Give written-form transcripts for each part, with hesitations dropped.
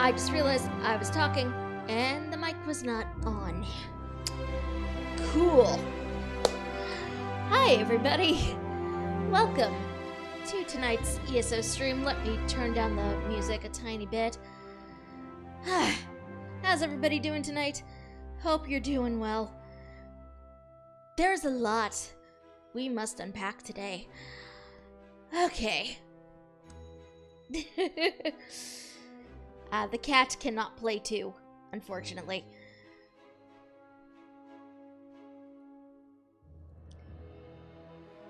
I just realized I was talking and the mic was not on. Cool. Hi, everybody. Welcome to tonight's ESO stream. Let me turn down the music a tiny bit. How's everybody doing tonight? Hope you're doing well. There's a lot we must unpack today. Okay. The cat cannot play too, unfortunately.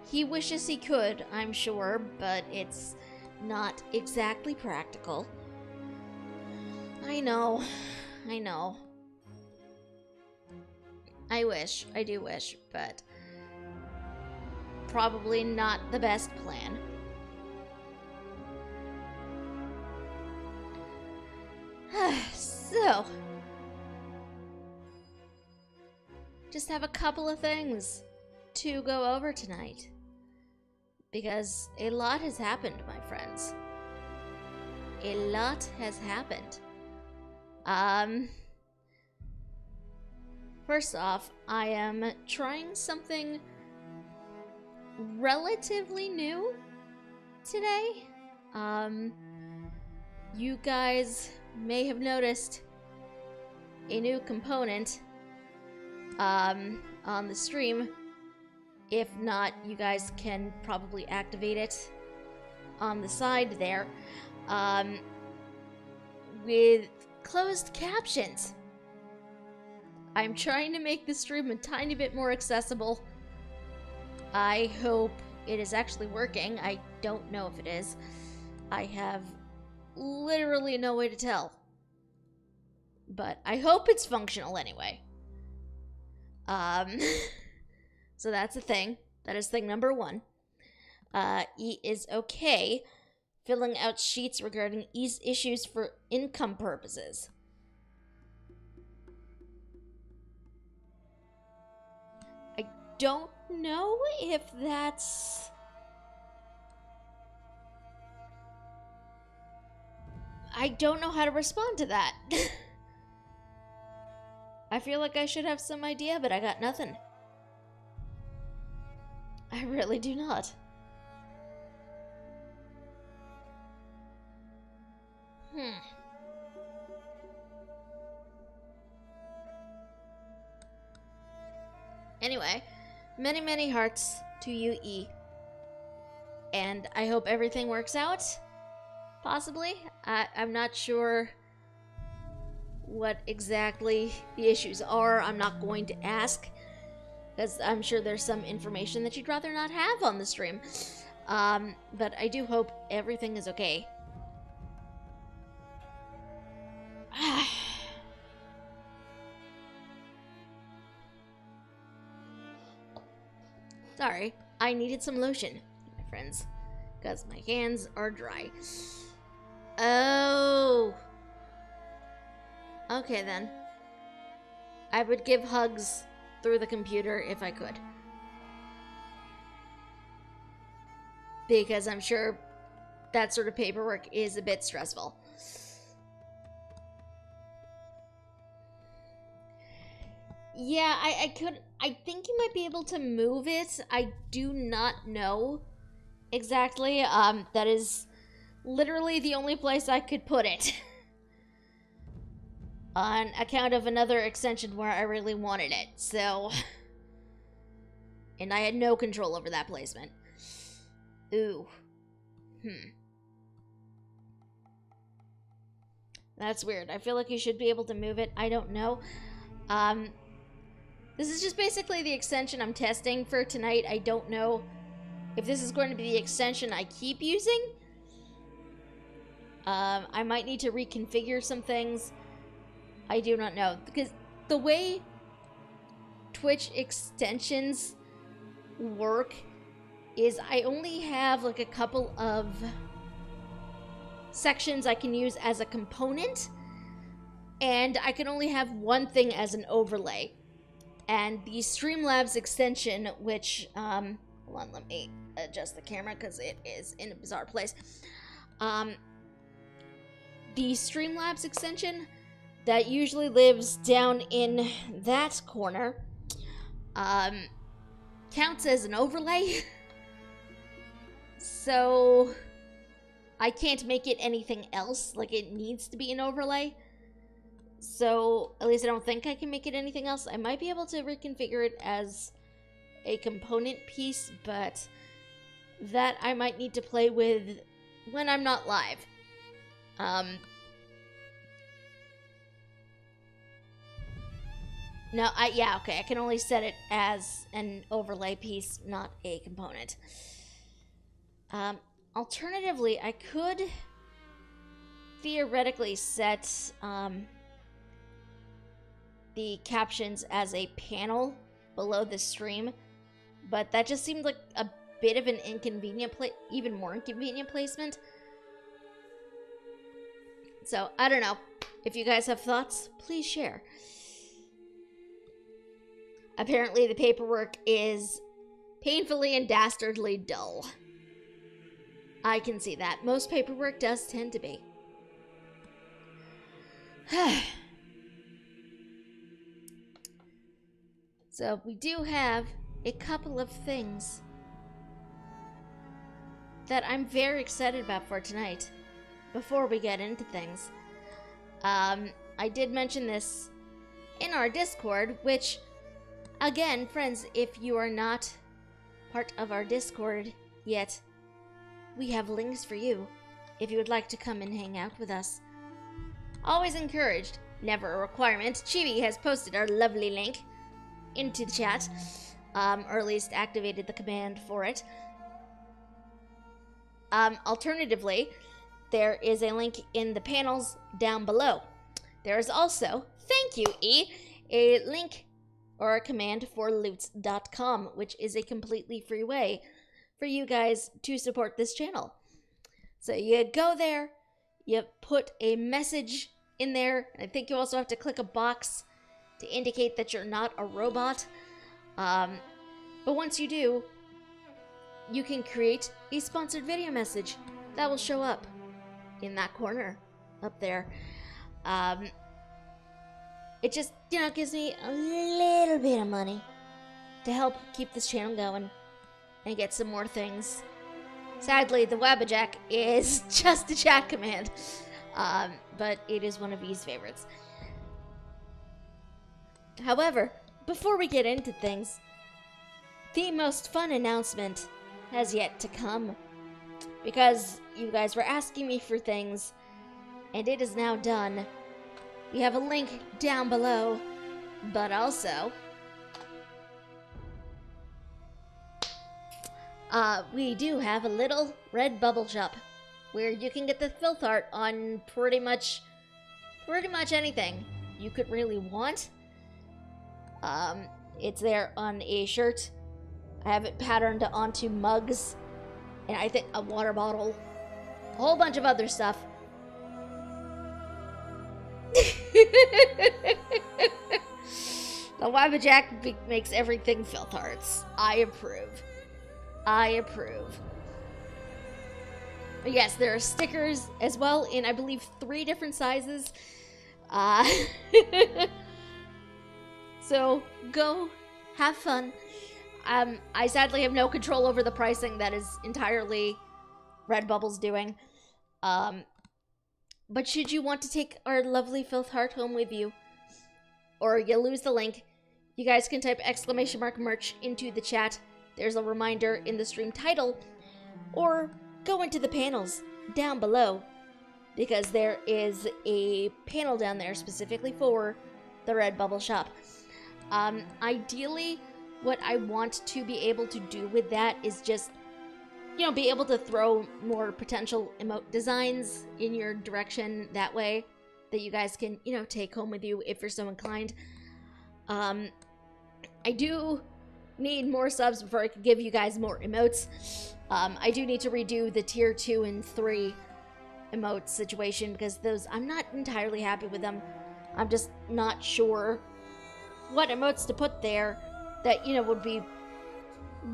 He wishes he could, I'm sure, but it's not exactly practical. I know. I do wish, but probably not the best plan. So, just have a couple of things to go over tonight, because a lot has happened, my friends. A lot has happened. First off, I am trying something relatively new today. You guys may have noticed a new component on the stream. If not, you guys can probably activate it on the side there with closed captions. I'm trying to make the stream a tiny bit more accessible. I hope it is actually working. I don't know if it is. I have literally no way to tell. But I hope it's functional anyway. So that's a thing. That is thing number one. E is okay filling out sheets regarding E's issues for income purposes. I don't know if that's... I don't know how to respond to that. I feel like I should have some idea, but I got nothing. I really do not. Anyway, many, many hearts to you, E. And I hope everything works out. Possibly. I'm not sure what exactly the issues are. I'm not going to ask, because I'm sure there's some information that you'd rather not have on the stream. But I do hope everything is okay. Sorry, I needed some lotion, my friends, because my hands are dry. Oh. Okay then. I would give hugs through the computer if I could. Because I'm sure that sort of paperwork is a bit stressful. Yeah, I think you might be able to move it. I do not know exactly. That is literally the only place I could put it. On account of another extension where I really wanted it, so... And I had no control over that placement. Ooh. That's weird. I feel like you should be able to move it. I don't know. This is just basically the extension I'm testing for tonight. I don't know if this is going to be the extension I keep using. I might need to reconfigure some things. I do not know, because the way Twitch extensions work is I only have like a couple of sections I can use as a component, and I can only have one thing as an overlay. And the Streamlabs extension, which, hold on, let me adjust the camera because it is in a bizarre place. the Streamlabs extension that usually lives down in that corner counts as an overlay. So I can't make it anything else. Like, it needs to be an overlay. So at least I don't think I can make it anything else. I might be able to reconfigure it as a component piece, but that I might need to play with when I'm not live. No, okay, I can only set it as an overlay piece, not a component. Alternatively, I could theoretically set the captions as a panel below the stream, but that just seemed like a bit of an inconvenient even more inconvenient placement. So, I don't know. If you guys have thoughts, please share. Apparently, the paperwork is painfully and dastardly dull. I can see that. Most paperwork does tend to be. So, we do have a couple of things that I'm very excited about for tonight. Before we get into things, I did mention this in our Discord, which, again, friends, if you are not part of our Discord yet, we have links for you if you would like to come and hang out with us. Always encouraged, never a requirement. Chibi has posted our lovely link into the chat, or at least activated the command for it. Alternatively, there is a link in the panels down below. There is also, thank you, E, a link or a command for loots.com, which is a completely free way for you guys to support this channel. So you go there, you put a message in there, and I think you also have to click a box to indicate that you're not a robot. But once you do, you can create a sponsored video message that will show up in that corner up there. It just, gives me a little bit of money to help keep this channel going and get some more things. Sadly, the Wabbajack is just a chat command, but it is one of E's favorites. However, before we get into things, the most fun announcement has yet to come, because you guys were asking me for things, and it is now done. We have a link down below, but also, we do have a little Redbubble shop where you can get the filth art on pretty much anything you could really want. It's there on a shirt. I have it patterned onto mugs, and I think a water bottle, a whole bunch of other stuff. The Wabbajack makes everything filth arts. I approve. But yes, there are stickers as well in, I believe, 3 different sizes. So go have fun. I sadly have no control over the pricing. That is entirely Redbubble's doing. But should you want to take our lovely filth heart home with you, or you lose the link, you guys can type !merch into the chat. There's a reminder in the stream title, or go into the panels down below, because there is a panel down there specifically for the Redbubble shop. Ideally, what I want to be able to do with that is just, be able to throw more potential emote designs in your direction that way, that you guys can, take home with you if you're so inclined. I do need more subs before I can give you guys more emotes. I do need to redo the tier 2 and 3 emote situation, because those, I'm not entirely happy with them. I'm just not sure what emotes to put there that, would be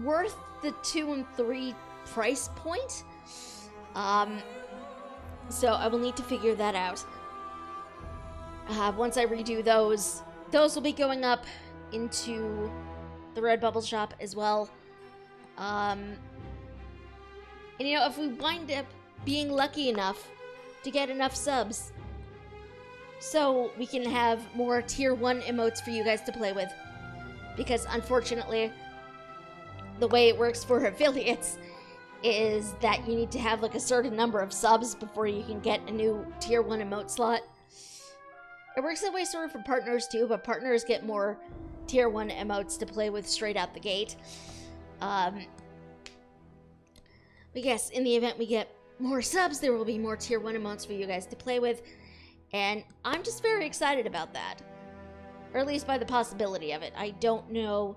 worth the 2 and 3 price point. So I will need to figure that out. Once I redo those will be going up into the Redbubble shop as well. And you know, if we wind up being lucky enough to get enough subs, so we can have more tier 1 emotes for you guys to play with. Because unfortunately, the way it works for affiliates is that you need to have like a certain number of subs before you can get a new tier 1 emote slot. It works that way sort of for partners too, but partners get more tier 1 emotes to play with straight out the gate. But yes, in the event we get more subs, there will be more tier 1 emotes for you guys to play with. And I'm just very excited about that. Or at least by the possibility of it. I don't know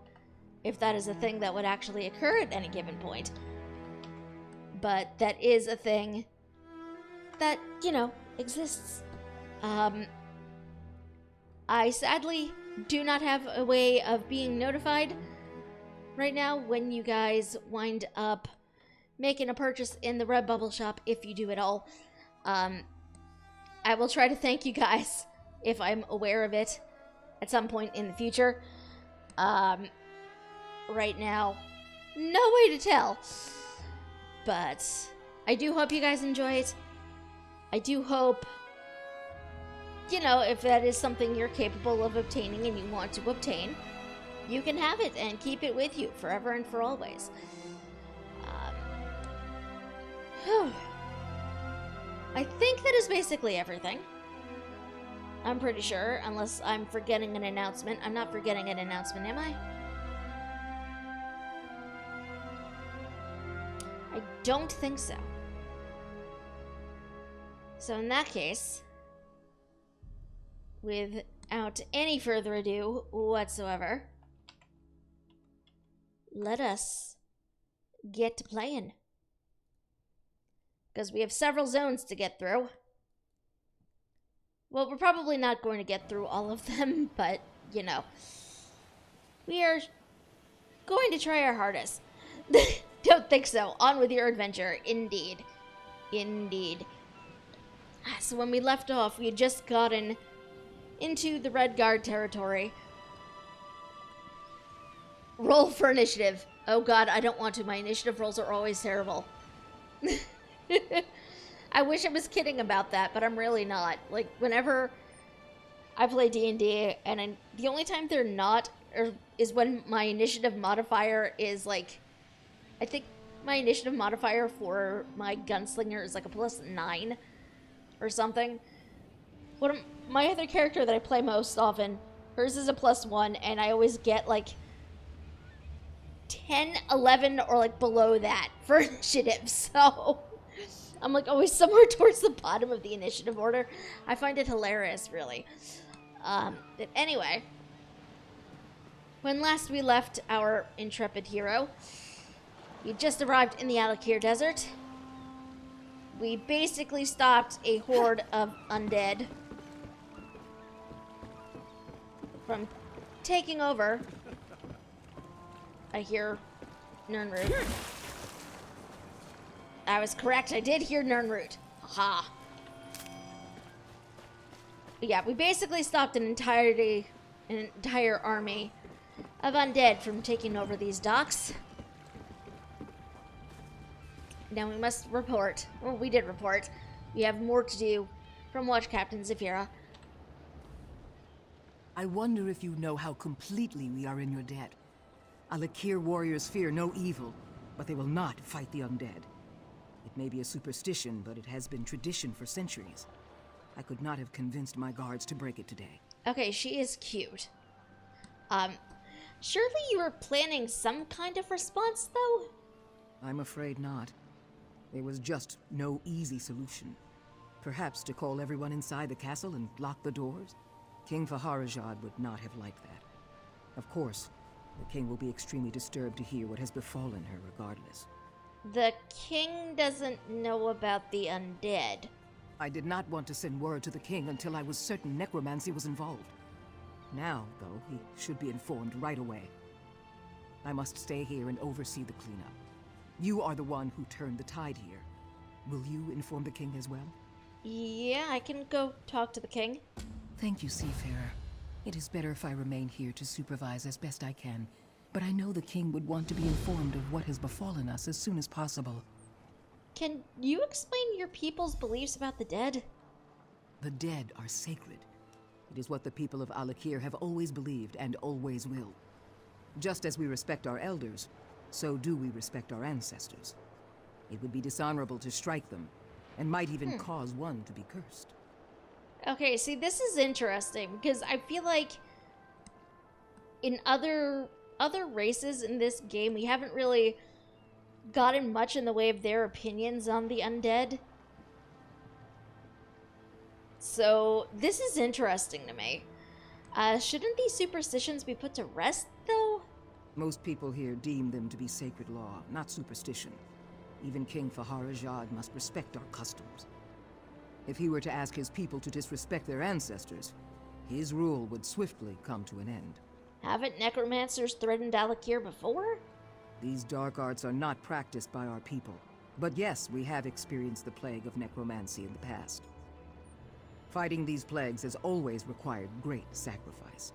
if that is a thing that would actually occur at any given point. But that is a thing that, you know, exists. I sadly do not have a way of being notified right now when you guys wind up making a purchase in the Redbubble shop, if you do at all. I will try to thank you guys if I'm aware of it at some point in the future. Right now, no way to tell. But I do hope you guys enjoy it. I do hope, you know, if that is something you're capable of obtaining and you want to obtain, you can have it and keep it with you forever and for always. I think that is basically everything. I'm pretty sure, unless I'm forgetting an announcement. I'm not forgetting an announcement, am I? I don't think so. So in that case, without any further ado whatsoever, let us get to playing. Because we have several zones to get through. Well, we're probably not going to get through all of them, but, you know. We are going to try our hardest. Don't think so. On with your adventure. Indeed. Indeed. So when we left off, we had just gotten into the Red Guard territory. Roll for initiative. Oh god, I don't want to. My initiative rolls are always terrible. I wish I was kidding about that, but I'm really not. Like, whenever I play D&D, and the only time they're not is when my initiative modifier is, like, I think my initiative modifier for my gunslinger is, like, a +9 or something. My other character that I play most often, hers is a +1, and I always get, like, 10, 11, or, like, below that for initiative, so I'm, like, always somewhere towards the bottom of the initiative order. I find it hilarious, really. But anyway, when last we left our intrepid hero, we just arrived in the Alakir Desert. We basically stopped a horde of undead from taking over. I hear Nirnroot. I was correct, I did hear Nirnroot. Aha. But yeah, we basically stopped an entire army of undead from taking over these docks. Now we must report. Well, we did report. We have more to do from Watch Captain Zafira. I wonder if you know how completely we are in your debt. Alakir warriors fear no evil, but they will not fight the undead. It may be a superstition, but it has been tradition for centuries. I could not have convinced my guards to break it today. Okay, she is cute. Surely you were planning some kind of response, though? I'm afraid not. There was just no easy solution. Perhaps to call everyone inside the castle and lock the doors? King Faharajad would not have liked that. Of course, the king will be extremely disturbed to hear what has befallen her regardless. The king doesn't know about the undead. I did not want to send word to the king until I was certain necromancy was involved. Now, though, he should be informed right away. I must stay here and oversee the cleanup. You are the one who turned the tide here. Will you inform the king as well? Yeah, I can go talk to the king. Thank you, Seafarer. It is better if I remain here to supervise as best I can. But I know the king would want to be informed of what has befallen us as soon as possible. Can you explain your people's beliefs about the dead? The dead are sacred. It is what the people of Alakir have always believed and always will. Just as we respect our elders, so do we respect our ancestors. It would be dishonorable to strike them, and might even cause one to be cursed. Okay, see, this is interesting, because I feel like in other races in this game, we haven't really gotten much in the way of their opinions on the undead. So, this is interesting to me. Shouldn't these superstitions be put to rest, though? Most people here deem them to be sacred law, not superstition. Even King Faharajad must respect our customs. If he were to ask his people to disrespect their ancestors, his rule would swiftly come to an end. Haven't necromancers threatened Alakir before? These dark arts are not practiced by our people. But yes, we have experienced the plague of necromancy in the past. Fighting these plagues has always required great sacrifice.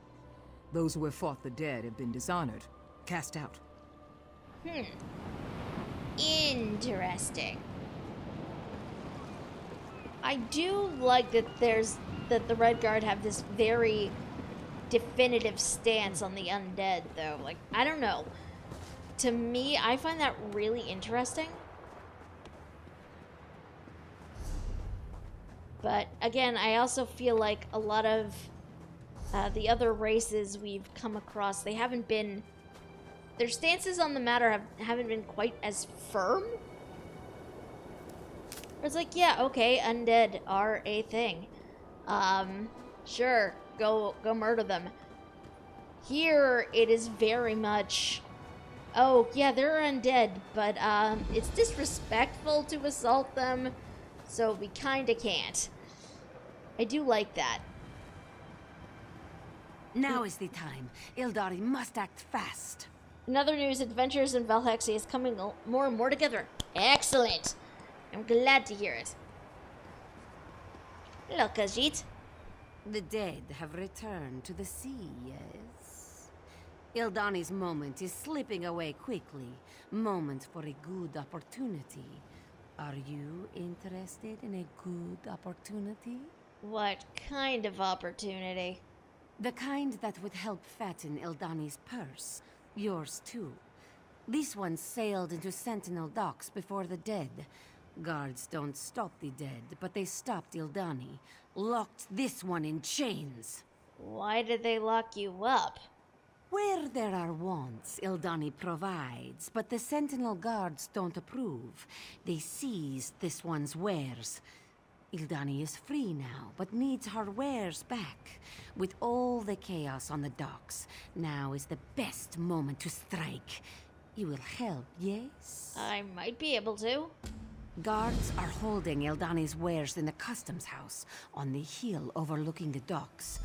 Those who have fought the dead have been dishonored, cast out. Interesting. I do like that the Red Guard have this very definitive stance on the undead, though. Like, I don't know. To me, I find that really interesting. But again, I also feel like a lot of the other races we've come across, they haven't been... Their stances on the matter haven't been quite as firm. It's like, yeah, okay, undead are a thing. Sure, go murder them. Here, it is very much, oh, yeah, they're undead, but it's disrespectful to assault them, so we kinda can't. I do like that. Now is the time. Ildari must act fast. In other news, adventures in Valhexia is coming more and more together. Excellent! I'm glad to hear it. Hello, Khajiit. The dead have returned to the sea, yes? Ildani's moment is slipping away quickly. Moment for a good opportunity. Are you interested in a good opportunity? What kind of opportunity? The kind that would help fatten Ildani's purse. Yours too. This one sailed into Sentinel docks before the dead. Guards don't stop the dead, but they stopped Ildani. Locked this one in chains. Why did they lock you up? Where there are wants, Ildani provides, but the Sentinel guards don't approve. They seized this one's wares. Ildani is free now, but needs her wares back. With all the chaos on the docks, now is the best moment to strike. You will help, yes? I might be able to. Guards are holding Ildani's wares in the customs house, on the hill overlooking the docks.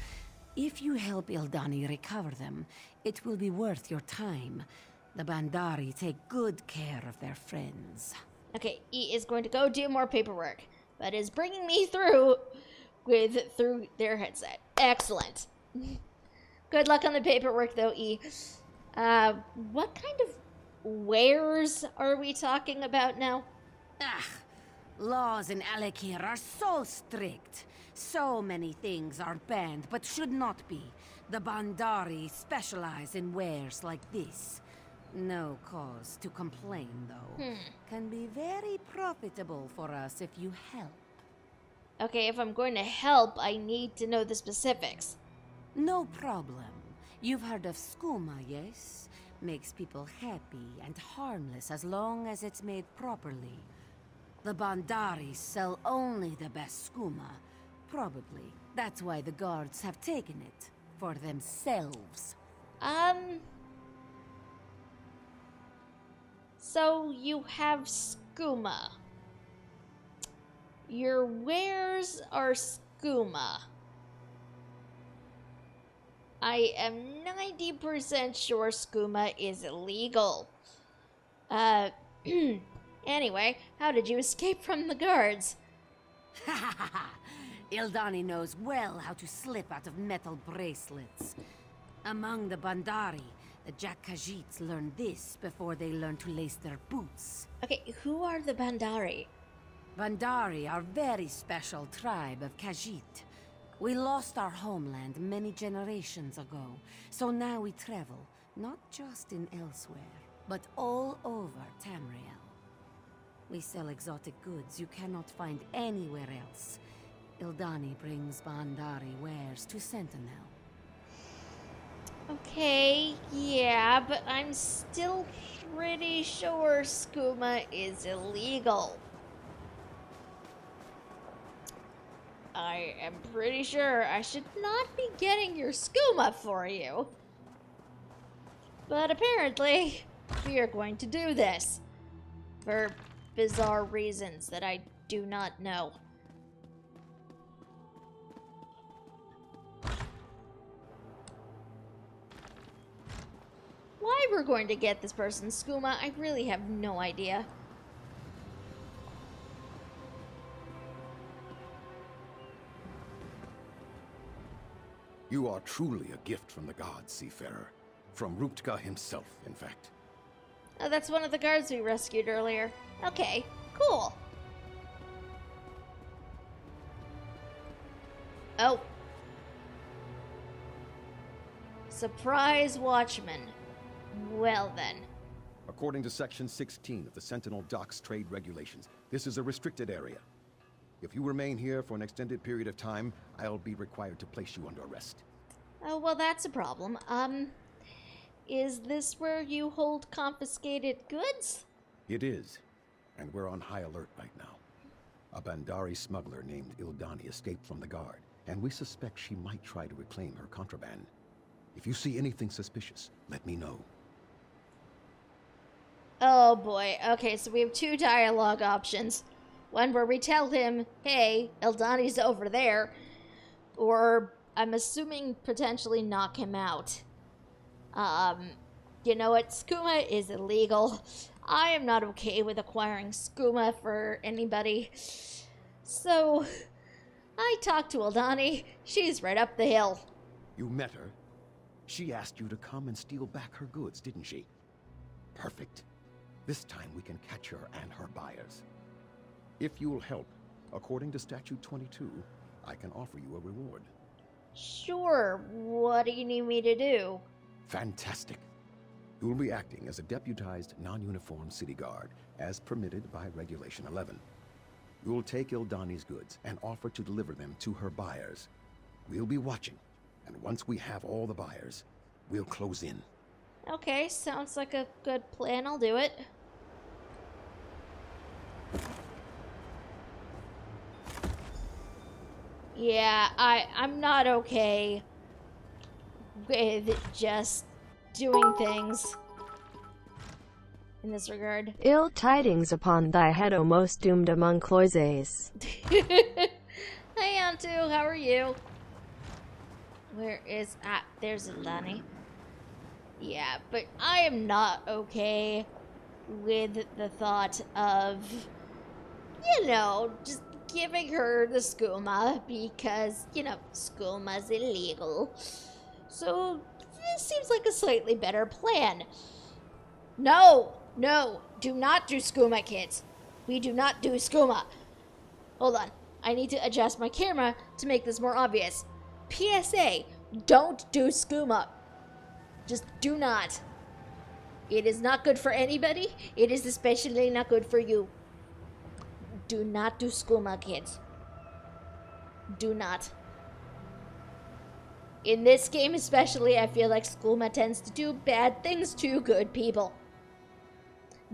If you help Ildani recover them, it will be worth your time. The Bandari take good care of their friends. Okay, E is going to go do more paperwork, but is bringing me through their headset. Excellent. Good luck on the paperwork, though, E. What kind of wares are we talking about now? Laws in Alakir are so strict. So many things are banned, but should not be. The Bandari specialize in wares like this. No cause to complain, though. Can be very profitable for us if you help. Okay, if I'm going to help, I need to know the specifics. No problem. You've heard of skooma, yes? Makes people happy and harmless as long as it's made properly. The Bandari sell only the best skooma. Probably. That's why the guards have taken it. For themselves. So you have skooma. Your wares are skooma. I am 90% sure skooma is illegal. Anyway, how did you escape from the guards? Ha ha ha ha! Ildani knows well how to slip out of metal bracelets. Among the Bandari, the Jack Khajiits learned this before they learned to lace their boots. Okay, who are the Bandari? Bandari are very special tribe of Khajiit. We lost our homeland many generations ago, so now we travel, not just in elsewhere, but all over Tamriel. We sell exotic goods you cannot find anywhere else. Ildani brings Bandari wares to Sentinel. Okay, yeah, but I'm still pretty sure skooma is illegal. I am pretty sure I should not be getting your skooma for you. But apparently, we are going to do this. For bizarre reasons that I do not know. Why we're going to get this person's skooma, I really have no idea. You are truly a gift from the gods, seafarer. From Ruptka himself, in fact. Oh, that's one of the guards we rescued earlier. Okay, cool. Oh. Surprise watchman. Well then. According to Section 16 of the Sentinel Docks Trade Regulations, this is a restricted area. If you remain here for an extended period of time, I'll be required to place you under arrest. Oh, well, that's a problem. Is this where you hold confiscated goods? It is, and we're on high alert right now. A Bandari smuggler named Ildani escaped from the guard, and we suspect she might try to reclaim her contraband. If you see anything suspicious, let me know. Oh boy. Okay, so we have two dialogue options. One where we tell him, hey, Ildani's over there. Or, I'm assuming, potentially knock him out. You know what? Skooma is illegal. I am not okay with acquiring skooma for anybody. So, I talked to Ildani. She's right up the hill. You met her? She asked you to come and steal back her goods, didn't she? Perfect. This time we can catch her and her buyers. If you'll help, according to Statute 22, I can offer you a reward. Sure. What do you need me to do? Fantastic. You will be acting as a deputized, non-uniformed city guard, as permitted by Regulation 11. You will take Ildani's goods and offer to deliver them to her buyers. We'll be watching, and once we have all the buyers, we'll close in. Okay, sounds like a good plan. I'll do it. Yeah, I'm not okay with just doing things in this regard. Ill tidings upon thy head, O most doomed among Cloises. Hey, Antu, how are you? Where is... Ah, there's Ildani. Yeah, but I am not okay with the thought of, you know, just giving her the skooma because, you know, skooma's illegal. So, this seems like a slightly better plan. No, do not do skooma, kids. We do not do skooma. Hold on, I need to adjust my camera to make this more obvious. PSA, don't do skooma. Just do not. It is not good for anybody. It is especially not good for you. Do not do skooma, kids. Do not. In this game especially, I feel like skooma tends to do bad things to good people.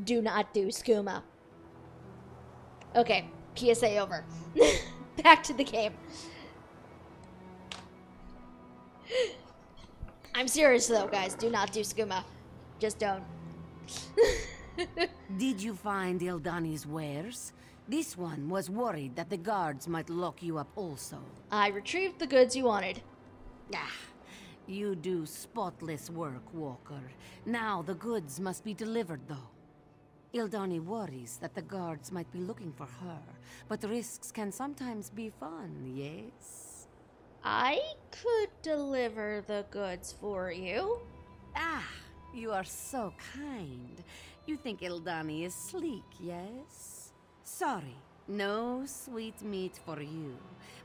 Do not do skooma. Okay, PSA over. Back to the game. I'm serious though, guys. Do not do skooma. Just don't. Did you find Ildani's wares? This one was worried that the guards might lock you up also. I retrieved the goods you wanted. Ah, you do spotless work, Walker. Now the goods must be delivered, though. Ildani worries that the guards might be looking for her, but risks can sometimes be fun, yes? I could deliver the goods for you. Ah, you are so kind. You think Ildani is sleek, yes? Sorry, no sweet meat for you.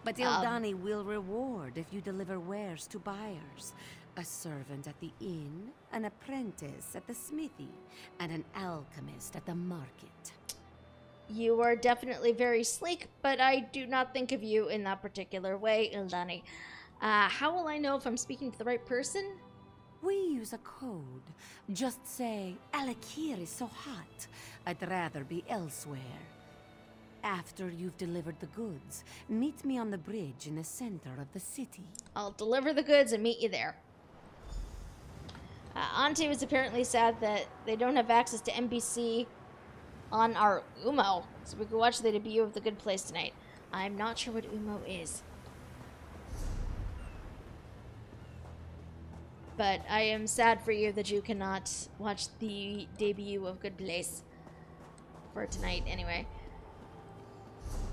But Ildani will reward if you deliver wares to buyers. A servant at the inn, an apprentice at the smithy, and an alchemist at the market. You are definitely very sleek, but I do not think of you in that particular way, Ildani. How will I know if I'm speaking to the right person? We use a code. Just say, Alakir is so hot. I'd rather be elsewhere. After you've delivered the goods, meet me on the bridge in the center of the city. I'll deliver the goods and meet you there. Auntie was apparently sad that they don't have access to NBC on our Umo, so we could watch the debut of The Good Place tonight. I'm not sure what Umo is. But I am sad for you that you cannot watch the debut of Good Place for tonight anyway.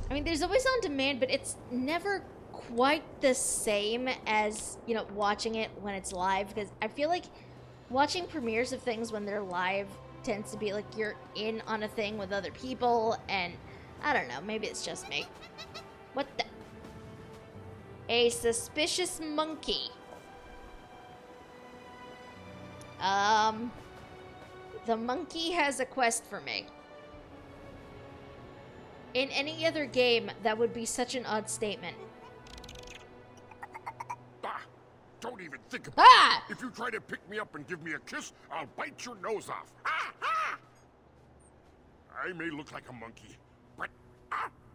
I mean, there's always on demand, but it's never quite the same as, you know, watching it when it's live, because I feel like watching premieres of things when they're live tends to be like you're in on a thing with other people, and I don't know, maybe it's just me. What the? A suspicious monkey. The monkey has a quest for me. In any other game, that would be such an odd statement. Don't even think about Ah! it. If you try to pick me up and give me a kiss, I'll bite your nose off. I may look like a monkey, but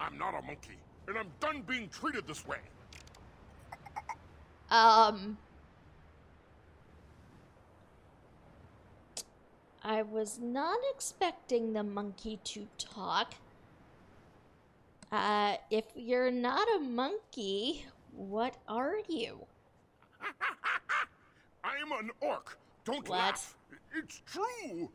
I'm not a monkey, and I'm done being treated this way. I was not expecting the monkey to talk. If you're not a monkey, what are you? I'm an orc. Don't What? laugh. It's true.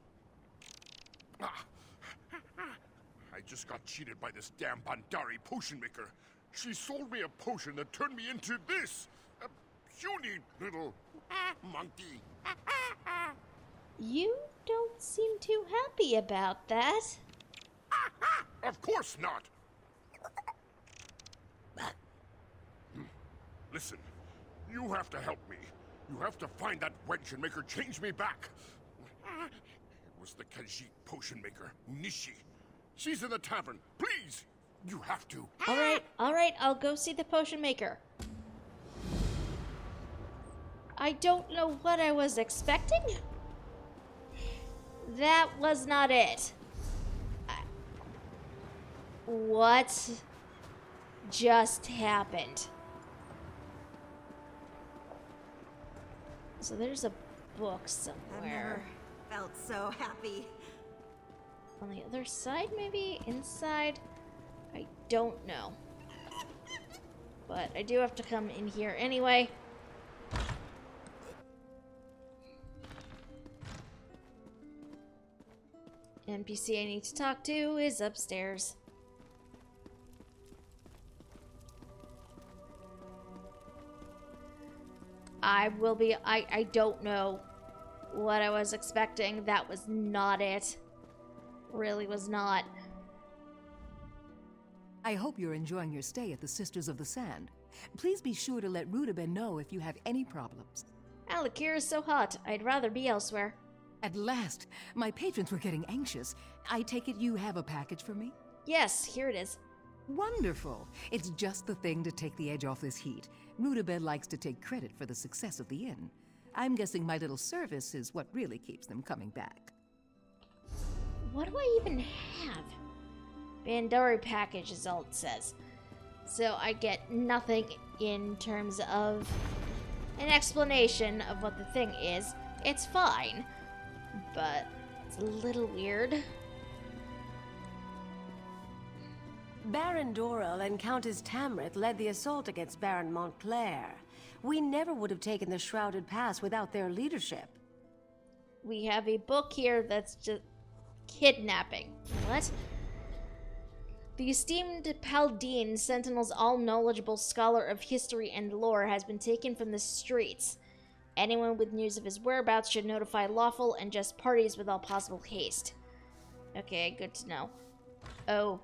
I just got cheated by this damn Bandari potion maker. She sold me a potion that turned me into this. A puny little monkey. You don't seem too happy about that. Of course not. Listen, you have to help me. You have to find that wench and make her change me back. It was the Khajiit potion maker, Nishi. She's in the tavern. Please, you have to. All right, I'll go see the potion maker. I don't know what I was expecting. That was not it. What just happened? So there's a book somewhere. I've never felt so happy. On the other side, maybe? Inside? I don't know. But I do have to come in here anyway. NPC I need to talk to is upstairs. I don't know what I was expecting. That was not it. Really was not. I hope you're enjoying your stay at the Sisters of the Sand. Please be sure to let Rudabin know if you have any problems. Alakir is so hot. I'd rather be elsewhere. At last! My patrons were getting anxious. I take it you have a package for me? Yes, here it is. Wonderful! It's just the thing to take the edge off this heat. Rudabed likes to take credit for the success of the inn. I'm guessing my little service is what really keeps them coming back. What do I even have? Bandari package is all it says. So I get nothing in terms of an explanation of what the thing is. It's fine, but it's a little weird. Baron Doral and Countess Tamrit led the assault against Baron Montclair. We never would have taken the Shrouded Pass without their leadership. We have a book here that's just kidnapping. What? The esteemed Paldine, Sentinel's all-knowledgeable scholar of history and lore, has been taken from the streets. Anyone with news of his whereabouts should notify lawful and just parties with all possible haste. Okay, good to know. Oh.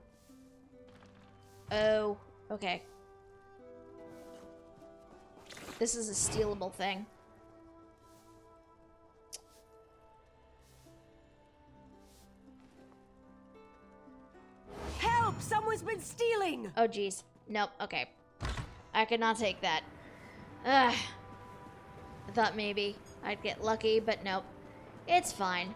Oh, okay. This is a stealable thing. Help! Someone's been stealing! Oh, geez. Nope, okay. I could not take that. Ugh. I thought maybe I'd get lucky, but nope. It's fine.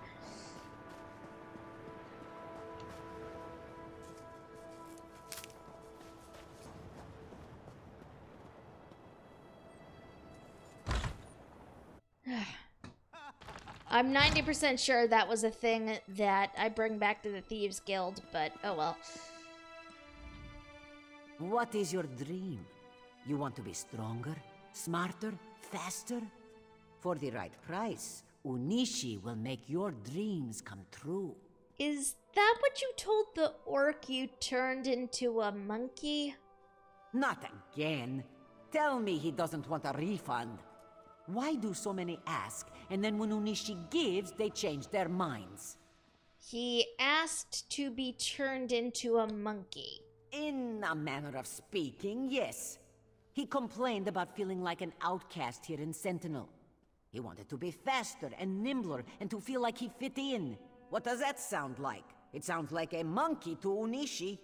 I'm 90% sure that was a thing that I bring back to the Thieves Guild, but oh well. What is your dream? You want to be stronger, smarter, faster? For the right price, Unishi will make your dreams come true. Is that what you told the orc you turned into a monkey? Not again. Tell me he doesn't want a refund. Why do so many ask, and then when Unishi gives, they change their minds? He asked to be turned into a monkey. In a manner of speaking, yes. He complained about feeling like an outcast here in Sentinel. He wanted to be faster and nimbler and to feel like he fit in. What does that sound like? It sounds like a monkey to Unishi.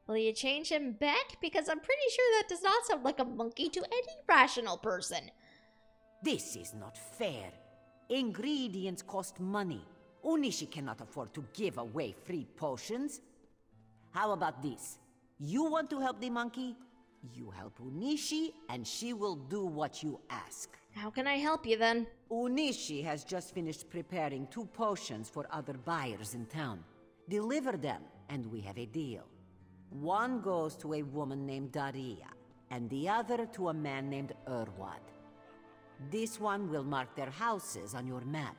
Will you change him back? Because I'm pretty sure that does not sound like a monkey to any rational person. This is not fair. Ingredients cost money. Unishi cannot afford to give away free potions. How about this? You want to help the monkey? You help Unishi, and she will do what you ask. How can I help you then? Unishi has just finished preparing 2 potions for other buyers in town. Deliver them, and we have a deal. One goes to a woman named Daria, and the other to a man named Urwad. This one will mark their houses on your map.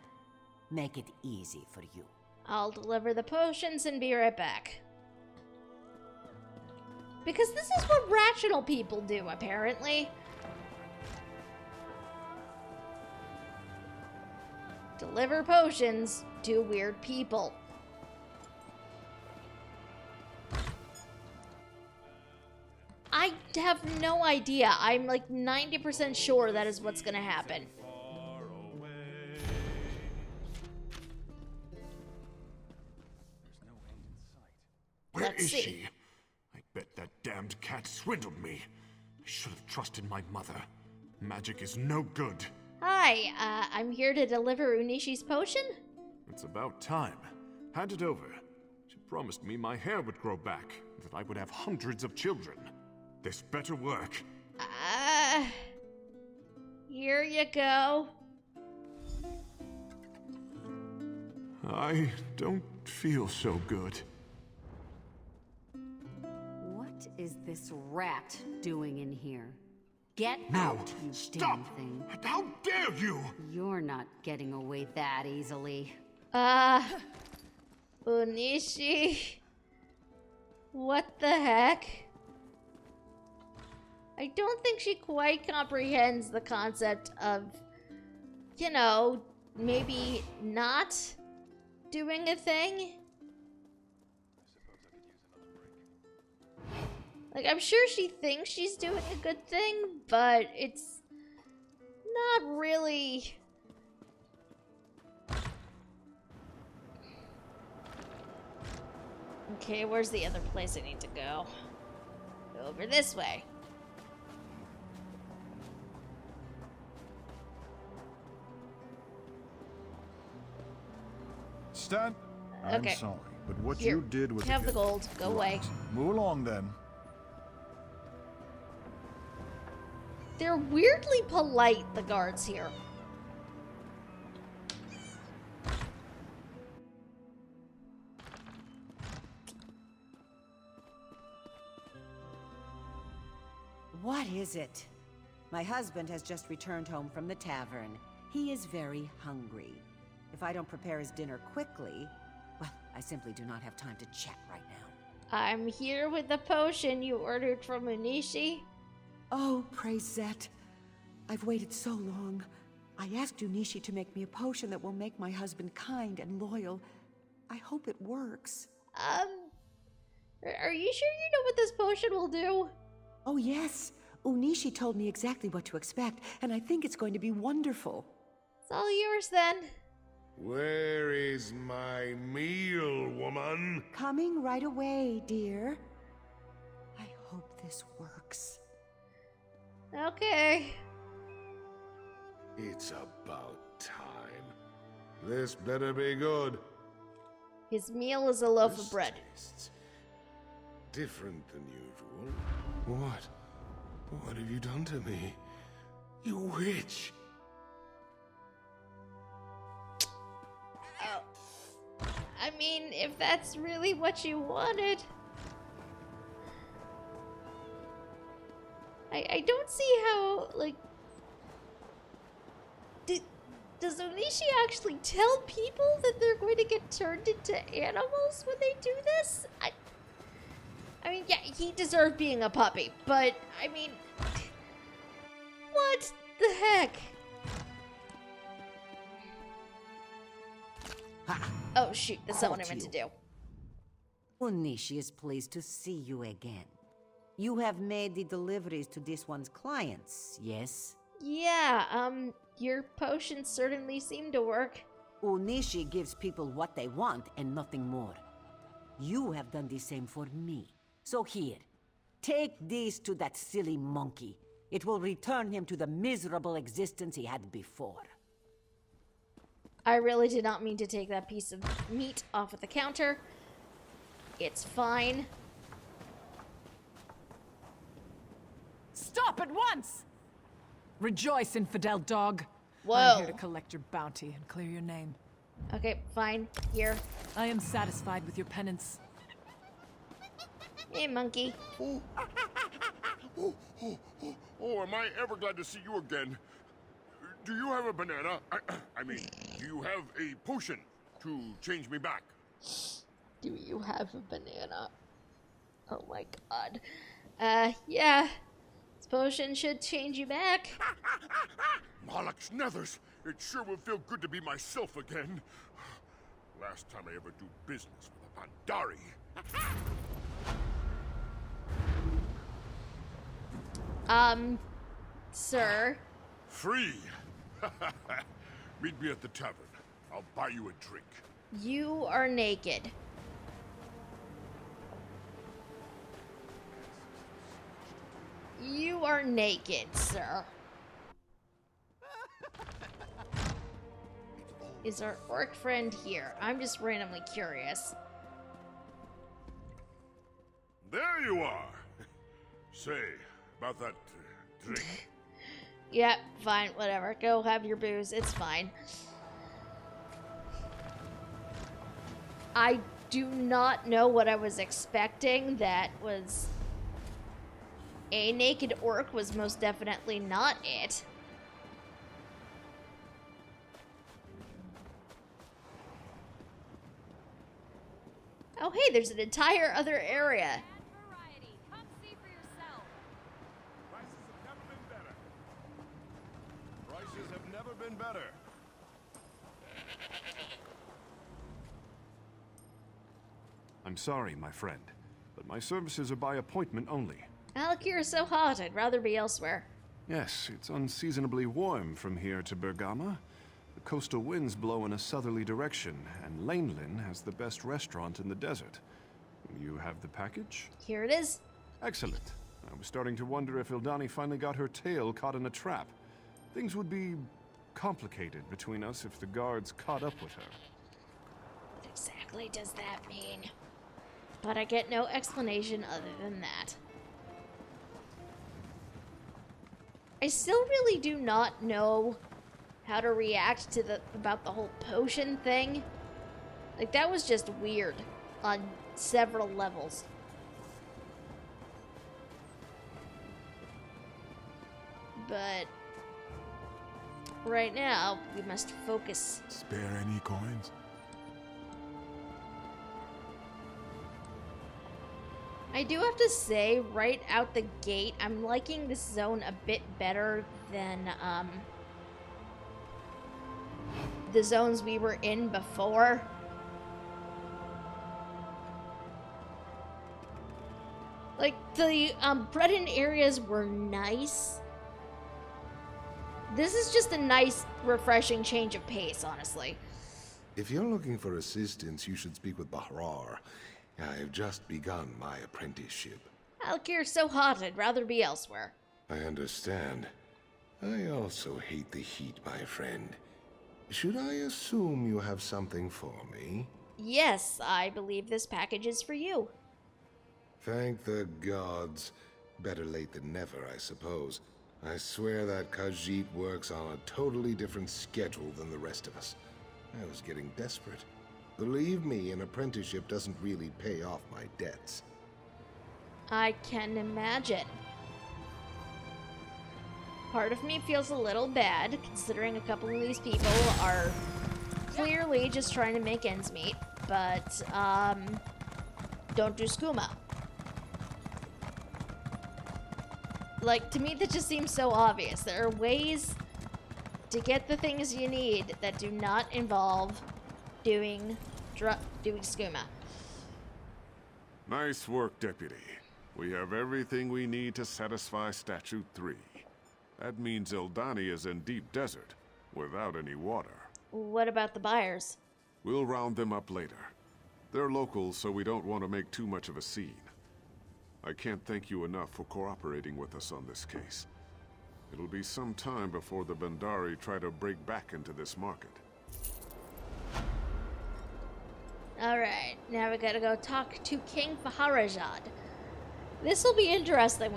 Make it easy for you. I'll deliver the potions and be right back. Because this is what rational people do, apparently. Deliver potions to weird people. I have no idea. I'm like 90% sure that is what's gonna happen. Where Let's is see. she? I bet that damned cat swindled me. I should have trusted my mother. Magic is no good. Hi, I'm here to deliver Unishi's potion? It's about time. Hand it over. She promised me my hair would grow back, and that I would have hundreds of children. This better work. Here you go. I don't feel so good. What is this rat doing in here? Get No! out, you Stop! damn thing. How dare you! You're not getting away that easily. Unishi. What the heck? I don't think she quite comprehends the concept of, you know, maybe not doing a thing. Like, I'm sure she thinks she's doing a good thing, but it's not really. Okay, where's the other place I need to go? Go over this way. Stan, I'm Okay. sorry, but what Here, you did was have the against- gold. Go away. Right. Move along then. They're weirdly polite, the guards here. What is it? My husband has just returned home from the tavern. He is very hungry. If I don't prepare his dinner quickly, well, I simply do not have time to chat right now. I'm here with the potion you ordered from Unishi. Oh, praise Zet. I've waited so long. I asked Unishi to make me a potion that will make my husband kind and loyal. I hope it works. Are you sure you know what this potion will do? Oh, yes. Unishi told me exactly what to expect, and I think it's going to be wonderful. It's all yours then. Where is my meal, woman? Coming right away, dear. I hope this works. Okay. It's about time. This better be good. His meal is a loaf This of bread. tastes different than usual. What? What have you done to me? You witch! Oh. I mean, if that's really what you wanted. I don't see how, like... Does Onishi actually tell people that they're going to get turned into animals when they do this? I mean, yeah, he deserved being a puppy, but, I mean... What the heck? Oh, shoot, that's not what I meant to do. Unishi is pleased to see you again. You have made the deliveries to this one's clients, yes? Yeah, your potions certainly seem to work. Unishi gives people what they want and nothing more. You have done the same for me. So here, take these to that silly monkey. It will return him to the miserable existence he had before. I really did not mean to take that piece of meat off of the counter. It's fine. Stop at once! Rejoice, infidel dog. Whoa. I'm here to collect your bounty and clear your name. Okay, fine. Here. I am satisfied with your penance. Hey, monkey. Oh, am I ever glad to see you again. Do you have a banana? I mean, do you have a potion to change me back? Do you have a banana? Oh my god. Yeah. This potion should change you back. Malak's nethers! It sure will feel good to be myself again. Last time I ever do business with a Pandari. Sir. Free! Meet me at the tavern. I'll buy you a drink. You are naked. You are naked, sir. Is our orc friend here? I'm just randomly curious. There you are! Say, about that drink. Yeah, fine, whatever. Go have your booze. It's fine. I do not know what I was expecting. That was... A naked orc was most definitely not it. Oh, hey, there's an entire other area. Prices have never been better. I'm sorry, my friend, but my services are by appointment only. Alakir is so hot, I'd rather be elsewhere. Yes, it's unseasonably warm from here to Bergama. The coastal winds blow in a southerly direction, and Lanelin has the best restaurant in the desert. You have the package? Here it is. Excellent. I was starting to wonder if Ildani finally got her tail caught in a trap. Things would be complicated between us if the guards caught up with her. What exactly does that mean? But I get no explanation other than that. I still really do not know how to react to about the whole potion thing. Like, that was just weird on several levels. But right now, we must focus. Spare any coins? I do have to say, right out the gate, I'm liking this zone a bit better than, the zones we were in before. Like, the, Breton areas were nice. This is just a nice, refreshing change of pace, honestly. If you're looking for assistance, you should speak with Bahrar. I have just begun my apprenticeship. Alkir's so hot, I'd rather be elsewhere. I understand. I also hate the heat, my friend. Should I assume you have something for me? Yes, I believe this package is for you. Thank the gods. Better late than never, I suppose. I swear that Khajiit works on a totally different schedule than the rest of us. I was getting desperate. Believe me, an apprenticeship doesn't really pay off my debts. I can imagine. Part of me feels a little bad, considering a couple of these people are clearly just trying to make ends meet, but, don't do skooma. Like, to me, that just seems so obvious. There are ways to get the things you need that do not involve doing skooma. Nice work, Deputy. We have everything we need to satisfy Statute 3. That means Ildani is in deep desert, without any water. What about the buyers? We'll round them up later. They're locals, so we don't want to make too much of a scene. I can't thank you enough for cooperating with us on this case. It'll be some time before the Bandari try to break back into this market. Alright, now we gotta go talk to King Faharajad. This'll be interesting.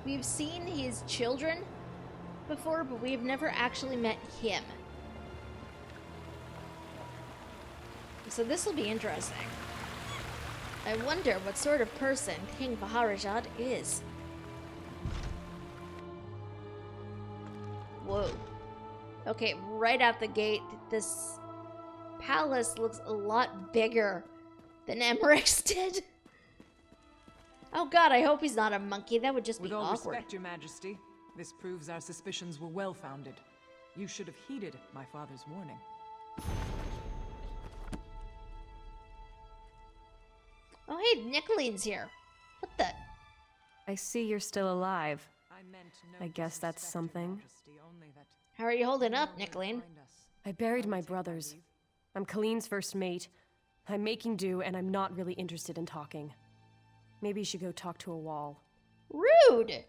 We've seen his children before, but we've never actually met him. So this'll be interesting. I wonder what sort of person King Faharajad is. Whoa. Okay, right out the gate, this palace looks a lot bigger than Emmerich's did. Oh god, I hope he's not a monkey. That would just be awkward. With all respect, awkward. Your Majesty, this proves our suspicions were well-founded. You should have heeded my father's warning. Oh hey, Nicoline's here. What the? I see you're still alive. I guess that's something. How are you holding up, Nicoline? I buried my brothers. I'm Colleen's first mate. I'm making do, and I'm not really interested in talking. Maybe you should go talk to a wall. Rude!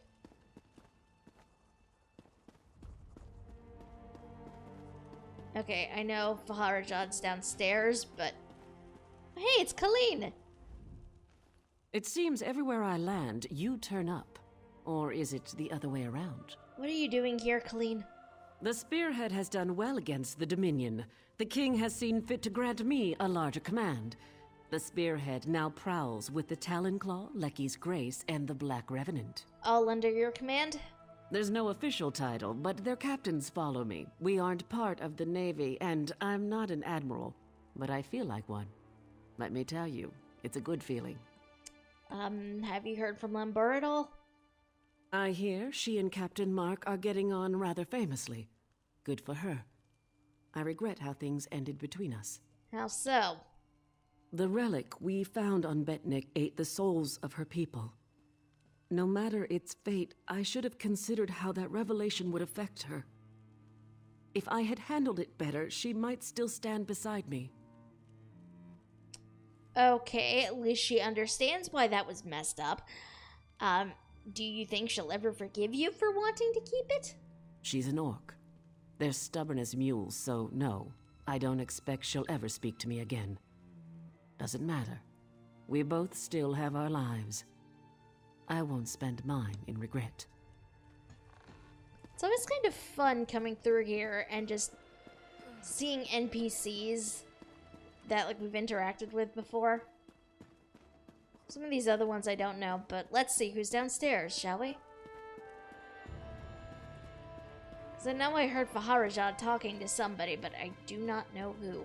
Okay, I know Faharajad's downstairs, but... Hey, it's Colleen! It seems everywhere I land, you turn up. Or is it the other way around? What are you doing here, Colleen? The Spearhead has done well against the Dominion. The King has seen fit to grant me a larger command. The Spearhead now prowls with the Talonclaw, Lecky's Grace, and the Black Revenant. All under your command? There's no official title, but their captains follow me. We aren't part of the Navy, and I'm not an admiral, but I feel like one. Let me tell you, it's a good feeling. Have you heard from Lambur at all? I hear she and Captain Mark are getting on rather famously. Good for her. I regret how things ended between us. How so? The relic we found on Betnik ate the souls of her people. No matter its fate, I should have considered how that revelation would affect her. If I had handled it better, she might still stand beside me. Okay, at least she understands why that was messed up. Do you think she'll ever forgive you for wanting to keep it? She's an orc. They're stubborn as mules, so no, I don't expect she'll ever speak to me again. Doesn't matter. We both still have our lives. I won't spend mine in regret. It's always kind of fun coming through here and just seeing NPCs that like we've interacted with before. Some of these other ones I don't know, but let's see who's downstairs, shall we? Because I know I heard Faharajad talking to somebody, but I do not know who.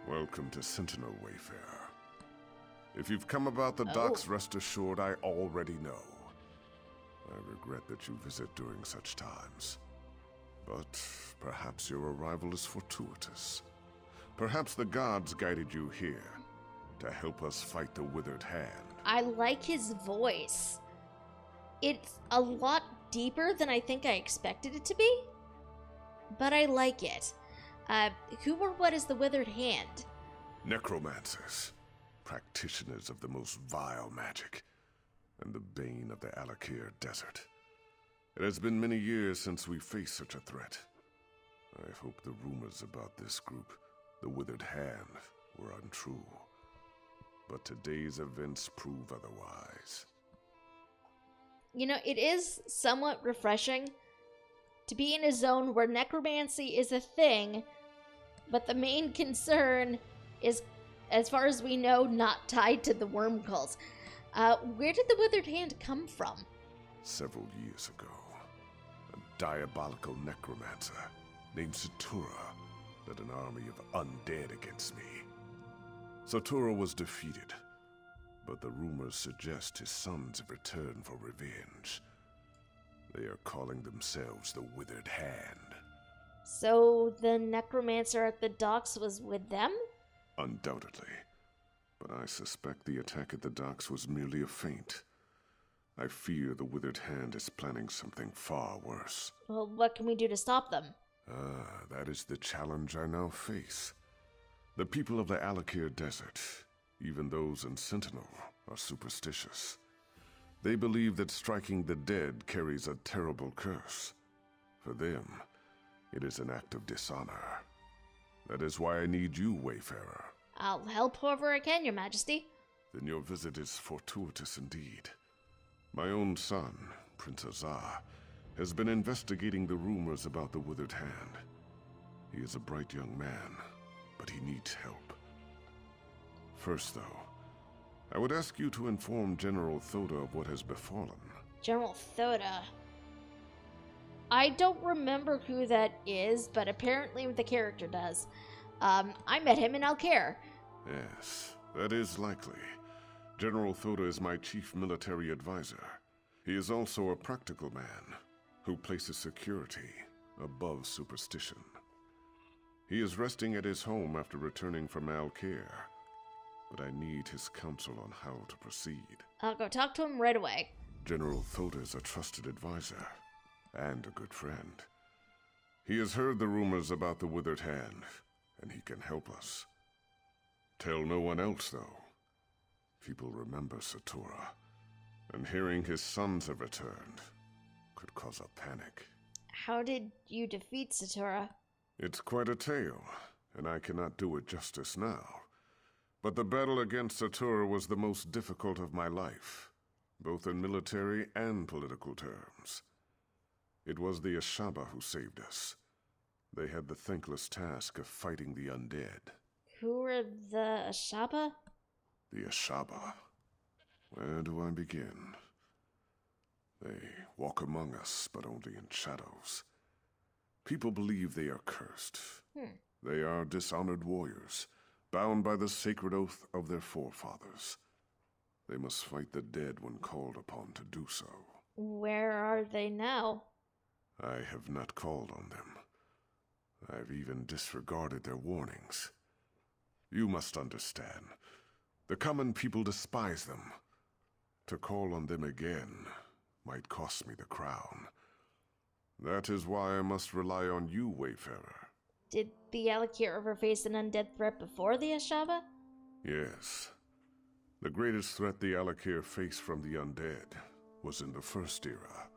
Welcome to Sentinel, Wayfarer. If you've come about the docks, rest assured I already know. I regret that you visit during such times. But perhaps your arrival is fortuitous. Perhaps the gods guided you here to help us fight the Withered Hand. I like his voice. It's a lot deeper than I think I expected it to be, but I like it. Who or what is the Withered Hand? Necromancers, practitioners of the most vile magic, and the bane of the Alakir Desert. It has been many years since we faced such a threat. I hope the rumors about this group, the Withered Hand, were untrue. But today's events prove otherwise. You know, it is somewhat refreshing to be in a zone where necromancy is a thing, but the main concern is, as far as we know, not tied to the worm cults. Where did the Withered Hand come from? Several years ago, a diabolical necromancer named Satura led an army of undead against me. Satura was defeated, but the rumors suggest his sons have returned for revenge. They are calling themselves the Withered Hand. So the necromancer at the docks was with them? Undoubtedly. But I suspect the attack at the docks was merely a feint. I fear the Withered Hand is planning something far worse. Well, what can we do to stop them? That is the challenge I now face. The people of the Alakir Desert, even those in Sentinel, are superstitious. They believe that striking the dead carries a terrible curse. For them, it is an act of dishonor. That is why I need you, Wayfarer. I'll help whoever I can, Your Majesty. Then your visit is fortuitous indeed. My own son, Prince Azar, has been investigating the rumors about the Withered Hand. He is a bright young man, but he needs help. First, though, I would ask you to inform General Thoda of what has befallen. General Thoda. I don't remember who that is, but apparently the character does. I met him in Alcaire. Yes, that is likely. General Thoda is my chief military advisor. He is also a practical man who places security above superstition. He is resting at his home after returning from Alcaire, but I need his counsel on how to proceed. I'll go talk to him right away. General Thoda is a trusted advisor and a good friend. He has heard the rumors about the Withered Hand, and he can help us. Tell no one else, though. People remember Satura, and hearing his sons have returned could cause a panic. How did you defeat Satura? It's quite a tale, and I cannot do it justice now. But the battle against Satura was the most difficult of my life, both in military and political terms. It was the Ashaba who saved us. They had the thankless task of fighting the undead. Who are the Ashaba? The Ashaba. Where do I begin? They walk among us, but only in shadows. People believe they are cursed. They are dishonored warriors, bound by the sacred oath of their forefathers. They must fight the dead when called upon to do so. Where are they now? I have not called on them. I've even disregarded their warnings. You must understand. The common people despise them. To call on them again might cost me the crown. That is why I must rely on you, Wayfarer. Did the Alakir ever face an undead threat before the Ashaba? Yes. The greatest threat the Alakir faced from the undead was in the First Era,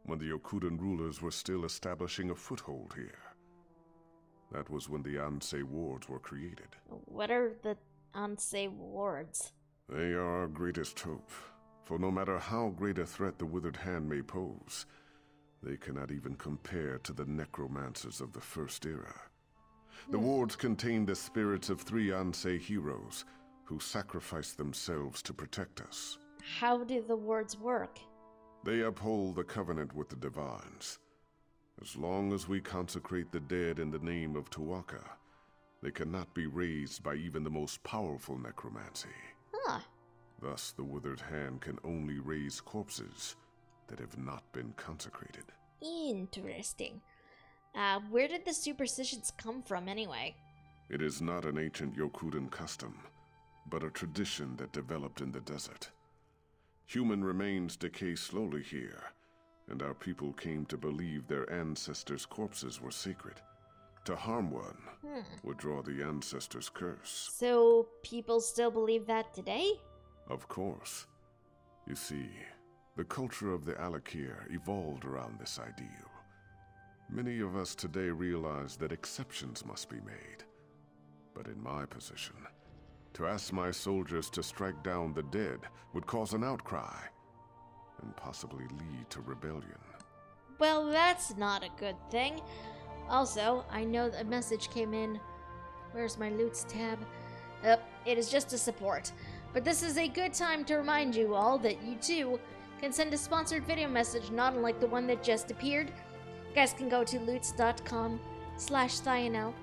when the Okudan rulers were still establishing a foothold here. That was when the Ansei wards were created. What are the Ansei wards? They are our greatest hope, for no matter how great a threat the Withered Hand may pose, they cannot even compare to the necromancers of the First Era. The wards contain the spirits of 3 Ansei heroes who sacrificed themselves to protect us. How do the wards work? They uphold the covenant with the Divines. As long as we consecrate the dead in the name of Tuaka, They cannot be raised by even the most powerful necromancy. Huh. Thus, the withered hand can only raise corpses that have not been consecrated. Interesting. Where did the superstitions come from anyway? It is not an ancient Yokudan custom, but a tradition that developed in the desert. Human remains decay slowly here, and our people came to believe their ancestors' corpses were sacred. To harm one would draw the ancestors' curse. So people still believe that today? Of course. You see, the culture of the Alakir evolved around this ideal. Many of us today realize that exceptions must be made. But in my position, to ask my soldiers to strike down the dead would cause an outcry, and possibly lead to rebellion. Well, that's not a good thing. Also, I know a message came in. Where's my loots tab? It is just a support. But this is a good time to remind you all that you too can send a sponsored video message, not unlike the one that just appeared. You guys can go to loots.com/Thionel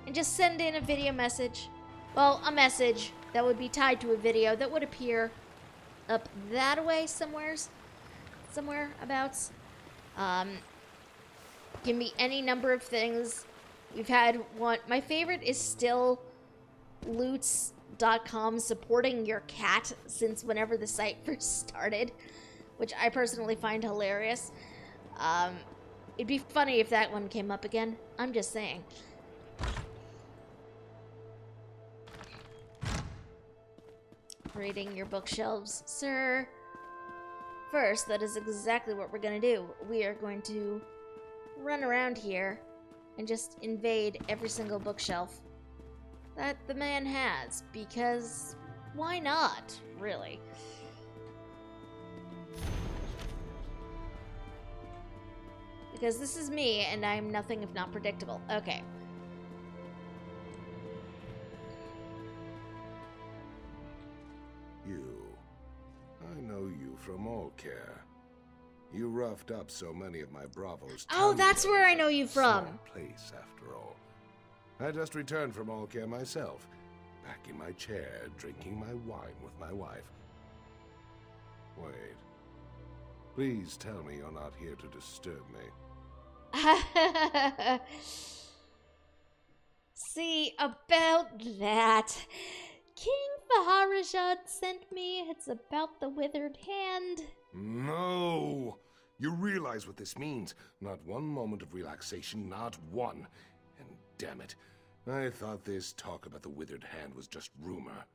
and just send in a video message. Well, a message that would be tied to a video that would appear up that way somewhere abouts. Can be any number of things. We've had one. My favorite is still loots.com supporting your cat since whenever the site first started, which I personally find hilarious. It'd be funny if that one came up again. I'm just saying. Raiding your bookshelves, sir. First, that is exactly what we're gonna do. We are going to run around here and just invade every single bookshelf that the man has, because why not, really? Because this is me, and I'm nothing if not predictable. Okay. I know you from Allcare. You roughed up so many of my bravos. Oh, that's where I know you from. Small place, after all. I just returned from Allcare myself, back in my chair, drinking my wine with my wife. Wait. Please tell me you're not here to disturb me. See, about that. King Faharajad sent me. It's about the withered hand. No! You realize what this means. Not one moment of relaxation, not one. And damn it, I thought this talk about the withered hand was just rumor.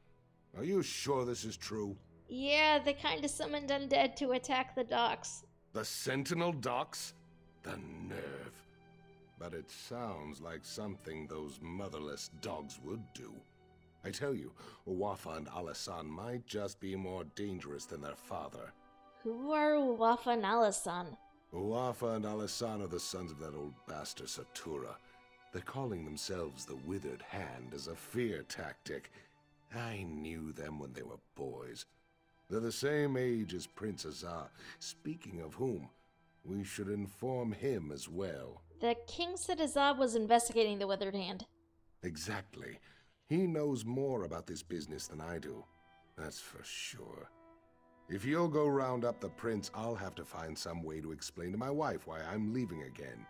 Are you sure this is true? Yeah, they kinda summoned undead to attack the docks. The Sentinel docks? The nerve. But it sounds like something those motherless dogs would do. I tell you, Uwafa and Alasan might just be more dangerous than their father. Who are Uwafa and Alasan? Uwafa and Alasan are the sons of that old bastard Satura. They're calling themselves the Withered Hand as a fear tactic. I knew them when they were boys. They're the same age as Prince Azar. Speaking of whom, we should inform him as well. The king said Azar was investigating the withered hand. Exactly. He knows more about this business than I do. That's for sure. If you'll go round up the prince, I'll have to find some way to explain to my wife why I'm leaving again.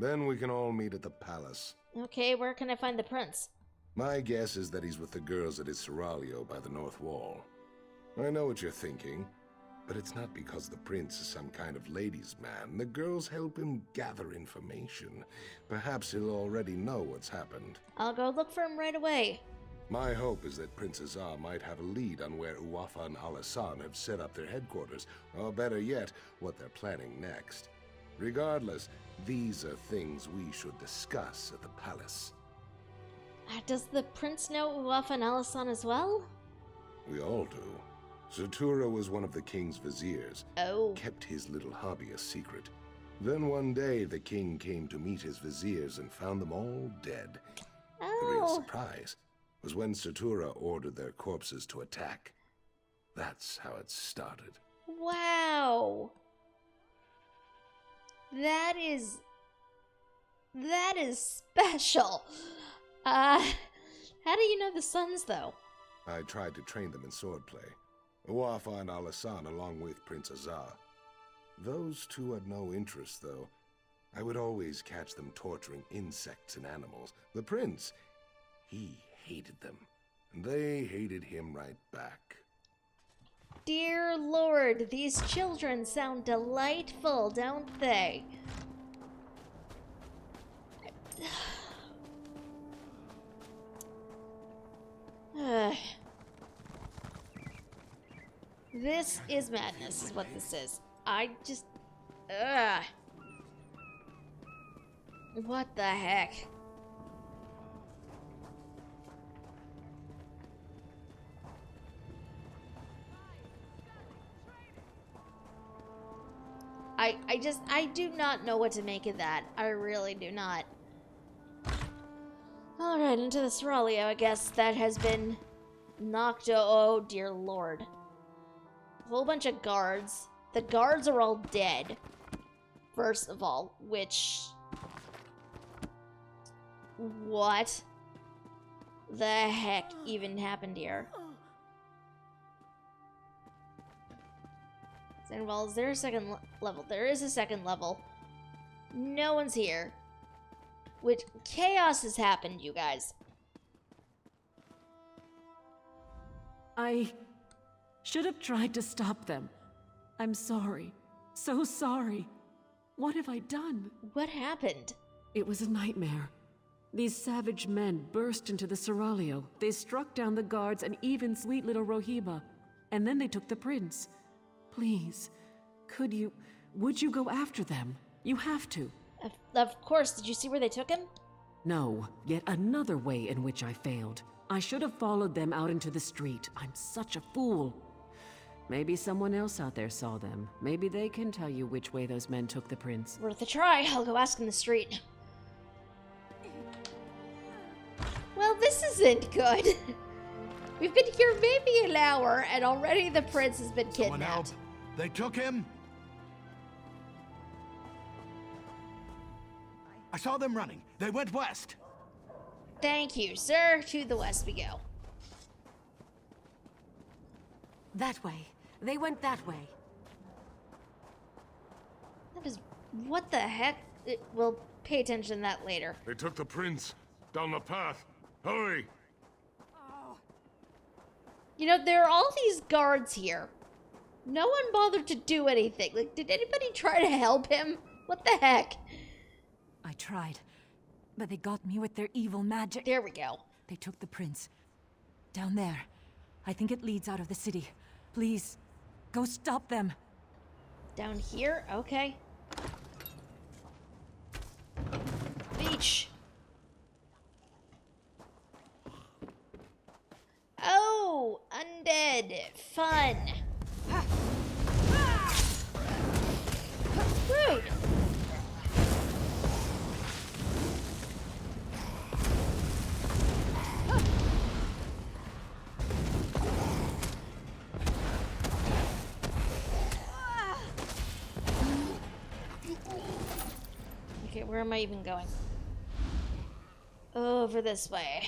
Then we can all meet at the palace. Okay, where can I find the prince? My guess is that he's with the girls at his seraglio by the north wall. I know what you're thinking, but it's not because the prince is some kind of ladies' man. The girls help him gather information. Perhaps he'll already know what's happened. I'll go look for him right away. My hope is that Prince Azar might have a lead on where Uwafa and Alasan have set up their headquarters, or better yet, what they're planning next. Regardless, these are things we should discuss at the palace. Does the prince know Uwafa and Alasan as well? We all do. Satura was one of the king's viziers. Oh. Kept his little hobby a secret. Then one day the king came to meet his viziers and found them all dead. Oh. The real surprise was when Satura ordered their corpses to attack. That's how it started. Wow. That is special. How do you know the sons, though? I tried to train them in swordplay. Wafa and Alasan along with Prince Azar. Those two had no interest, though. I would always catch them torturing insects and animals. The prince, he hated them. And they hated him right back. Dear Lord, these children sound delightful, don't they? This is madness, is what this is. I just... What the heck? I do not know what to make of that. I really do not. Alright, into the Seraglio, I guess. That has been knocked. Oh, dear Lord. A whole bunch of guards. The guards are all dead. First of all, which... What the heck even happened here? Well, is there a second level? There is a second level. No one's here. Which, chaos has happened, you guys. I should have tried to stop them. I'm sorry. So sorry. What have I done? What happened? It was a nightmare. These savage men burst into the Seraglio. They struck down the guards and even sweet little Rohiba. And then they took the prince. Please, would you go after them? You have to. Of course. Did you see where they took him? No, yet another way in which I failed. I should have followed them out into the street. I'm such a fool. Maybe someone else out there saw them. Maybe they can tell you which way those men took the prince. Worth a try. I'll go ask in the street. Well, this isn't good. We've been here maybe an hour, and already the prince has been kidnapped. Someone help. They took him? I saw them running. They went west. Thank you, sir. To the west we go. That way. They went that way. That is... What the heck? We'll pay attention to that later. They took the prince down the path. Hurry! You know, there are all these guards here. No one bothered to do anything. Like, did anybody try to help him? What the heck? I tried, but they got me with their evil magic. There we go. They took the prince. Down there. I think it leads out of the city. Please, go stop them. Down here? Okay. Beach. Oh, undead. Fun. Rude. Okay, where am I even going? Over this way.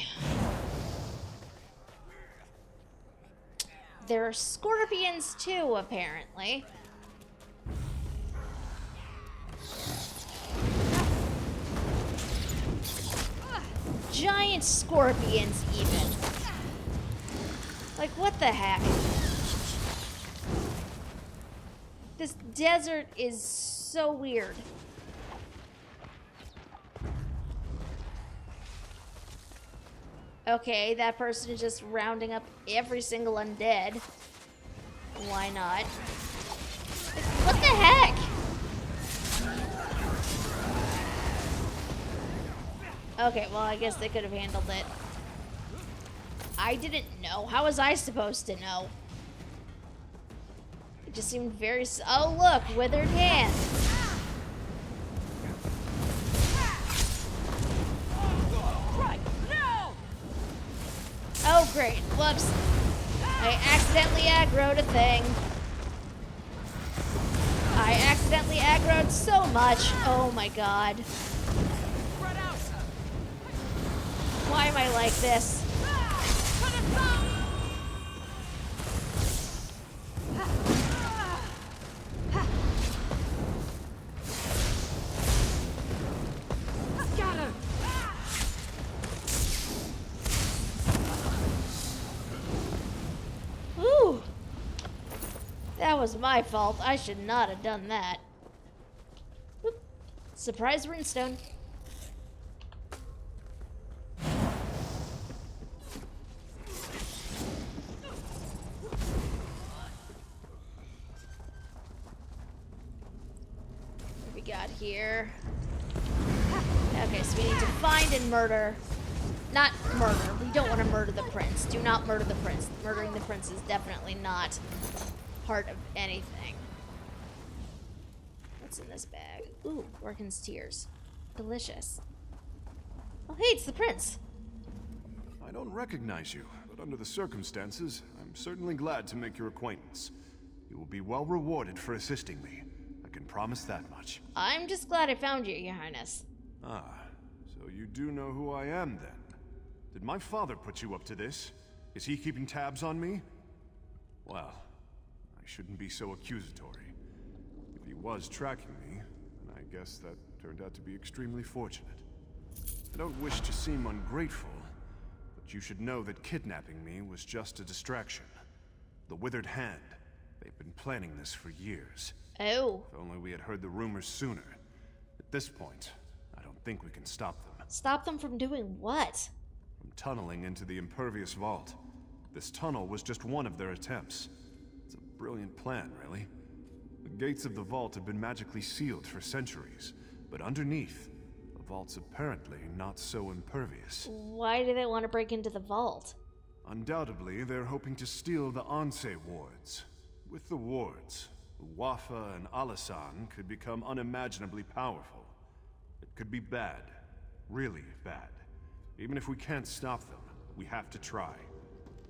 There are scorpions too, apparently. Giant scorpions, even. Like, what the heck? This desert is so weird. Okay, that person is just rounding up every single undead. Why not? What the heck? Okay, well, I guess they could have handled it. I didn't know. How was I supposed to know? It just seemed very... Oh, look! Withered hand! Oh, great. Whoops. I accidentally aggroed a thing. I accidentally aggroed so much. Oh my god. Why am I like this? Got her! Ooh. That was my fault. I should not have done that. Oop. Surprise runestone. What we got here? Okay, so we need to find and murder. Not murder. We don't want to murder the prince. Do not murder the prince. Murdering the prince is definitely not part of anything. What's in this bag? Ooh, Orkin's tears. Delicious. Oh, hey, it's the prince. I don't recognize you, but under the circumstances, I'm certainly glad to make your acquaintance. You will be well rewarded for assisting me. I can promise that much. I'm just glad I found you, Your Highness. Ah, so you do know who I am, then? Did my father put you up to this? Is he keeping tabs on me? Well, I shouldn't be so accusatory. If he was tracking me, then I guess that turned out to be extremely fortunate. I don't wish to seem ungrateful, but you should know that kidnapping me was just a distraction. The Withered Hand. They've been planning this for years. Oh. If only we had heard the rumors sooner. At this point, I don't think we can stop them. Stop them from doing what? From tunneling into the impervious vault. This tunnel was just one of their attempts. It's a brilliant plan, really. The gates of the vault have been magically sealed for centuries, but underneath, the vault's apparently not so impervious. Why do they want to break into the vault? Undoubtedly, they're hoping to steal the Anse wards. With the wards, Wafa and Alasan could become unimaginably powerful. It could be bad. Really bad. Even if we can't stop them, we have to try.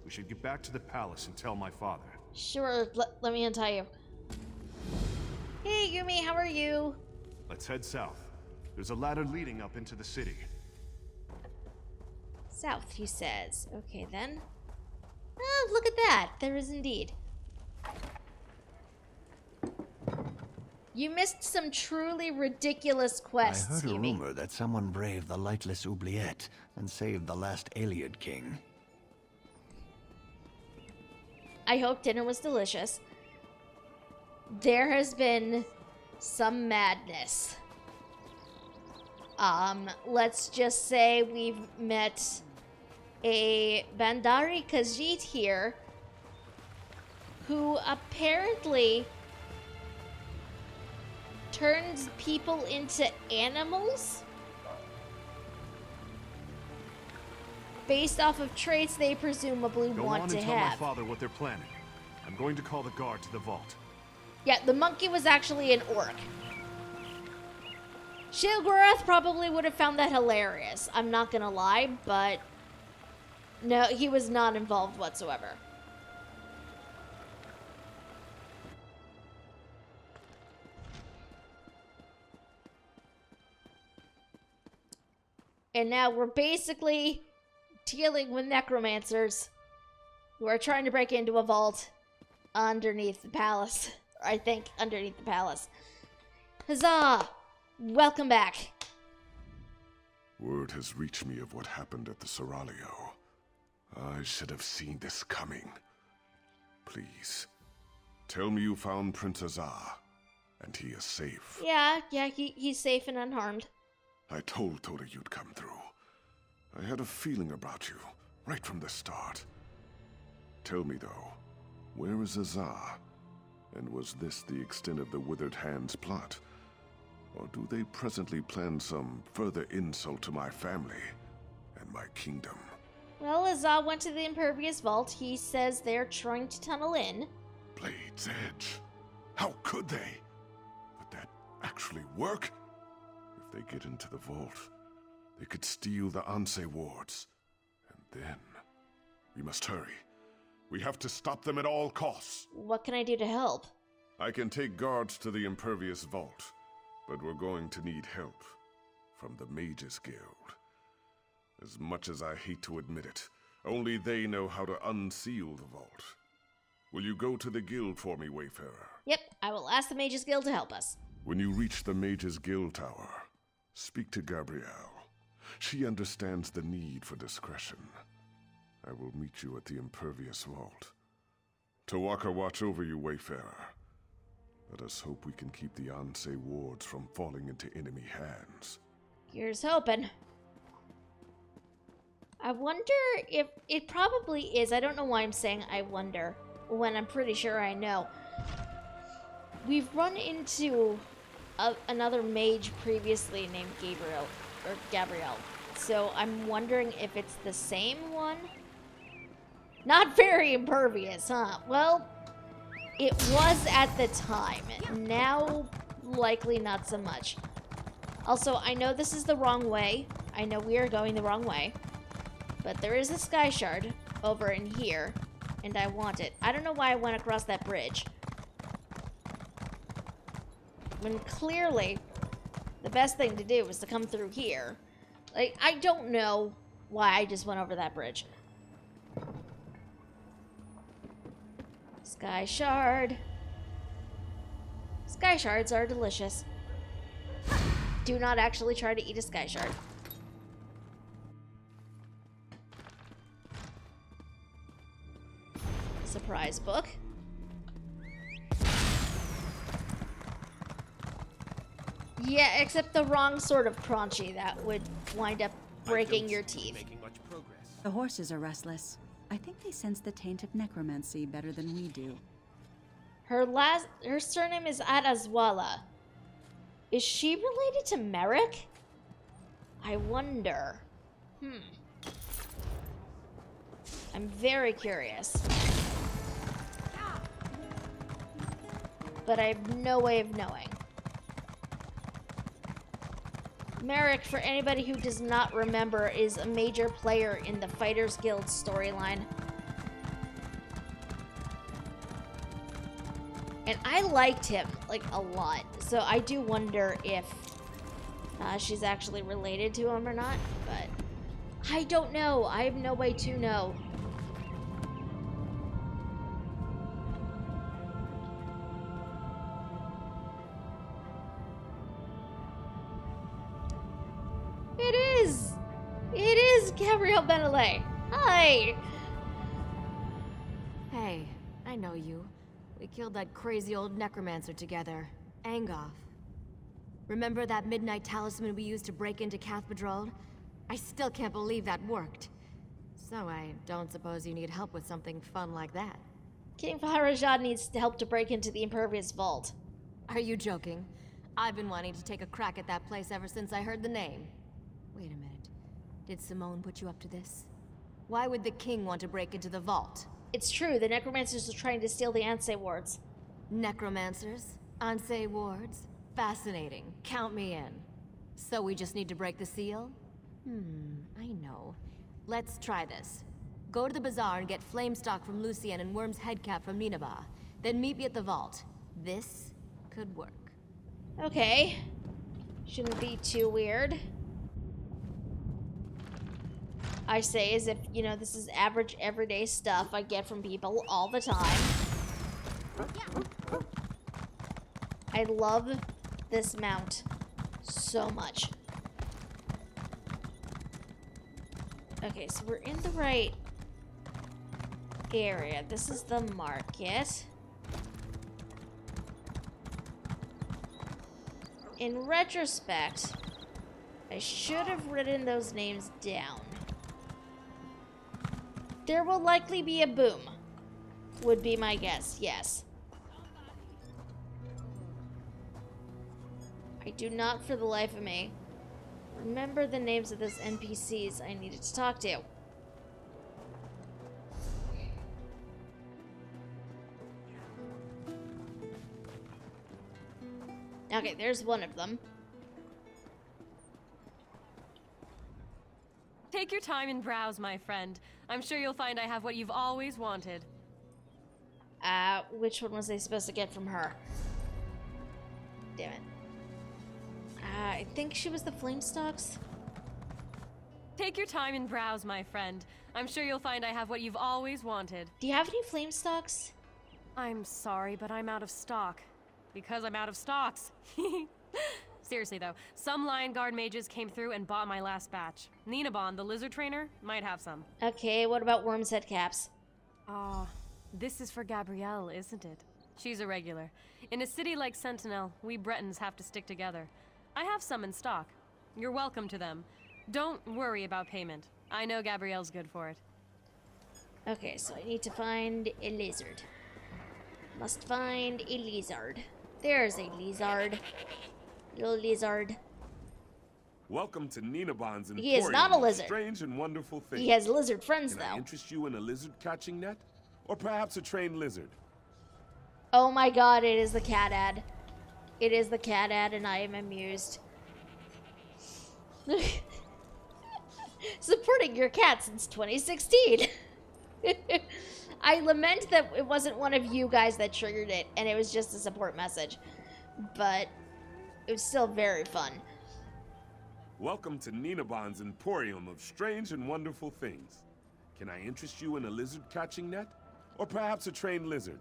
We should get back to the palace and tell my father. Sure, let me untie you. Hey, Yumi, how are you? Let's head south. There's a ladder leading up into the city. South, he says. Okay, then. Oh, look at that. There is indeed. You missed some truly ridiculous quests, I heard a Yumi. rumor that someone braved the lightless oubliette and saved the last Iliad king. I hope dinner was delicious. There has been some madness. Let's just say we've met a Bandari Khajiit here who apparently turns people into animals based off of traits they presumably Go want on to and tell have. my father what they're planning. I'm going to call the guard to the vault. Yeah, the monkey was actually an orc. Shilgorath probably would have found that hilarious. I'm not gonna lie, but no, he was not involved whatsoever. And now we're basically dealing with necromancers who are trying to break into a vault underneath the palace. I think underneath the palace. Huzzah! Welcome back. Word has reached me of what happened at the Seraglio. I should have seen this coming. Please, tell me you found Prince Azar, and he is safe. Yeah, he's safe and unharmed. I told Toda you'd come through. I had a feeling about you, right from the start. Tell me though, where is Azar? And was this the extent of the Withered Hand's plot? Or do they presently plan some further insult to my family and my kingdom? Well, Azar went to the Impervious Vault. He says they're trying to tunnel in. Blade's Edge. How could they? Would that actually work? If they get into the vault, they could steal the Anse wards. And then, we must hurry. We have to stop them at all costs. What can I do to help? I can take guards to the Impervious Vault, but we're going to need help from the Mages Guild. As much as I hate to admit it, only they know how to unseal the vault. Will you go to the guild for me, Wayfarer? Yep, I will ask the Mages Guild to help us. When you reach the Mages Guild Tower, speak to Gabrielle. She understands the need for discretion. I will meet you at the Impervious Vault. Tawaka watch over you, Wayfarer. Let us hope we can keep the Ansei wards from falling into enemy hands. Here's hoping. I wonder if... It probably is. I don't know why I'm saying I wonder, when I'm pretty sure I know. We've run into another mage previously named Gabrielle. So I'm wondering if it's the same one? Not very impervious, huh? Well, it was at the time. Now, likely not so much. Also, I know this is the wrong way. I know we are going the wrong way. But there is a sky shard over in here, and I want it. I don't know why I went across that bridge. When clearly, the best thing to do was to come through here. Like, I don't know why I just went over that bridge. Sky shard. Sky shards are delicious. Do not actually try to eat a sky shard. Surprise book. Yeah, except the wrong sort of crunchy that would wind up breaking your teeth. The horses are restless. I think they sense the taint of necromancy better than we do. Her surname is Adazwala. Is she related to Merrick? I wonder. I'm very curious. But I have no way of knowing. Merrick, for anybody who does not remember, is a major player in the Fighters Guild storyline. And I liked him, like, a lot. So I do wonder if she's actually related to him or not. But I don't know. I have no way to know. It is Gabrielle Benelay. Hi. Hey, I know you. We killed that crazy old necromancer together, Angoff. Remember that midnight talisman we used to break into Cathedral? I still can't believe that worked. So I don't suppose you need help with something fun like that. King Faharajad needs help to break into the Impervious Vault. Are you joking? I've been wanting to take a crack at that place ever since I heard the name. Wait a minute. Did Simone put you up to this? Why would the king want to break into the vault? It's true, the necromancers are trying to steal the Ansei wards. Necromancers? Ansei wards? Fascinating. Count me in. So we just need to break the seal? I know. Let's try this. Go to the bazaar and get flame stock from Lucien and Worm's headcap from Nineveh. Then meet me at the vault. This could work. Okay. Shouldn't be too weird. I say as if, you know, this is average, everyday stuff I get from people all the time. I love this mount so much. Okay, so we're in the right area. This is the market. In retrospect, I should have written those names down. There will likely be a boom, would be my guess, yes. I do not, for the life of me, remember the names of those NPCs I needed to talk to. Okay, there's one of them. Take your time and browse, my friend. I'm sure you'll find I have what you've always wanted. Which one was I supposed to get from her? Damn it. I think she was the flame stalks. Take your time and browse, my friend. I'm sure you'll find I have what you've always wanted. Do you have any flame stocks? I'm sorry, but I'm out of stock. Because I'm out of stocks. Seriously though, some Lion Guard mages came through and bought my last batch. Ninabon, the lizard trainer, might have some. Okay, what about worm's head caps? This is for Gabrielle, isn't it? She's a regular. In a city like Sentinel, we Bretons have to stick together. I have some in stock. You're welcome to them. Don't worry about payment. I know Gabrielle's good for it. Okay, so I need to find a lizard. Must find a lizard. There's a lizard. Little lizard. Welcome to Ninabon's Emporium. He is not a lizard. Strange and wonderful things. He has lizard friends, Can I though. interest you in a lizard catching net? Or perhaps a trained lizard? Oh my god, it is the cat ad. It is the cat ad, and I am amused. Supporting your cat since 2016. I lament that it wasn't one of you guys that triggered it, and it was just a support message. But it was still very fun. Welcome to Ninabon's Emporium of Strange and Wonderful Things. Can I interest you in a lizard catching net? Or perhaps a trained lizard?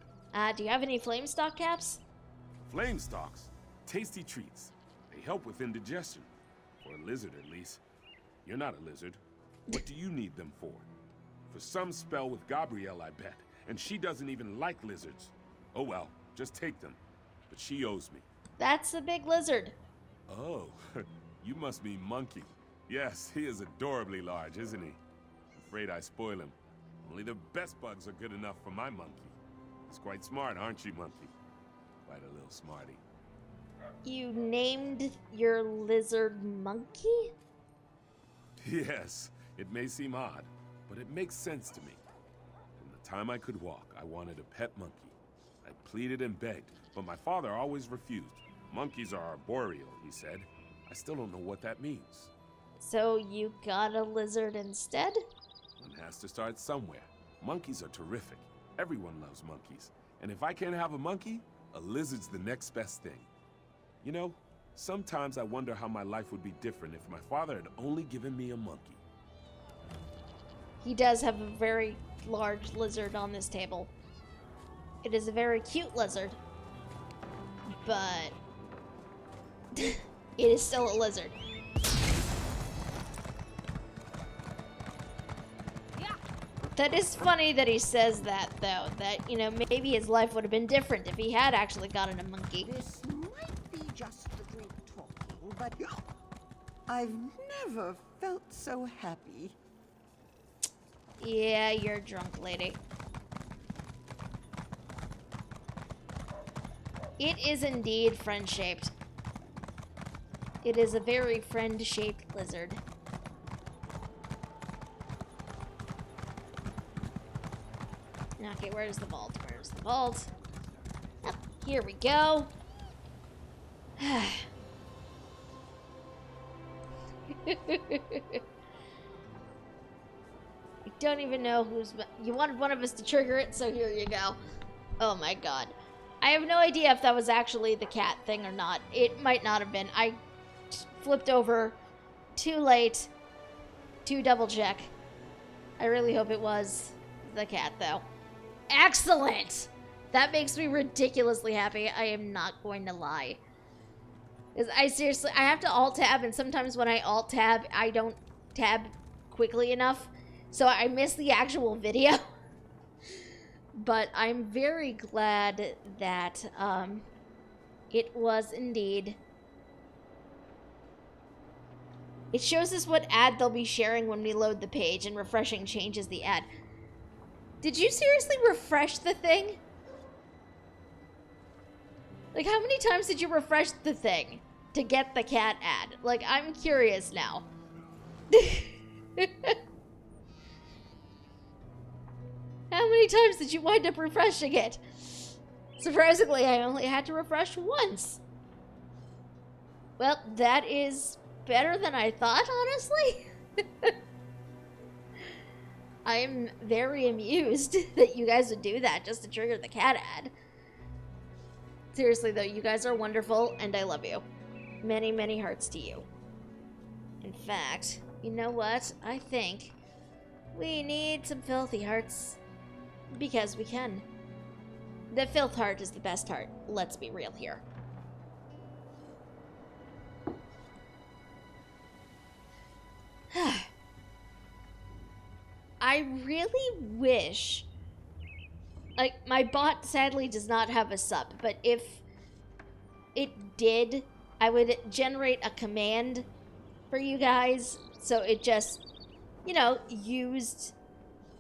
Do you have any flame stock caps? Flame stalks. Tasty treats. They help with indigestion. For a lizard, at least. You're not a lizard. What do you need them for? For some spell with Gabrielle, I bet. And she doesn't even like lizards. Oh well, just take them. But she owes me. That's a big lizard. Oh, you must mean Monkey. Yes, he is adorably large, isn't he? I'm afraid I spoil him. Only the best bugs are good enough for my monkey. He's quite smart, aren't you, Monkey? Quite a little smarty. You named your lizard Monkey? Yes, it may seem odd, but it makes sense to me. From the time I could walk, I wanted a pet monkey. I pleaded and begged, but my father always refused. Monkeys are arboreal, he said. I still don't know what that means. So you got a lizard instead? One has to start somewhere. Monkeys are terrific. Everyone loves monkeys. And if I can't have a monkey, a lizard's the next best thing. You know, sometimes I wonder how my life would be different if my father had only given me a monkey. He does have a very large lizard on this table. It is a very cute lizard. But it is still a lizard. That is funny that he says that, though. That, you know, maybe his life would have been different if he had actually gotten a monkey. This might be just the drink talking, but I've never felt so happy. Yeah, you're drunk, lady. It is indeed friend-shaped. It is a very friend-shaped lizard. Okay, where's the vault? Where's the vault? Oh, here we go. I don't even know who's... You wanted one of us to trigger it, so here you go. Oh my god. I have no idea if that was actually the cat thing or not. It might not have been. I flipped over too late to double check. I really hope it was the cat, though. Excellent! That makes me ridiculously happy. I am not going to lie. Because I have to alt-tab, and sometimes when I alt-tab, I don't tab quickly enough. So I miss the actual video. But I'm very glad that it was indeed. It shows us what ad they'll be sharing when we load the page, and refreshing changes the ad. Did you seriously refresh the thing? Like, how many times did you refresh the thing to get the cat ad? Like, I'm curious now. How many times did you wind up refreshing it? Surprisingly, I only had to refresh once. Well, that is better than I thought, honestly. I am very amused that you guys would do that just to trigger the cat ad. Seriously, though, you guys are wonderful, and I love you. Many, many hearts to you. In fact, you know what? I think we need some filthy hearts. Because we can. The filth heart is the best heart. Let's be real here. I really wish... Like, my bot sadly does not have a sub, but if it did, I would generate a command for you guys, so it just, you know,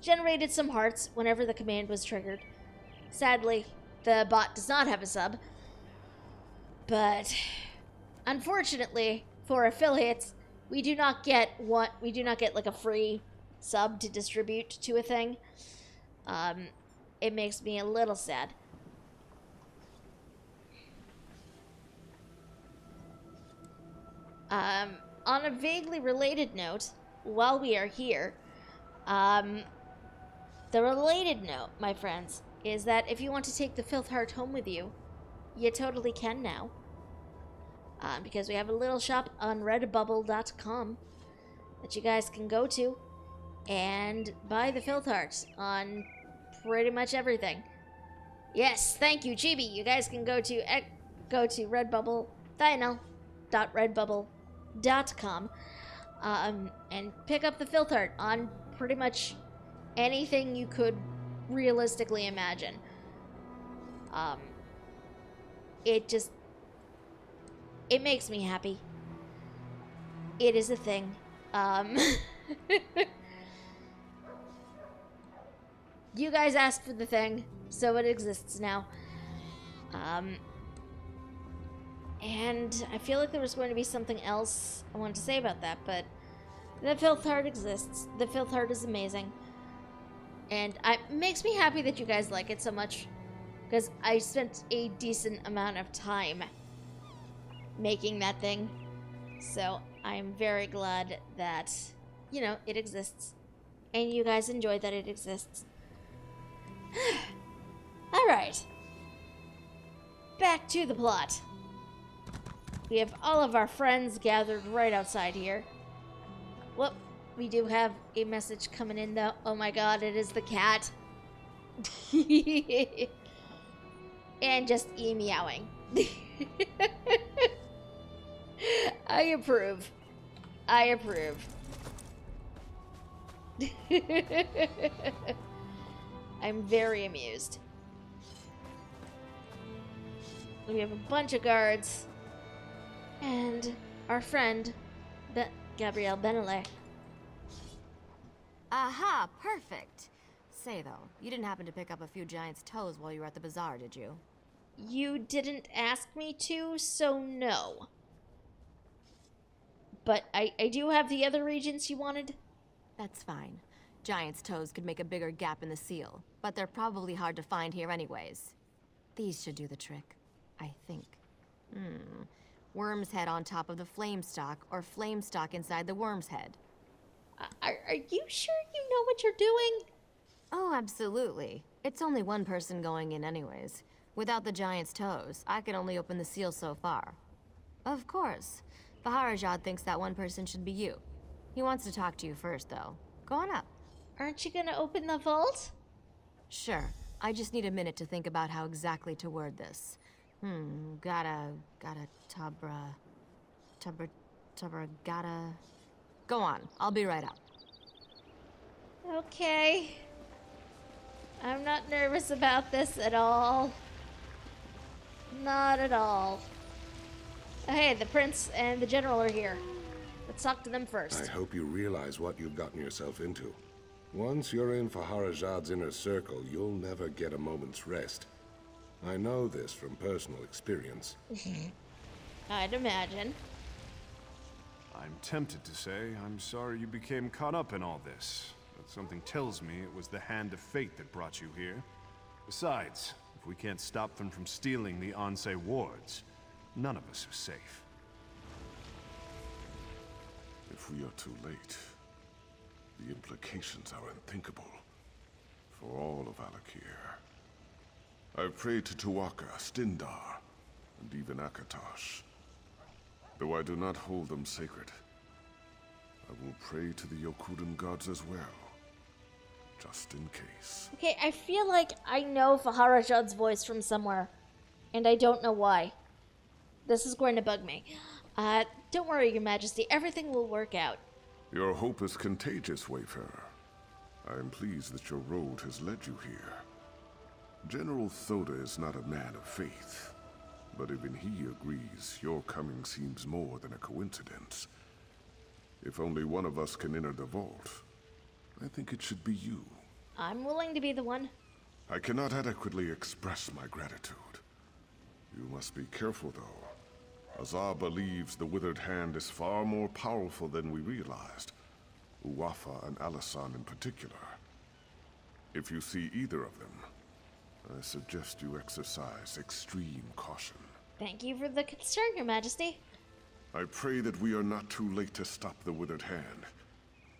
generated some hearts whenever the command was triggered. Sadly, the bot does not have a sub, but unfortunately, for affiliates, we do not get like a free sub to distribute to a thing. It makes me a little sad. On a vaguely related note, while we are here, the related note, my friends, is that if you want to take the Filth Heart home with you, you totally can now. Because we have a little shop on redbubble.com that you guys can go to and buy the Filth Heart on pretty much everything. Yes, thank you, Chibi. You guys can go to Redbubble, Redbubble.com, and pick up the Filth Heart on pretty much anything you could realistically imagine. It makes me happy. It is a thing. You guys asked for the thing, so it exists now. And I feel like there was going to be something else I wanted to say about that, but the Filth Heart exists. The Filth Heart is amazing. And it makes me happy that you guys like it so much, because I spent a decent amount of time making that thing. So I'm very glad that, you know, it exists. And you guys enjoy that it exists. Alright. Back to the plot. We have all of our friends gathered right outside here. Whoop. We do have a message coming in, though. Oh my god, it is the cat. And just meowing. I approve. I approve. I'm very amused. We have a bunch of guards. And our friend, Gabrielle Benele. Aha, perfect. Say, though, you didn't happen to pick up a few giants' toes while you were at the bazaar, did you? You didn't ask me to, so no. But I do have the other regions you wanted. That's fine. Giant's toes could make a bigger gap in the seal, but they're probably hard to find here anyways. These should do the trick, I think. Worm's head on top of the flame stalk, or flame stalk inside the worm's head. Are you sure you know what you're doing? Oh, absolutely. It's only one person going in anyways. Without the giant's toes, I could only open the seal so far. Of course. Baharajad thinks that one person should be you. He wants to talk to you first, though. Go on up. Aren't you gonna open the vault? Sure. I just need a minute to think about how exactly to word this. Gotta, gotta... Go on, I'll be right up. Okay. I'm not nervous about this at all. Not at all. Hey, the prince and the general are here. Let's talk to them first. I hope you realize what you've gotten yourself into. Once you're in Faharajad's inner circle, you'll never get a moment's rest. I know this from personal experience. I'd imagine. I'm tempted to say I'm sorry you became caught up in all this, but something tells me it was the hand of fate that brought you here. Besides, if we can't stop them from stealing the Ansei wards, none of us are safe. If we are too late, the implications are unthinkable for all of Alakir. I've prayed to Tuwaka, Stindar, and even Akatosh. Though I do not hold them sacred, I will pray to the Yokudan gods as well, just in case. Okay, I feel like I know Faharajad's voice from somewhere, and I don't know why. This is going to bug me. Don't worry, Your Majesty. Everything will work out. Your hope is contagious, Wayfarer. I am pleased that your road has led you here. General Thoda is not a man of faith, but even he agrees your coming seems more than a coincidence. If only one of us can enter the vault, I think it should be you. I'm willing to be the one. I cannot adequately express my gratitude. You must be careful, though. Azar believes the Withered Hand is far more powerful than we realized. Uwafa and Alasan in particular. If you see either of them, I suggest you exercise extreme caution. Thank you for the concern, Your Majesty. I pray that we are not too late to stop the Withered Hand.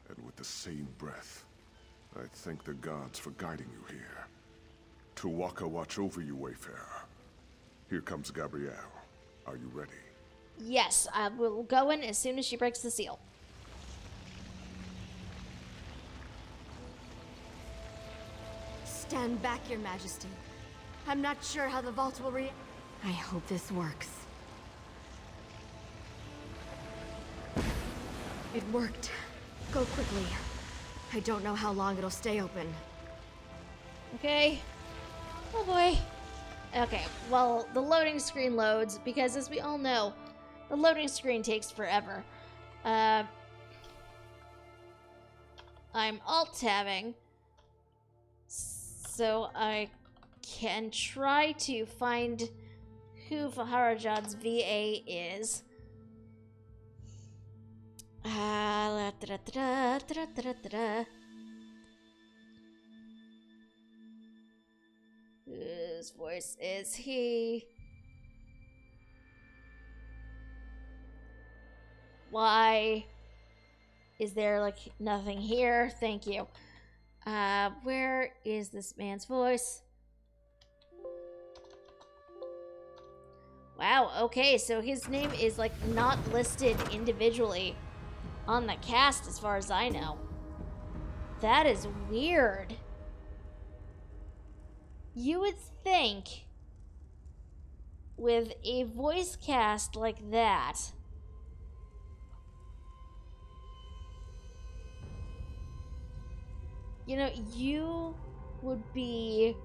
And with the same breath, I thank the gods for guiding you here. Tuwaka watch over you, Wayfarer. Here comes Gabrielle. Are you ready? Yes, I will go in as soon as she breaks the seal. Stand back, Your Majesty. I'm not sure how the vault will I hope this works. It worked. Go quickly. I don't know how long it'll stay open. Okay. Oh boy. Okay, well, the loading screen loads, because as we all know, the loading screen takes forever. I'm alt-tabbing, so I can try to find who Faharajad's VA is. Whose voice is he? Why is there like nothing here? Thank you. Where is this man's voice? Wow, okay, so his name is like not listed individually on the cast as far as I know. That is weird. You would think with a voice cast like that, you know, you would be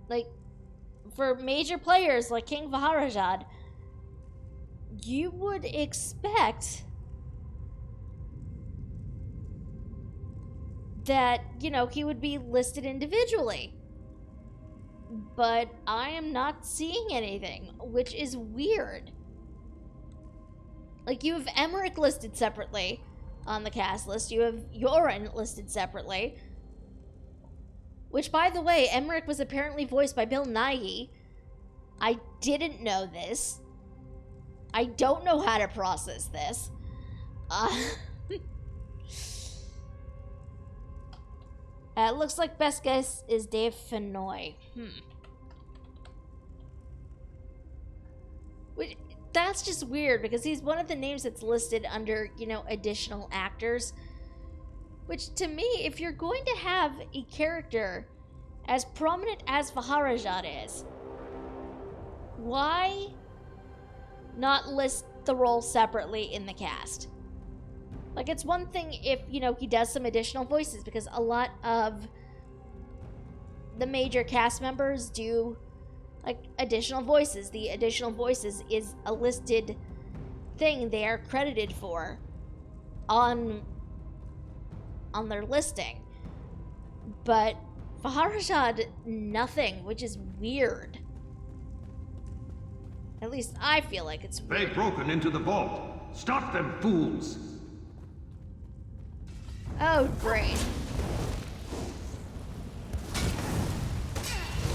like, for major players like King Vaharajad, you would expect that, you know, he would be listed individually. But I am not seeing anything, which is weird. Like, you have Emmerich listed separately on the cast list. You have Yoren listed separately. Which, by the way, Emmerich was apparently voiced by Bill Nighy. I didn't know this. I don't know how to process this. It looks like best guess is Dave Fenoy. Which, that's just weird because he's one of the names that's listed under, you know, additional actors. Which, to me, if you're going to have a character as prominent as Vaharajad is, why not list the role separately in the cast? Like, it's one thing if, you know, he does some additional voices, because a lot of the major cast members do, like, additional voices. The additional voices is a listed thing they are credited for on their listing. But Vaharajad, nothing, which is weird. At least I feel like it's weird. They've broken into the vault. Stop them, fools! Oh, great.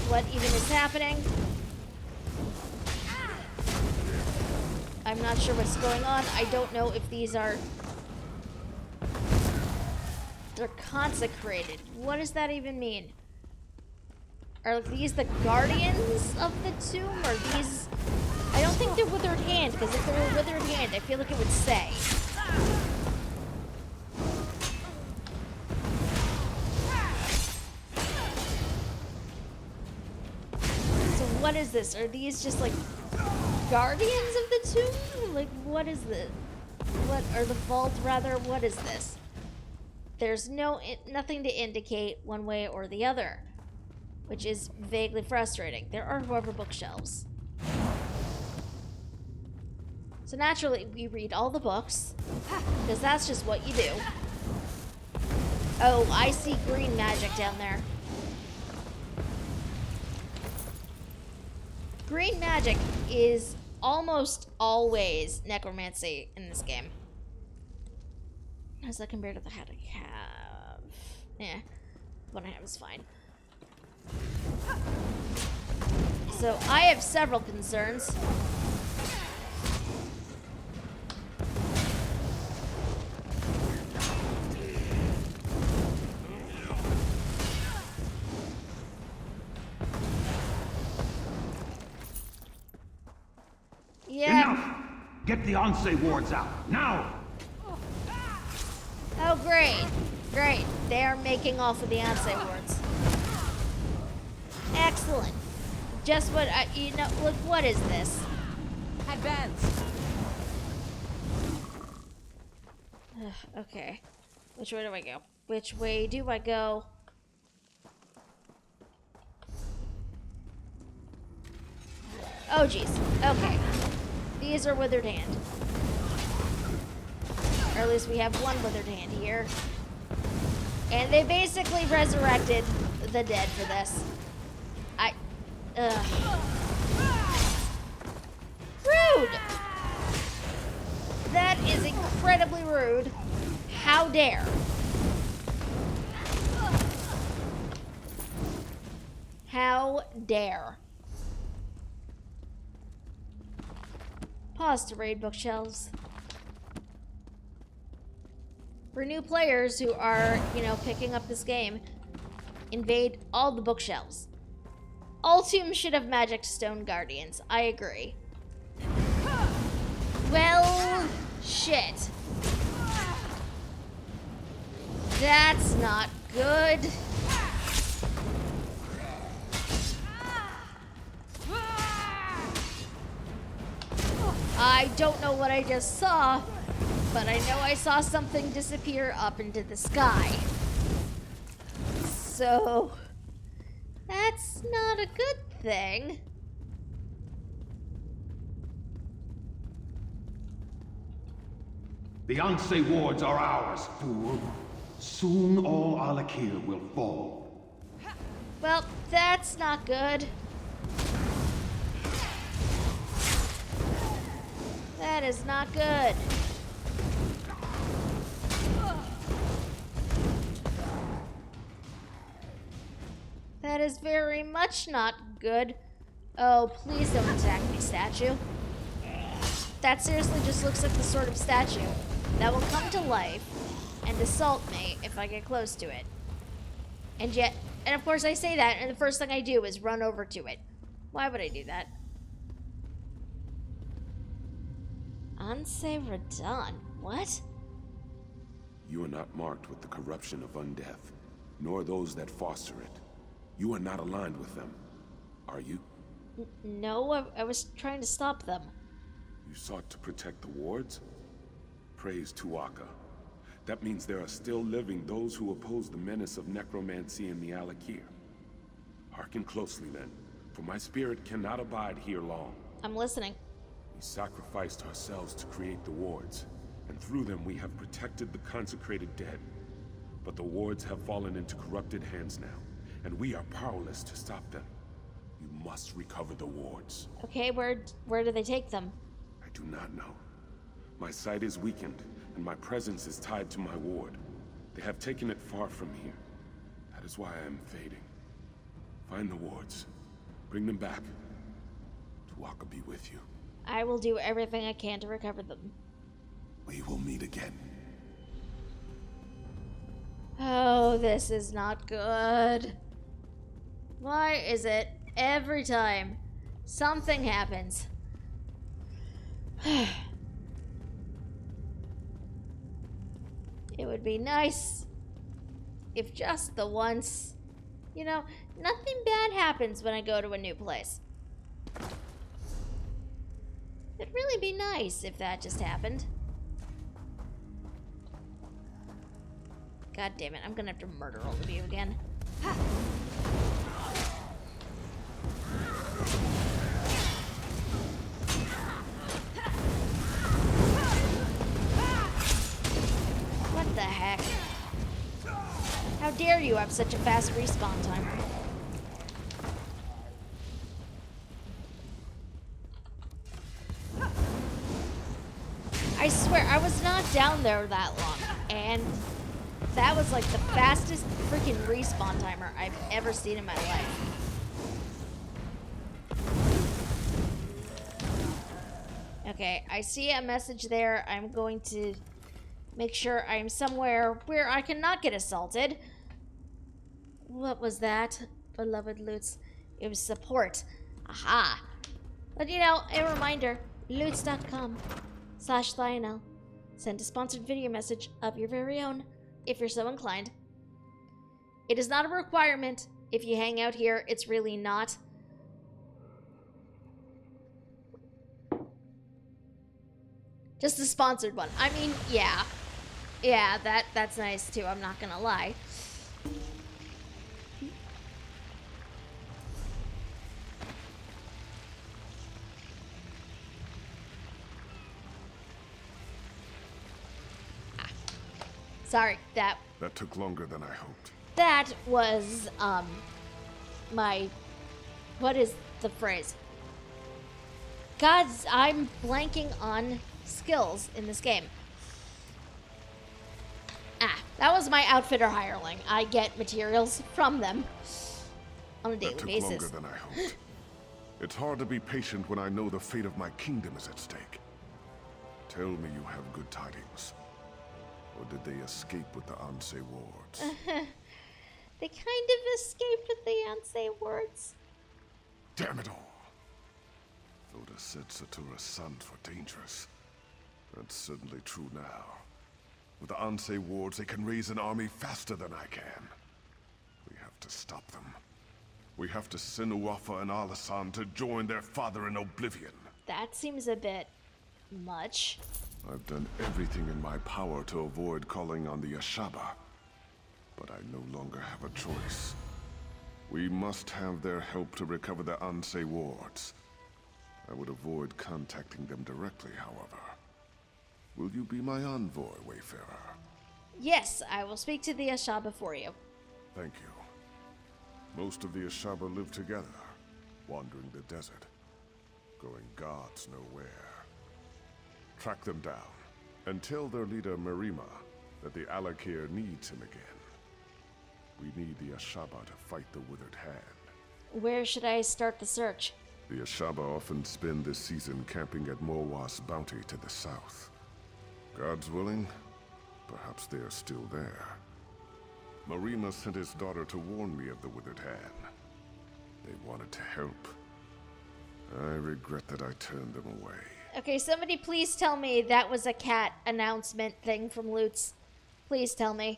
What even is happening? I'm not sure what's going on. I don't know if these are... They're consecrated. What does that even mean? Are these the guardians of the tomb? Or these... I don't think they're Withered Hand, because if they were Withered Hand, I feel like it would say. So what is this? Are these just like guardians of the tomb? Like what is this? What are the vault rather? What is this? There's nothing to indicate one way or the other, which is vaguely frustrating. There are, however, bookshelves. So naturally, we read all the books, because that's just what you do. Oh, I see green magic down there. Green magic is almost always necromancy in this game. How's that compared to the hat I have? Yeah, what I have is fine. So I have several concerns. Yeah. Enough! Get the Onse wards out, now! Oh, great. Great. They are making off with the Onse wards. Excellent. Just what I, you know, look, what is this? Advance. Okay. Which way do I go? Which way do I go? Oh, jeez. Okay. These are Withered Hand. Or at least we have one Withered Hand here. And they basically resurrected the dead for this. Rude! That is incredibly rude. How dare. How dare. Pause to raid bookshelves. For new players who are, you know, picking up this game, invade all the bookshelves. All tombs should have magic stone guardians. I agree. Well, shit. That's not good. I don't know what I just saw, but I know I saw something disappear up into the sky. So, that's not a good thing. The Onse wards are ours, fool. Soon all Alakir will fall. Well, that's not good. That is not good. That is very much not good. Oh, please don't attack me, statue. That seriously just looks like the sort of statue that will come to life and assault me if I get close to it. And yet, and of course I say that, and the first thing I do is run over to it. Why would I do that? Onse Radon. What? You are not marked with the corruption of undeath, nor those that foster it. You are not aligned with them, are you? No, I was trying to stop them. You sought to protect the wards? Praise Tuaka. That means there are still living those who oppose the menace of necromancy in the Alakir. Hearken closely then, for my spirit cannot abide here long. I'm listening. We sacrificed ourselves to create the wards, and through them we have protected the consecrated dead. But the wards have fallen into corrupted hands now, and we are powerless to stop them. You must recover the wards. Okay, where do they take them? I do not know. My sight is weakened, and my presence is tied to my ward. They have taken it far from here. That is why I am fading. Find the wards. Bring them back. Tuaka be with you. I will do everything I can to recover them. We will meet again. Oh, this is not good. Why is it every time something happens? It would be nice if just the once. You know, nothing bad happens when I go to a new place. It'd really be nice if that just happened. God damn it, I'm gonna have to murder all of you again. Ha! What the heck? How dare you have such a fast respawn timer? I swear, I was not down there that long, and that was like the fastest freaking respawn timer I've ever seen in my life. Okay, I see a message there. I'm going to make sure I'm somewhere where I cannot get assaulted. What was that, beloved Lutz? It was support. Aha! But you know, a reminder, lutz.com/Lionel. Send a sponsored video message of your very own, if you're so inclined. It is not a requirement. If you hang out here, it's really not. Just a sponsored one. I mean, yeah. Yeah, that's nice too, I'm not gonna lie. Sorry, that took longer than I hoped. That was, what is the phrase? Gods, I'm blanking on skills in this game. That was my outfitter hireling. I get materials from them on a daily basis. That took longer than I hoped. It's hard to be patient when I know the fate of my kingdom is at stake. Tell me you have good tidings. Or did they escape with the Anse wards? They kind of escaped with the Anse wards. Damn it all. Thoda said Satura's sons were dangerous. That's certainly true now. With the Anse wards, they can raise an army faster than I can. We have to stop them. We have to send Uafa and Alasan to join their father in oblivion. That seems a bit much. I've done everything in my power to avoid calling on the Ashaba. But I no longer have a choice. We must have their help to recover the Anse wards. I would avoid contacting them directly, however. Will you be my envoy, Wayfarer? Yes, I will speak to the Ashaba for you. Thank you. Most of the Ashaba live together, wandering the desert, going gods know where. Track them down, and tell their leader Marima that the Alakir needs him again. We need the Ashaba to fight the Withered Hand. Where should I start the search? The Ashaba often spend this season camping at Morwas Bounty to the south. God's willing, perhaps they are still there. Marima sent his daughter to warn me of the Withered Hand. They wanted to help. I regret that I turned them away. Okay, somebody please tell me that was a cat announcement thing from Lutz. Please tell me.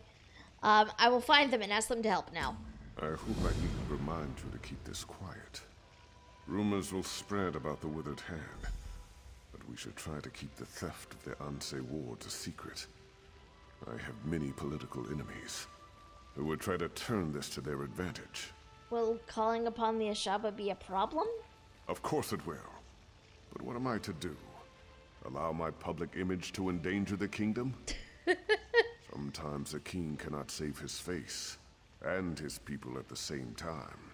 I will find them and ask them to help now. I hope I needn't remind you to keep this quiet. Rumors will spread about the Withered Hand, but we should try to keep the theft of the Anse wards a secret. I have many political enemies who would try to turn this to their advantage. Will calling upon the Ashaba be a problem? Of course it will. But what am I to do? Allow my public image to endanger the kingdom? Sometimes a king cannot save his face and his people at the same time.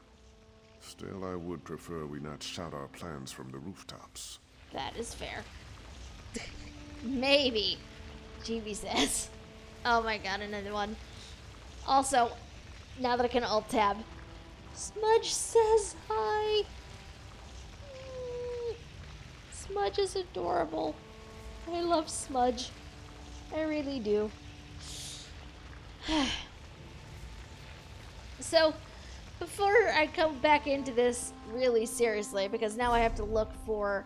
Still, I would prefer we not shout our plans from the rooftops. That is fair. Maybe, GB says. Oh my god, another one. Also, now that I can alt-tab, Smudge says hi. Smudge is adorable. I love Smudge. I really do. So, before I come back into this really seriously, because now I have to look for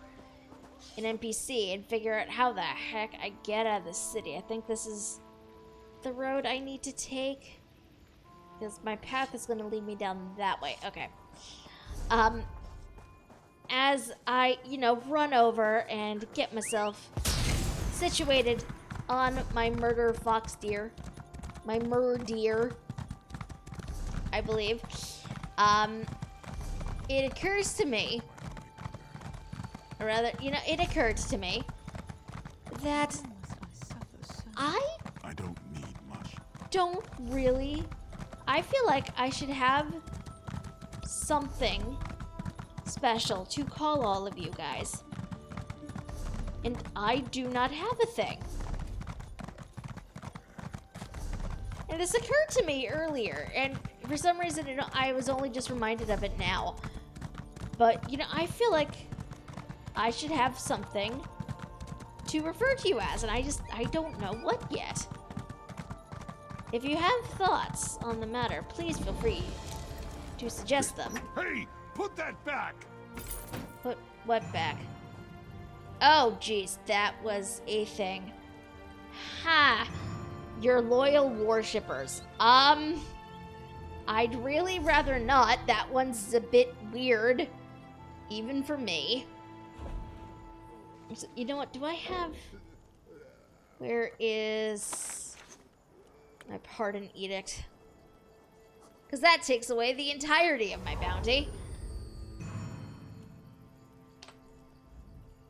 an NPC and figure out how the heck I get out of this city. I think this is the road I need to take? Because my path is going to lead me down that way. Okay. As I, run over and get myself situated on my murder fox deer. My deer, I believe. It occurs to me, or rather, it occurred to me that I don't really. I feel like I should have something special to call all of you guys. And I do not have a thing. And this occurred to me earlier, and for some reason I was only just reminded of it now. But, I feel like I should have something to refer to you as, and I don't know what yet. If you have thoughts on the matter, please feel free to suggest them. Hey, put that back! Put what back? Oh, jeez, that was a thing. Ha! Your loyal worshippers. I'd really rather not. That one's a bit weird. Even for me. So, you know what? Do I have... Where is... my pardon edict? Because that takes away the entirety of my bounty.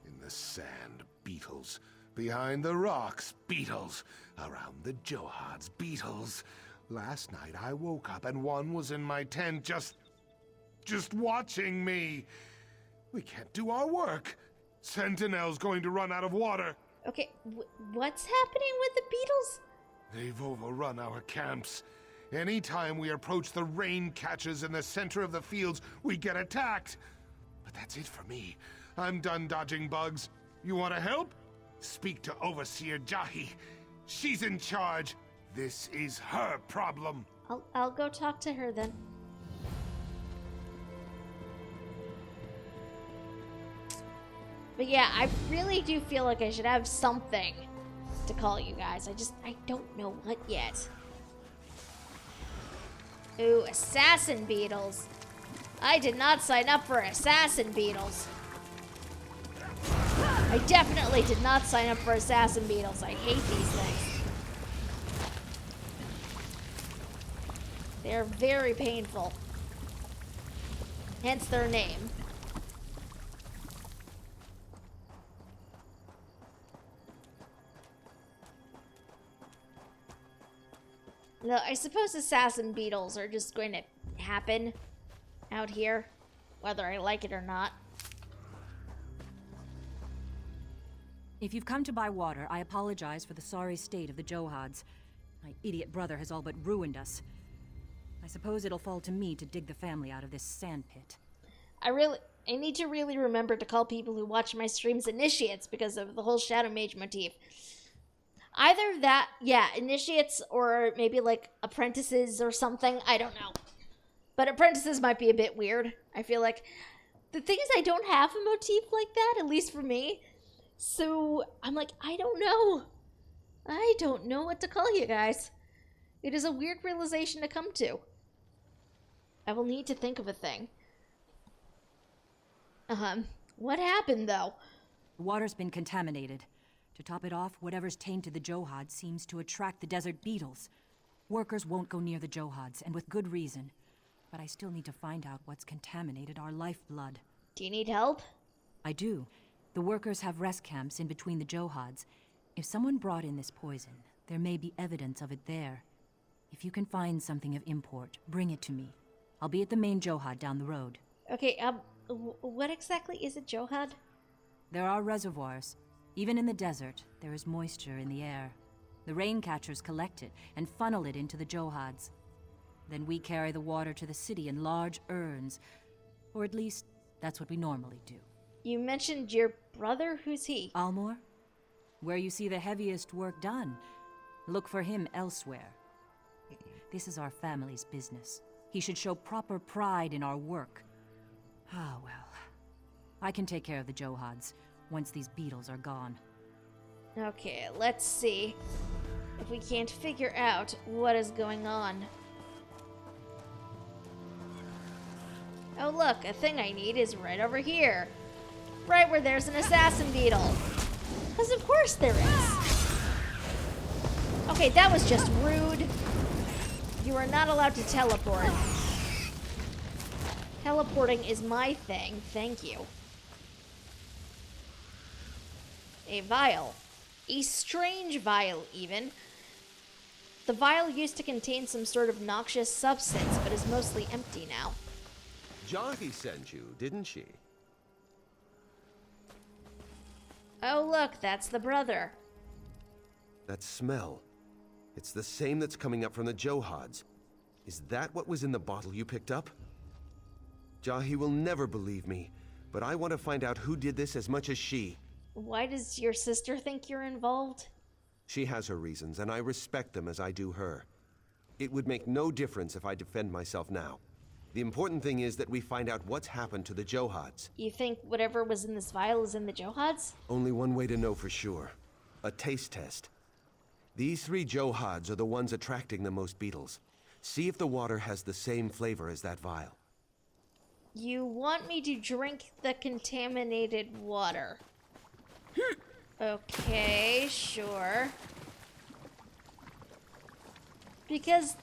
In the sand, beetles. Behind the rocks, beetles. Around the Johads, beetles. Last night I woke up and one was in my tent just watching me. We can't do our work. Sentinel's going to run out of water. Okay, what's happening with the beetles? They've overrun our camps. Anytime we approach the rain catches in the center of the fields, we get attacked. But that's it for me. I'm done dodging bugs. You want to help? Speak to Overseer Jahi. She's in charge. This is her problem. I'll go talk to her then. But yeah, I really do feel like I should have something to call you guys. I don't know what yet. Ooh, assassin beetles. I did not sign up for assassin beetles. I definitely did not sign up for assassin beetles. I hate these things. They're very painful. Hence their name. No, I suppose assassin beetles are just going to happen out here, whether I like it or not. If you've come to buy water, I apologize for the sorry state of the Johads. My idiot brother has all but ruined us. I suppose it'll fall to me to dig the family out of this sand pit. I need to really remember to call people who watch my streams initiates because of the whole Shadow Mage motif. Either that, yeah, initiates, or maybe like apprentices or something. I don't know. But apprentices might be a bit weird. I feel like the thing is I don't have a motif like that, at least for me. So I'm like, I don't know. I don't know what to call you guys. It is a weird realization to come to. I will need to think of a thing. What happened though? The water's been contaminated. To top it off, whatever's tainted the Johads seems to attract the desert beetles. Workers won't go near the Johads, and with good reason. But I still need to find out what's contaminated our lifeblood. Do you need help? I do. The workers have rest camps in between the Johads. If someone brought in this poison, there may be evidence of it there. If you can find something of import, bring it to me. I'll be at the main Johad down the road. Okay, what exactly is a Johad? There are reservoirs. Even in the desert, there is moisture in the air. The rain catchers collect it and funnel it into the Johads. Then we carry the water to the city in large urns. Or at least, that's what we normally do. You mentioned your brother? Who's he? Almor? Where you see the heaviest work done. Look for him elsewhere. This is our family's business. He should show proper pride in our work. Ah, well. I can take care of the Johads once these beetles are gone. Okay, let's see. if we can't figure out what is going on. Oh look, a thing I need is right over here. Right where there's an assassin beetle. Because of course there is. Okay, that was just rude. You are not allowed to teleport. Teleporting is my thing, thank you. A vial. A strange vial, even. The vial used to contain some sort of noxious substance, but is mostly empty now. Jahi sent you, didn't she? Oh look, that's the brother. That smell. It's the same that's coming up from the Johads. Is that what was in the bottle you picked up? Jahi will never believe me, but I want to find out who did this as much as she. Why does your sister think you're involved? She has her reasons, and I respect them as I do her. It would make no difference if I defend myself now. The important thing is that we find out what's happened to the Johads. You think whatever was in this vial is in the Johads? Only one way to know for sure. A taste test. These 3 Johads are the ones attracting the most beetles. See if the water has the same flavor as that vial. You want me to drink the contaminated water? Okay, sure. Because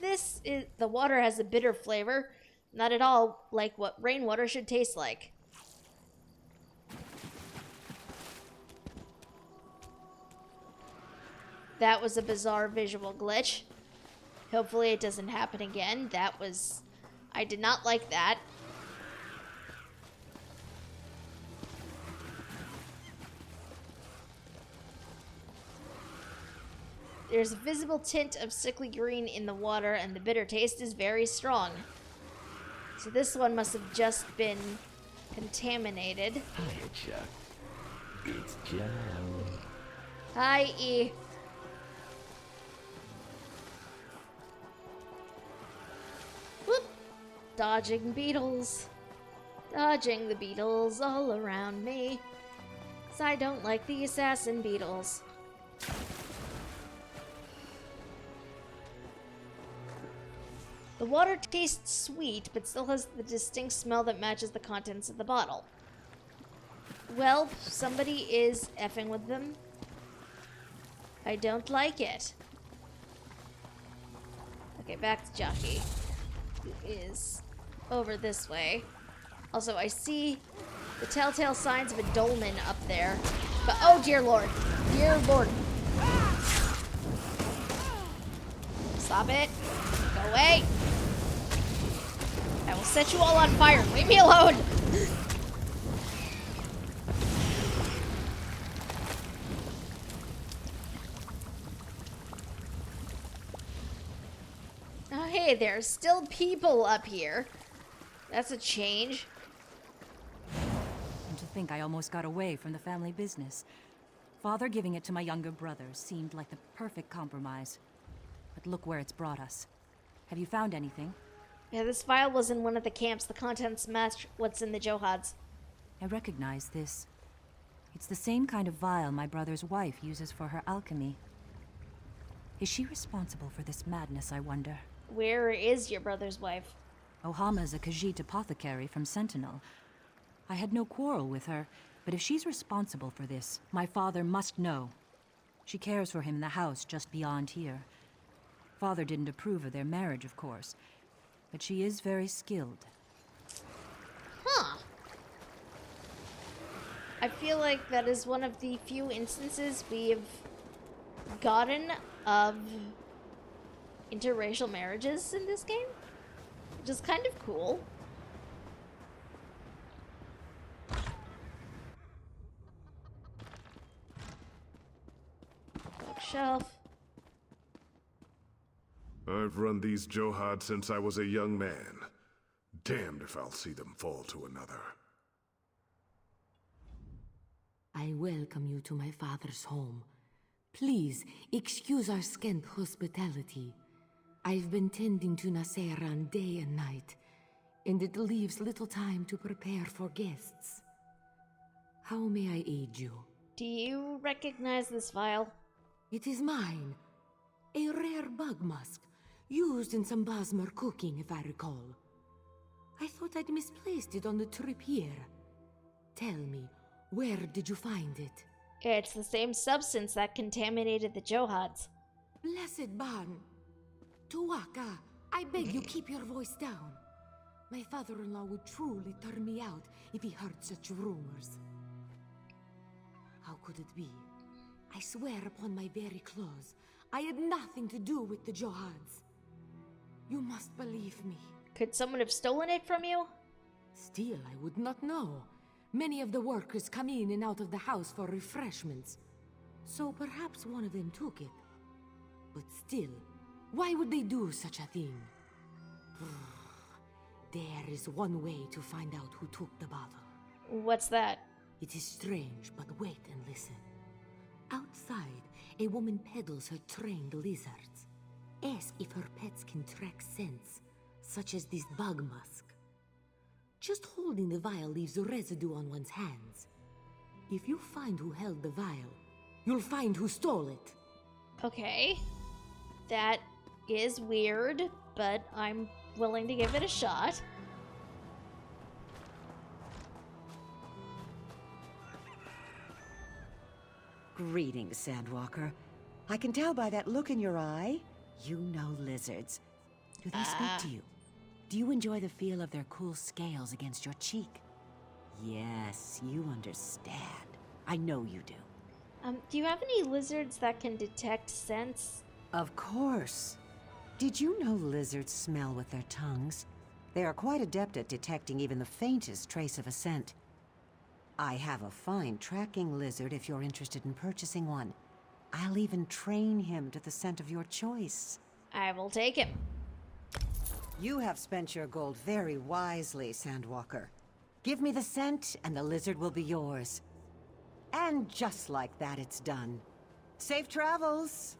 the water has a bitter flavor, not at all like what rainwater should taste like. That was a bizarre visual glitch. Hopefully it doesn't happen again. I did not like that. There's a visible tint of sickly green in the water, and the bitter taste is very strong. So this one must have just been contaminated. Hi, Chuck. It's Joe. Hi, E. Whoop! Dodging beetles. Dodging the beetles all around me. 'Cause I don't like the assassin beetles. The water tastes sweet, but still has the distinct smell that matches the contents of the bottle. Well, somebody is effing with them. I don't like it. Okay, back to Jockey, who is over this way. Also, I see the telltale signs of a dolmen up there. But, oh dear lord. Dear lord. Stop it. Go away. I will set you all on fire. Leave me alone. Oh, hey, there's still people up here. That's a change. And to think I almost got away from the family business. Father giving it to my younger brother seemed like the perfect compromise. But look where it's brought us. Have you found anything? Yeah, this vial was in one of the camps. The contents match what's in the Johads. I recognize this. It's the same kind of vial my brother's wife uses for her alchemy. Is she responsible for this madness, I wonder? Where is your brother's wife? Ohama's a Khajiit apothecary from Sentinel. I had no quarrel with her, but if she's responsible for this, my father must know. She cares for him in the house just beyond here. Father didn't approve of their marriage, of course, but she is very skilled. Huh. I feel like that is one of the few instances we have gotten of interracial marriages in this game, which is kind of cool. Bookshelf. I've run these Johads since I was a young man. Damned if I'll see them fall to another. I welcome you to my father's home. Please, excuse our scant hospitality. I've been tending to Naseran day and night, and it leaves little time to prepare for guests. How may I aid you? Do you recognize this vial? It is mine. A rare bug musk, used in some Basmer cooking, if I recall. I thought I'd misplaced it on the trip here. Tell me, where did you find it? It's the same substance that contaminated the Johads. Blessed Ban. Tuwaka, I beg you keep your voice down. My father-in-law would truly turn me out if he heard such rumors. How could it be? I swear upon my very claws, I had nothing to do with the Johads. You must believe me. Could someone have stolen it from you? Still, I would not know. Many of the workers come in and out of the house for refreshments. So perhaps one of them took it. But still, why would they do such a thing? There is one way to find out who took the bottle. What's that? It is strange, but wait and listen. Outside, a woman peddles her trained lizards. Ask if her pets can track scents, such as this bug musk. Just holding the vial leaves a residue on one's hands. If you find who held the vial, you'll find who stole it. Okay. That is weird, but I'm willing to give it a shot. Greetings, Sandwalker. I can tell by that look in your eye, you know lizards. Do they speak to you? Do you enjoy the feel of their cool scales against your cheek? Yes, you understand. I know you do. Do you have any lizards that can detect scents? Of course. Did you know lizards smell with their tongues? They are quite adept at detecting even the faintest trace of a scent. I have a fine tracking lizard if you're interested in purchasing one. I'll even train him to the scent of your choice. I will take him. You have spent your gold very wisely, Sandwalker. Give me the scent, and the lizard will be yours. And just like that, it's done. Safe travels!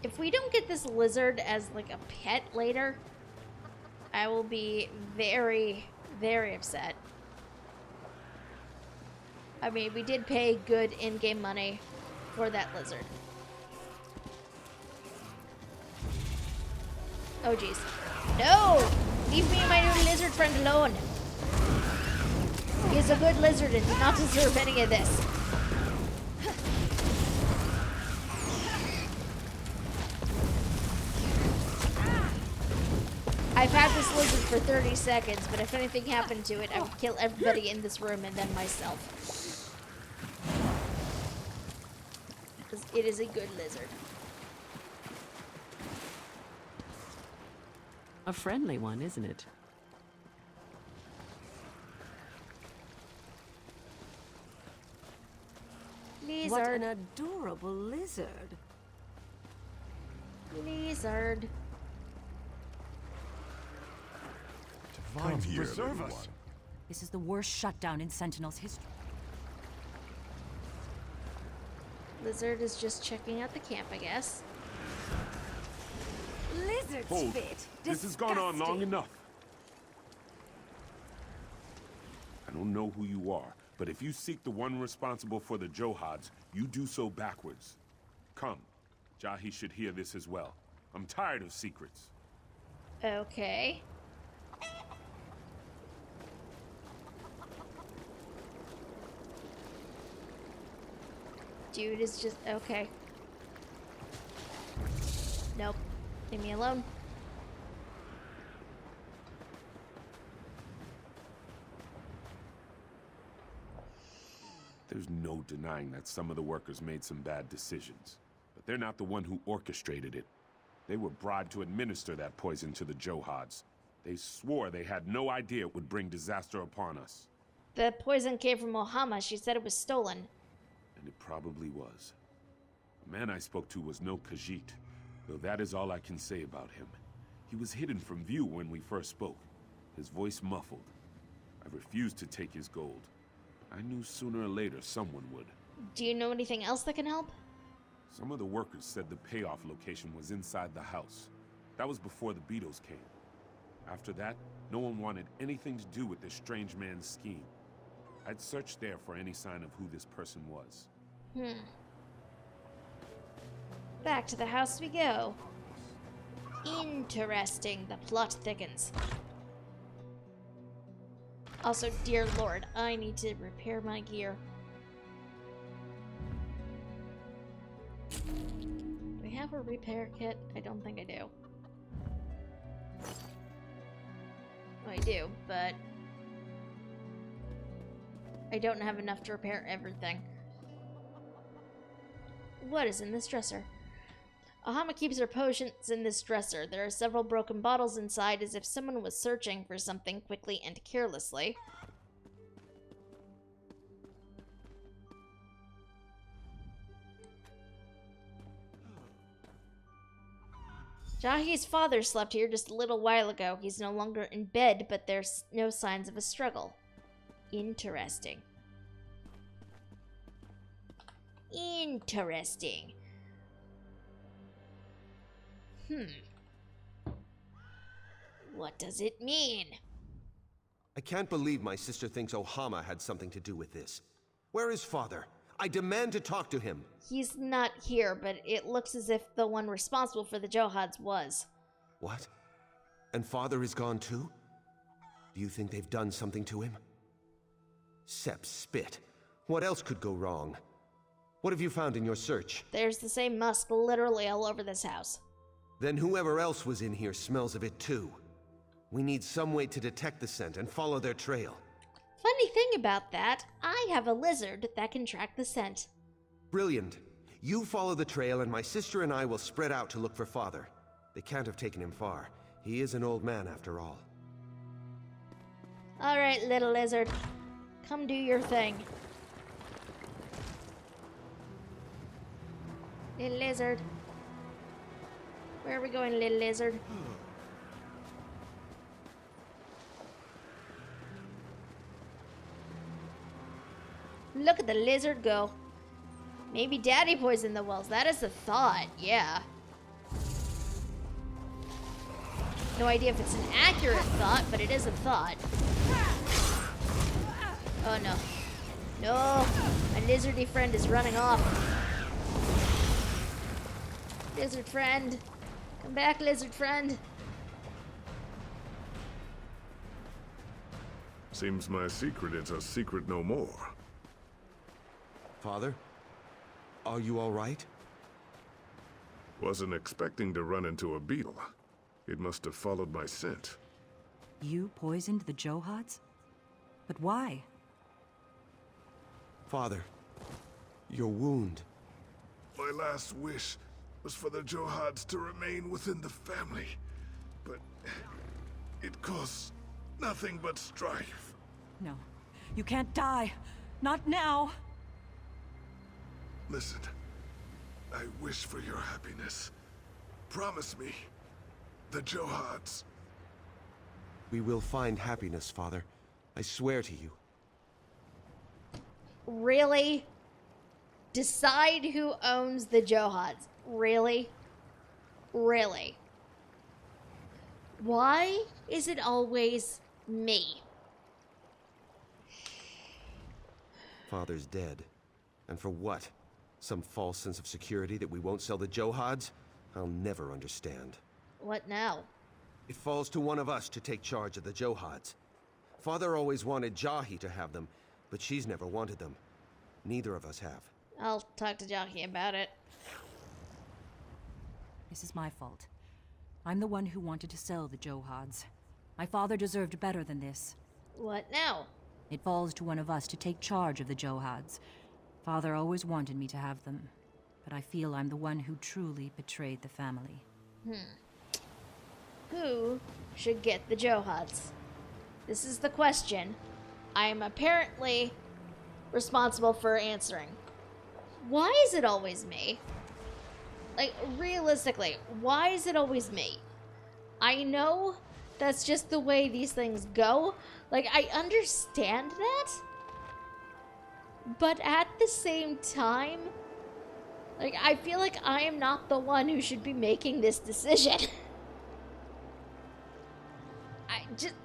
If we don't get this lizard as, like, a pet later, I will be very, very upset. I mean, we did pay good in-game money for that lizard. Oh, jeez. No! Leave me and my new lizard friend alone. He is a good lizard and did not deserve any of this. I've had this lizard for 30 seconds, but if anything happened to it, I would kill everybody in this room and then myself. Because it is a good lizard. A friendly one, isn't it? Lizard. What an adorable lizard. Lizard. Divines preserve us. This is the worst shutdown in Sentinel's history. Lizard is just checking out the camp, I guess. Lizard Hold. spit. This has gone on long enough. I don't know who you are, but if you seek the one responsible for the Johads, you do so backwards. Come. Jahi should hear this as well. I'm tired of secrets. Okay. Dude is just... okay. Nope. Leave me alone. There's no denying that some of the workers made some bad decisions. But they're not the one who orchestrated it. They were bribed to administer that poison to the Johads. They swore they had no idea it would bring disaster upon us. The poison came from Ohama. She said it was stolen. And it probably was. The man I spoke to was no Khajiit, though that is all I can say about him. He was hidden from view when we first spoke, his voice muffled. I refused to take his gold. I knew sooner or later someone would. Do you know anything else that can help? Some of the workers said the payoff location was inside the house. That was before the Beatles came. After that, no one wanted anything to do with this strange man's scheme. I'd searched there for any sign of who this person was. Back to the house we go. Interesting. The plot thickens. Also, dear lord, I need to repair my gear. Do I have a repair kit? I don't think I do. I do, but I don't have enough to repair everything. What is in this dresser? Ahama keeps her potions in this dresser. There are several broken bottles inside, as if someone was searching for something quickly and carelessly. Jahi's father slept here just a little while ago. He's no longer in bed, but there's no signs of a struggle. Interesting. Interesting. What does it mean? I can't believe my sister thinks Ohama had something to do with this. Where is father? I demand to talk to him. He's not here, but it looks as if the one responsible for the Johads was. What? And father is gone too? Do you think they've done something to him? Sepp spit. What else could go wrong? What have you found in your search? There's the same musk literally all over this house. Then whoever else was in here smells of it too. We need some way to detect the scent and follow their trail. Funny thing about that, I have a lizard that can track the scent. Brilliant. You follow the trail and my sister and I will spread out to look for father. They can't have taken him far. He is an old man after all. Alright, little lizard. Come do your thing. Little lizard. Where are we going, little lizard? Look at the lizard go. Maybe Daddy poisoned the wells. That is a thought, yeah. No idea if it's an accurate thought, but it is a thought. Oh no. No! My lizardy friend is running off. Lizard friend. Come back, lizard friend. Seems my secret is a secret no more. Father? Are you all right? Wasn't expecting to run into a beetle. It must have followed my scent. You poisoned the Johads? But why? Father, your wound. My last wish was for the Johads to remain within the family. But it caused nothing but strife. No, you can't die. Not now. Listen, I wish for your happiness. Promise me, the Johads. We will find happiness, Father. I swear to you. Really? Decide who owns the Johads. Really? Really? Why is it always me? Father's dead. And for what? Some false sense of security that we won't sell the Johads? I'll never understand. What now? It falls to one of us to take charge of the Johads. Father always wanted Jahi to have them, but she's never wanted them. Neither of us have. I'll talk to Jahi about it. This is my fault. I'm the one who wanted to sell the Johads. My father deserved better than this. What now? It falls to one of us to take charge of the Johads. Father always wanted me to have them, but I feel I'm the one who truly betrayed the family. Who should get the Johads? This is the question I am apparently responsible for answering. Why is it always me? Like, realistically, why is it always me? I know that's just the way these things go. Like, I understand that. But at the same time, like, I feel like I am not the one who should be making this decision.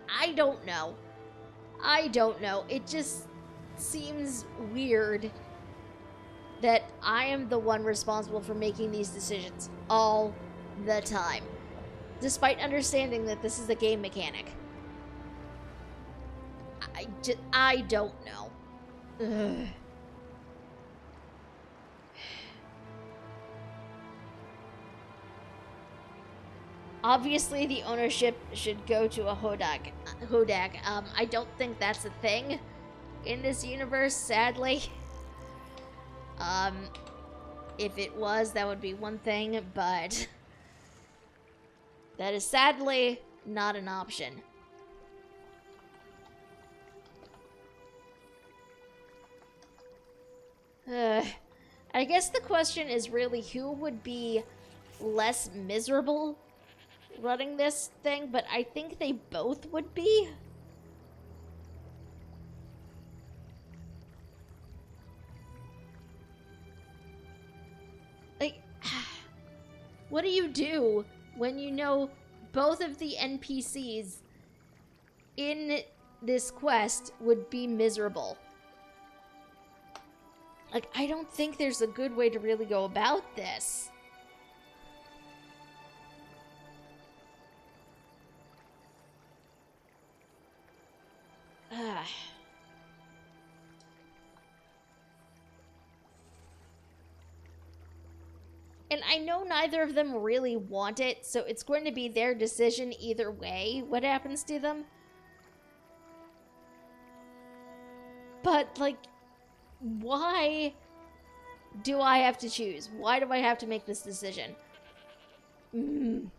I don't know. I don't know. It just seems weird that I am the one responsible for making these decisions all the time, despite understanding that this is a game mechanic. I don't know. Ugh. Obviously, the ownership should go to a Hodag. I don't think that's a thing in this universe, sadly. If it was, that would be one thing, but that is sadly not an option. I guess the question is really who would be less miserable running this thing, but I think they both would be. Like, what do you do when you know both of the NPCs in this quest would be miserable? Like, I don't think there's a good way to really go about this. And I know neither of them really want it, so it's going to be their decision either way what happens to them. But, like, why do I have to choose? Why do I have to make this decision? You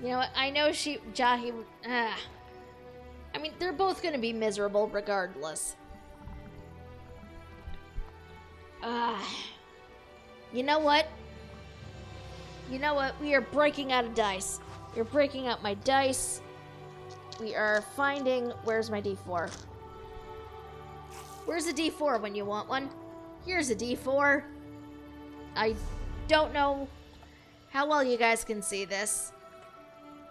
know what? I know Jahi. I mean, they're both gonna be miserable regardless. You know what? You know what? We are breaking out of dice. You're breaking out my dice. We are finding... Where's my D4? Where's a D4 when you want one? Here's a D4. I don't know how well you guys can see this,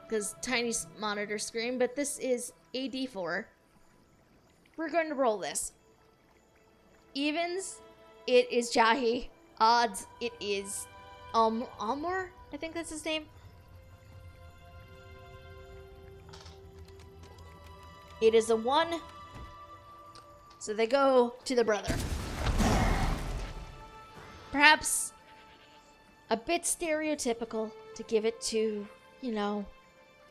because tiny monitor screen, but this is a D4. We're going to roll this. Evens, it is Jahi. Odds, it is Almor? I think that's his name. It is a 1. So they go to the brother. Perhaps a bit stereotypical to give it to, you know,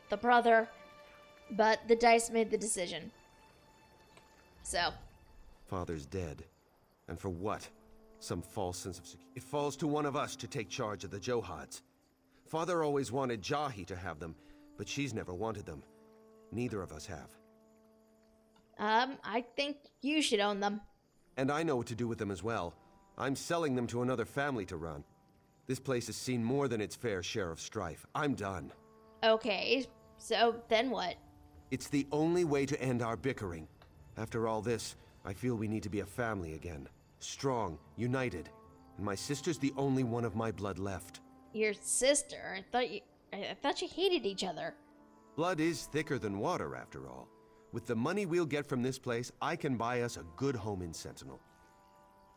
the brother, but the dice made the decision. So. Father's dead. And for what? Some false sense of security. It falls to one of us to take charge of the Johads. Father always wanted Jahi to have them, but she's never wanted them. Neither of us have. I think you should own them. And I know what to do with them as well. I'm selling them to another family to run. This place has seen more than its fair share of strife. I'm done. Okay, so then what? It's the only way to end our bickering. After all this, I feel we need to be a family again. Strong, united. And my sister's the only one of my blood left. Your sister? I thought you hated each other. Blood is thicker than water, after all. With the money we'll get from this place, I can buy us a good home in Sentinel.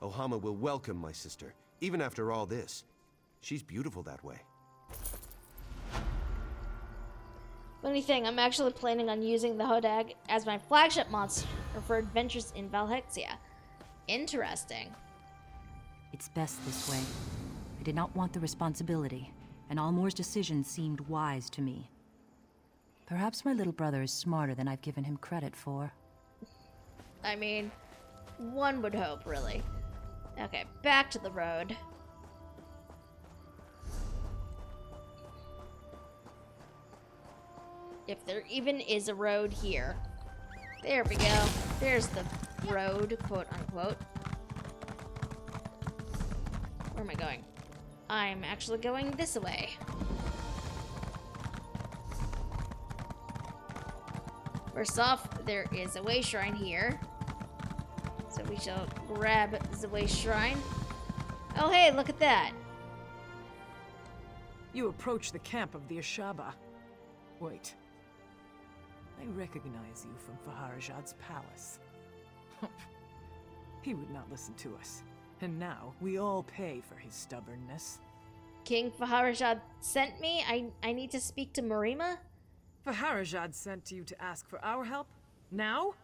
Ohama will welcome my sister, even after all this. She's beautiful that way. Funny thing, I'm actually planning on using the Hodag as my flagship monster for adventures in Valhexia. Interesting. It's best this way. I did not want the responsibility, and Almor's decision seemed wise to me. Perhaps my little brother is smarter than I've given him credit for. I mean, one would hope, really. Okay, back to the road. If there even is a road here. There we go. There's the road, quote unquote. Where am I going? I'm actually going this way. First off, there is a way shrine here. So we shall grab the way shrine. Oh hey, look at that. You approach the camp of the Ashaba. Wait. I recognize you from Faharajad's palace. He would not listen to us. And now, we all pay for his stubbornness. King Faharajad sent me? I need to speak to Marima? Faharajad sent you to ask for our help? Now?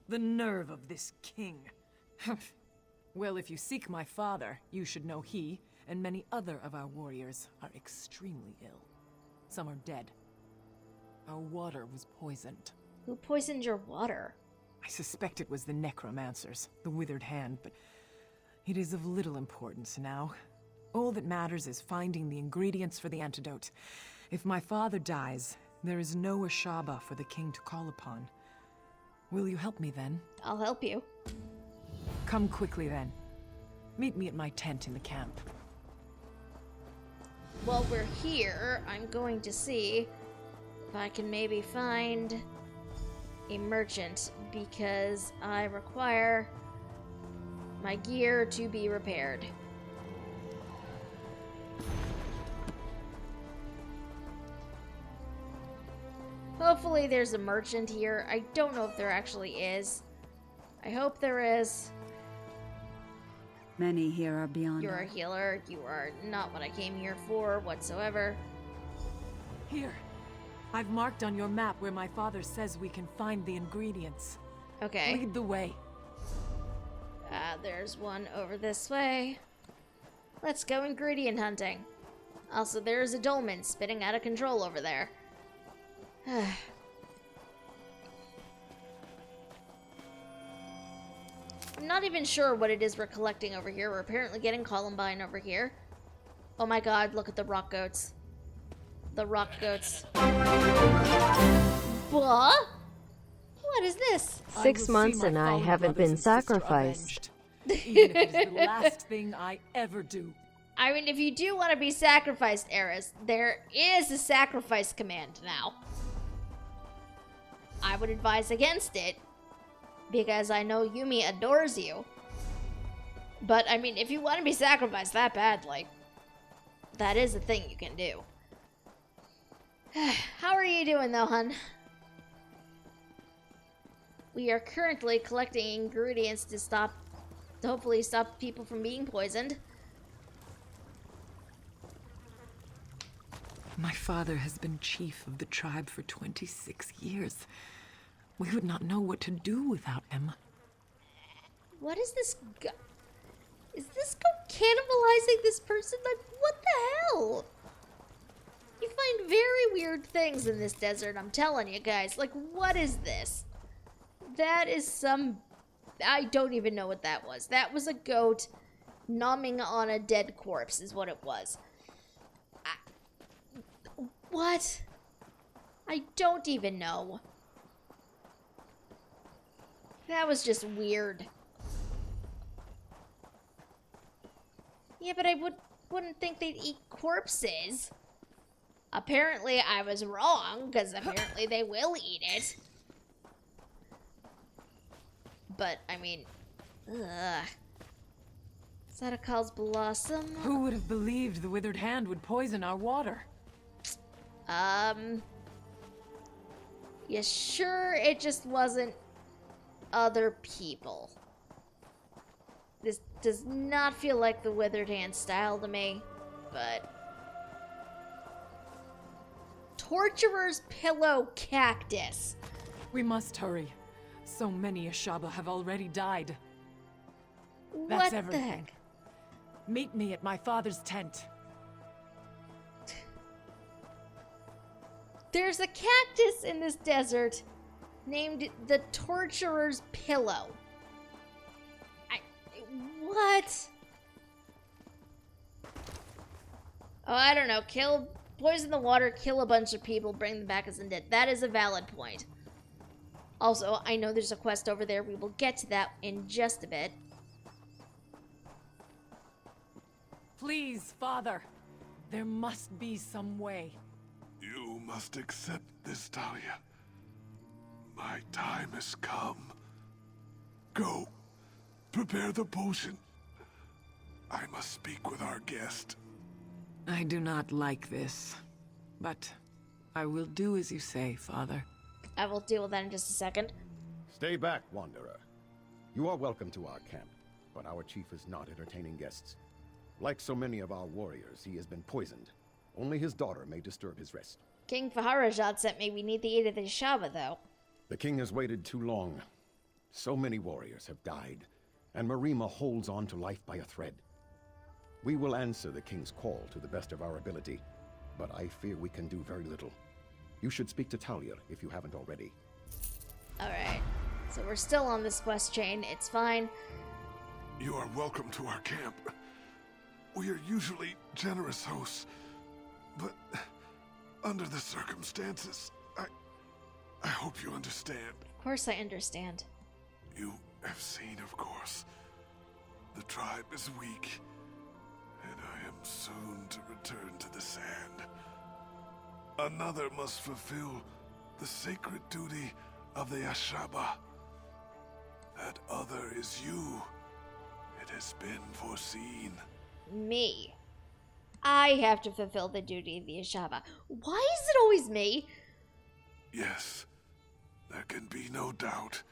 The nerve of this king. Well, if you seek my father, you should know he and many other of our warriors are extremely ill. Some are dead. Our water was poisoned. Who poisoned your water? I suspect it was the necromancers, the withered hand, but it is of little importance now. All that matters is finding the ingredients for the antidote. If my father dies, there is no Ashaba for the king to call upon. Will you help me then? I'll help you. Come quickly then. Meet me at my tent in the camp. While we're here, I'm going to see if I can maybe find a merchant, because I require my gear to be repaired. Hopefully there's a merchant here. I don't know if there actually is. I hope there is. Many here are beyond. You're a healer. You are not what I came here for whatsoever. Here. I've marked on your map where my father says we can find the ingredients. Okay. Lead the way. There's one over this way. Let's go ingredient hunting. Also, there's a dolmen spitting out of control over there. I'm not even sure what it is we're collecting over here. We're apparently getting Columbine over here. Oh my god, look at the rock goats. The rock goats. What? What is this? 6 months and I haven't been sacrificed. Even if it is the last thing I ever do. I mean, if you do want to be sacrificed, Eris, there is a sacrifice command now. I would advise against it, because I know Yumi adores you. But, I mean, if you want to be sacrificed that bad, like, that is a thing you can do. How are you doing, though, hun? We are currently collecting ingredients to hopefully stop people from being poisoned. My father has been chief of the tribe for 26 years. We would not know what to do without him. What is this Is this cannibalizing this person? Like, what the hell? You find very weird things in this desert, I'm telling you guys. Like, what is this? That is some... I don't even know what that was. That was a goat nomming on a dead corpse is what it was. What? I don't even know. That was just weird. Yeah, but I wouldn't think they'd eat corpses. Apparently I was wrong, because apparently they will eat it. But, I mean, ugh. Is that a call's blossom? Who would have believed the withered hand would poison our water? You sure it just wasn't other people? This does not feel like the withered hand style to me, but... Torturer's pillow cactus. We must hurry. So many Ashaba have already died. What That's the everything. heck? Meet me at my father's tent. There's a cactus in this desert named the Torturer's Pillow. What? Oh, I don't know. Poison the water, kill a bunch of people, bring them back as undead. That is a valid point. Also, I know there's a quest over there. We will get to that in just a bit. Please, Father. There must be some way. You must accept this, Talia. My time has come. Go. Prepare the potion. I must speak with our guest. I do not like this, but I will do as you say, Father. I will deal with that in just a second. Stay back, Wanderer. You are welcome to our camp, but our chief is not entertaining guests. Like so many of our warriors, he has been poisoned. Only his daughter may disturb his rest. King Faharajad sent me. We need the aid of the Shaba, though. The king has waited too long. So many warriors have died, and Marima holds on to life by a thread. We will answer the king's call to the best of our ability, but I fear we can do very little. You should speak to Talia if you haven't already. Alright, so we're still on this quest chain. It's fine. You are welcome to our camp. We are usually generous hosts, but under the circumstances, I hope you understand. Of course I understand. You have seen, of course. The tribe is weak, and I am soon to return to the sand. Another must fulfill the sacred duty of the Ashaba. That other is you. It has been foreseen. Me. I have to fulfill the duty of the Ashaba. Why is it always me? Yes, there can be no doubt.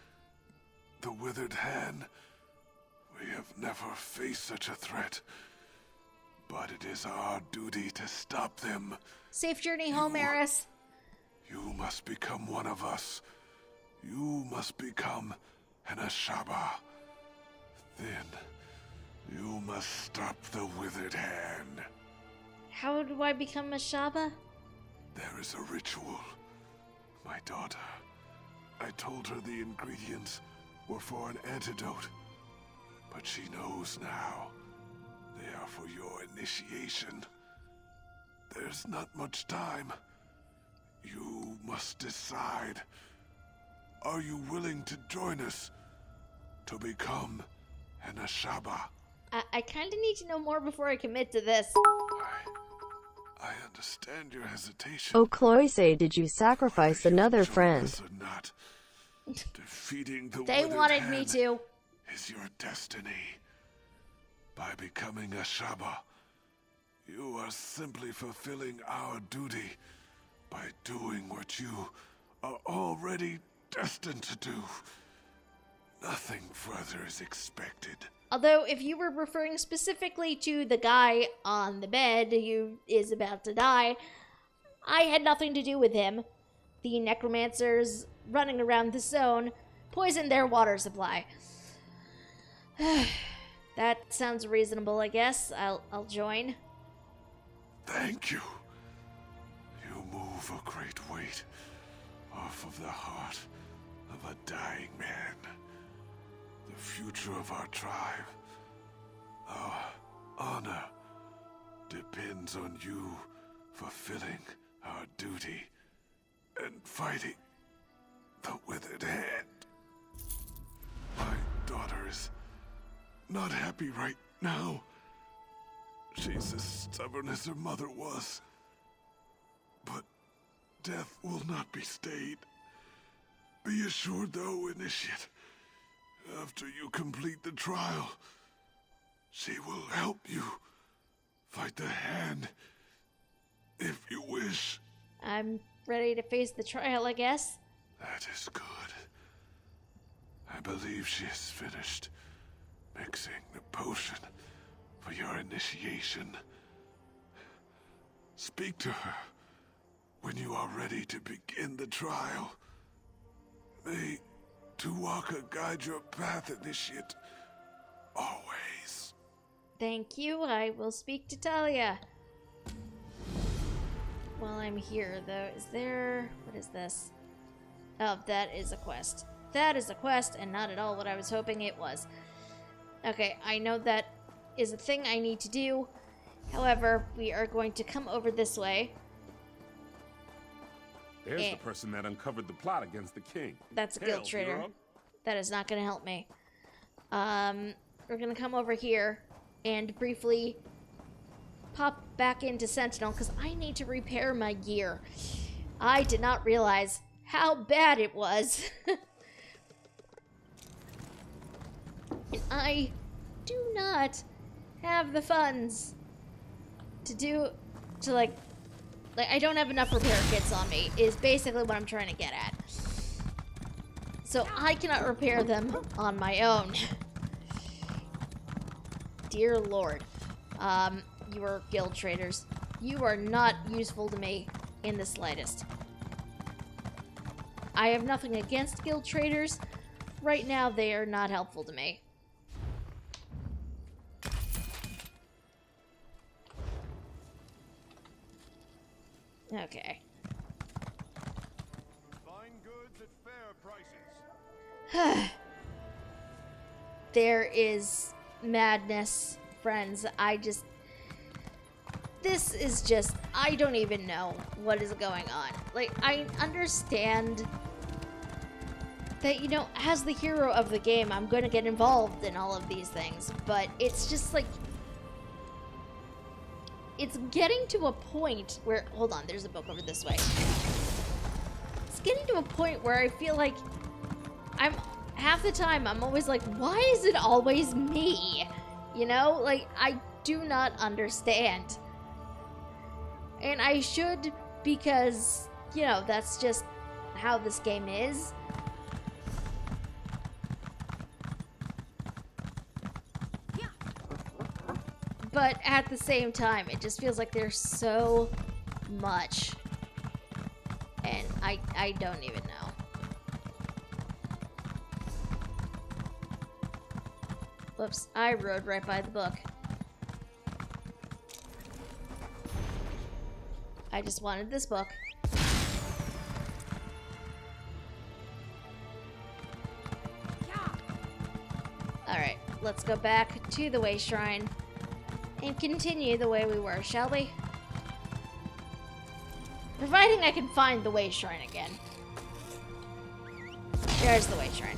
The Withered Hand, we have never faced such a threat. But it is our duty to stop them. Safe journey home, Eris. You must become one of us. You must become an Ashaba. Then, you must stop the Withered Hand. How do I become a Shaba? There is a ritual. My daughter, I told her the ingredients were for an antidote. But she knows now. They are for your initiation. There's not much time. You must decide. Are you willing to join us to become an Ashaba? I kind of need to know more before I commit to this. I understand your hesitation. Oh, Cloise, did you sacrifice another friend? Not. Defeating the They Withered wanted me Hand to. is your destiny. By becoming a Shaba, you are simply fulfilling our duty by doing what you are already destined to do. Nothing further is expected. Although, if you were referring specifically to the guy on the bed who is about to die, I had nothing to do with him. The necromancers running around the zone poisoned their water supply. That sounds reasonable, I guess. I'll join. Thank you. You move a great weight off of the heart of a dying man. The future of our tribe, our honor, depends on you fulfilling our duty and fighting the Withered Hand. My daughter is not happy right now. She's as stubborn as her mother was. But death will not be stayed. Be assured, though, Initiate, after you complete the trial, she will help you fight the Hand, if you wish. I'm ready to face the trial, I guess. That is good. I believe she is finished mixing the potion for your initiation. Speak to her when you are ready to begin the trial. May Tuwaka guide your path, Initiate. Always. Thank you. I will speak to Talia. While I'm here, though, is there... What is this? Oh, that is a quest. That is a quest, and not at all what I was hoping it was. Okay, I know that is a thing I need to do. However, we are going to come over this way. There's the person that uncovered the plot against the king. That's a guild trader. That is not going to help me. We're going to come over here and briefly pop back into Sentinel because I need to repair my gear. I did not realize how bad it was. I do not have the funds to do to, like, I don't have enough repair kits on me, is basically what I'm trying to get at. So I cannot repair them on my own. Dear Lord. You are guild traders. You are not useful to me in the slightest. I have nothing against guild traders. Right now, they are not helpful to me. Okay. Fine goods at fair prices. There is madness, friends. This is just, I don't even know what is going on. Like, I understand that, you know, as the hero of the game, I'm going to get involved in all of these things, but it's just like, it's getting to a point where, hold on, there's a book over this way. It's getting to a point where I feel like half the time, I'm always like, why is it always me? You know, like, I do not understand. And I should, because, you know, that's just how this game is. But at the same time, it just feels like there's so much. And I don't even know. Whoops, I rode right by the book. I just wanted this book. Alright, let's go back to the Way Shrine and continue the way we were, shall we? Providing I can find the Way Shrine again. There's the Way Shrine.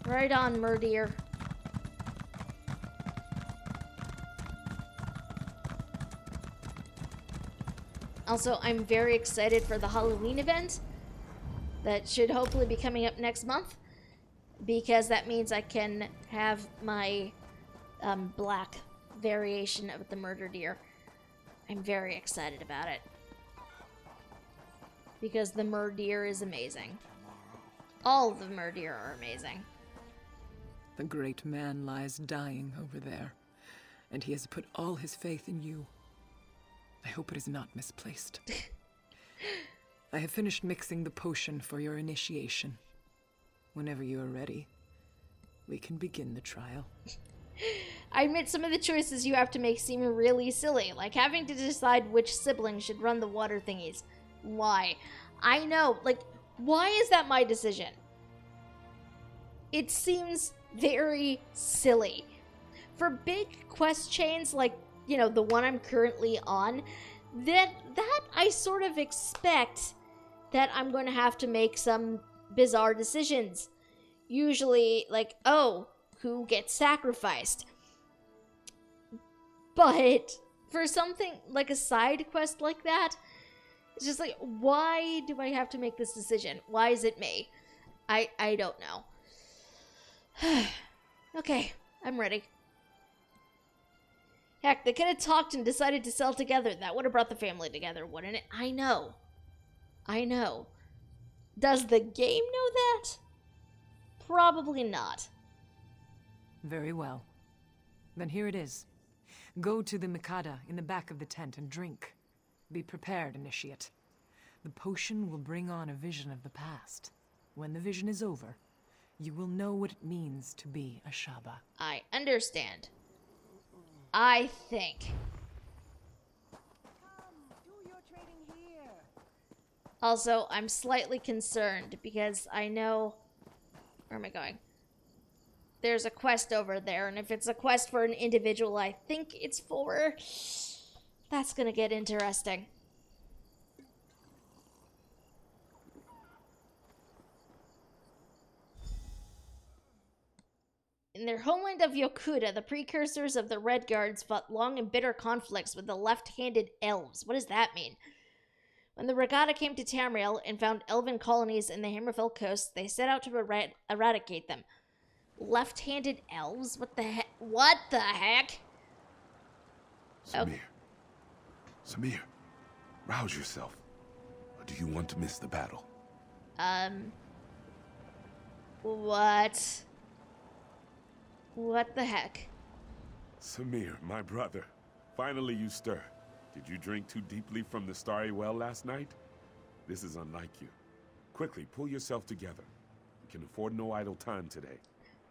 Right on, Murdeer. Also, I'm very excited for the Halloween event that should hopefully be coming up next month, because that means I can have my black variation of the murder deer. I'm very excited about it, because the murder deer is amazing. All of the murder deer are amazing. The great man lies dying over there, and he has put all his faith in you. I hope it is not misplaced. I have finished mixing the potion for your initiation. Whenever you are ready, we can begin the trial. I admit some of the choices you have to make seem really silly, like having to decide which sibling should run the water thingies. Why? I know, like, why is that my decision? It seems very silly. For big quest chains like, you know, the one I'm currently on, that I sort of expect that I'm going to have to make some bizarre decisions. Usually, like, oh, who gets sacrificed? But for something like a side quest like that, it's just like, why do I have to make this decision? Why is it me? I don't know. Okay, I'm ready. Heck, they could have talked and decided to sell together. That would have brought the family together, wouldn't it? I know. I know. Does the game know that? Probably not. Very well. Then here it is. Go to the Mikada in the back of the tent and drink. Be prepared, Initiate. The potion will bring on a vision of the past. When the vision is over, you will know what it means to be a Shaba. I understand. I think. Also, I'm slightly concerned because I know... Where am I going? There's a quest over there, and if it's a quest for an individual I think it's for, that's gonna get interesting. In their homeland of Yokuda, the precursors of the Red Guards fought long and bitter conflicts with the left-handed elves. What does that mean? When the Regatta came to Tamriel and found elven colonies in the Hammerfell coast, they set out to eradicate them. Left-handed elves? What the heck? Samir. Samir, rouse yourself. Or do you want to miss the battle? What? What the heck? Samir, my brother. Finally you stir. Did you drink too deeply from the starry well last night? This is unlike you. Quickly, pull yourself together. We can afford no idle time today.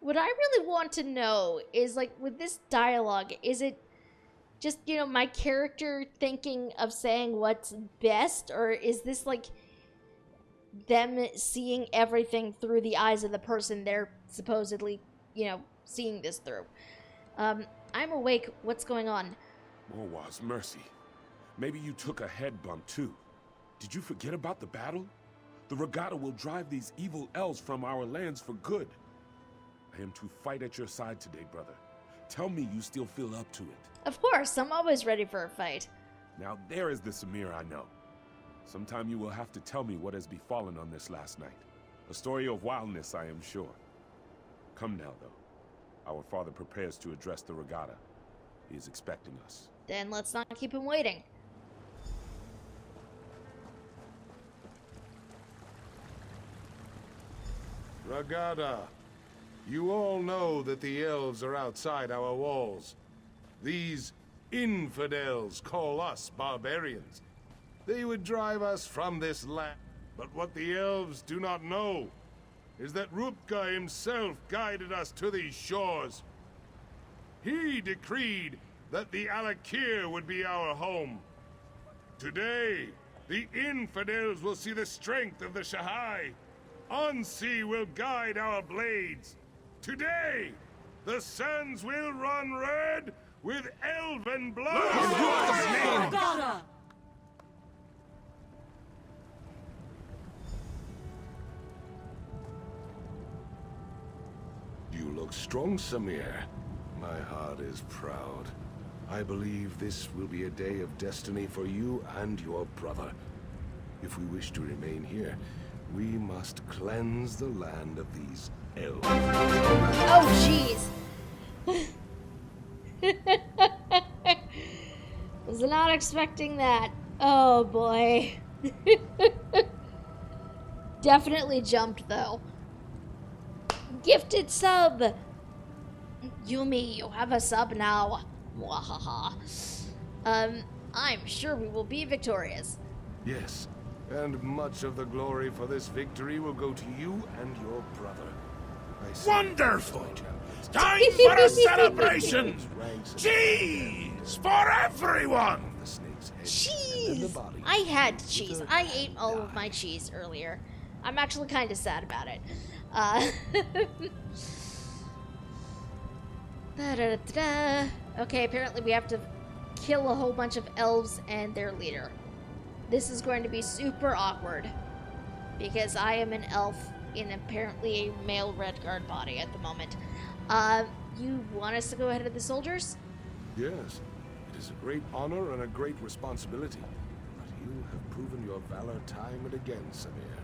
What I really want to know is, like, with this dialogue, is it just, you know, my character thinking of saying what's best, or is this, like, them seeing everything through the eyes of the person they're supposedly, you know, seeing this through? I'm awake. What's going on? Morwaz, mercy. Maybe you took a head bump, too. Did you forget about the battle? The regatta will drive these evil elves from our lands for good. I am to fight at your side today, brother. Tell me you still feel up to it. Of course, I'm always ready for a fight. Now there is the Samir I know. Sometime you will have to tell me what has befallen on this last night. A story of wildness, I am sure. Come now, though. Our father prepares to address the regatta. He is expecting us. Then let's not keep him waiting. Regatta, you all know that the elves are outside our walls. These infidels call us barbarians. They would drive us from this land. But what the elves do not know is that Rupka himself guided us to these shores. He decreed that the Alakir would be our home. Today, the infidels will see the strength of the Shahai. Ansi will guide our blades. Today, the sands will run red with elven blood. You look strong, Samir. My heart is proud. I believe this will be a day of destiny for you and your brother. If we wish to remain here, we must cleanse the land of these elves. Oh, jeez. Was not expecting that. Oh, boy. Definitely jumped, though. Gifted sub! Yumi, you have a sub now. Mwahaha. I'm sure we will be victorious. Yes, and much of the glory for this victory will go to you and your brother. Wonderful! Time for a celebration! Cheese for everyone! Cheese! I had cheese. I ate all of my cheese earlier. I'm actually kind of sad about it. Okay, apparently we have to kill a whole bunch of elves and their leader. This is going to be super awkward because I am an elf in apparently a male Redguard body at the moment. You want us to go ahead of the soldiers? Yes, it is a great honor and a great responsibility. But you have proven your valor time and again, Samir.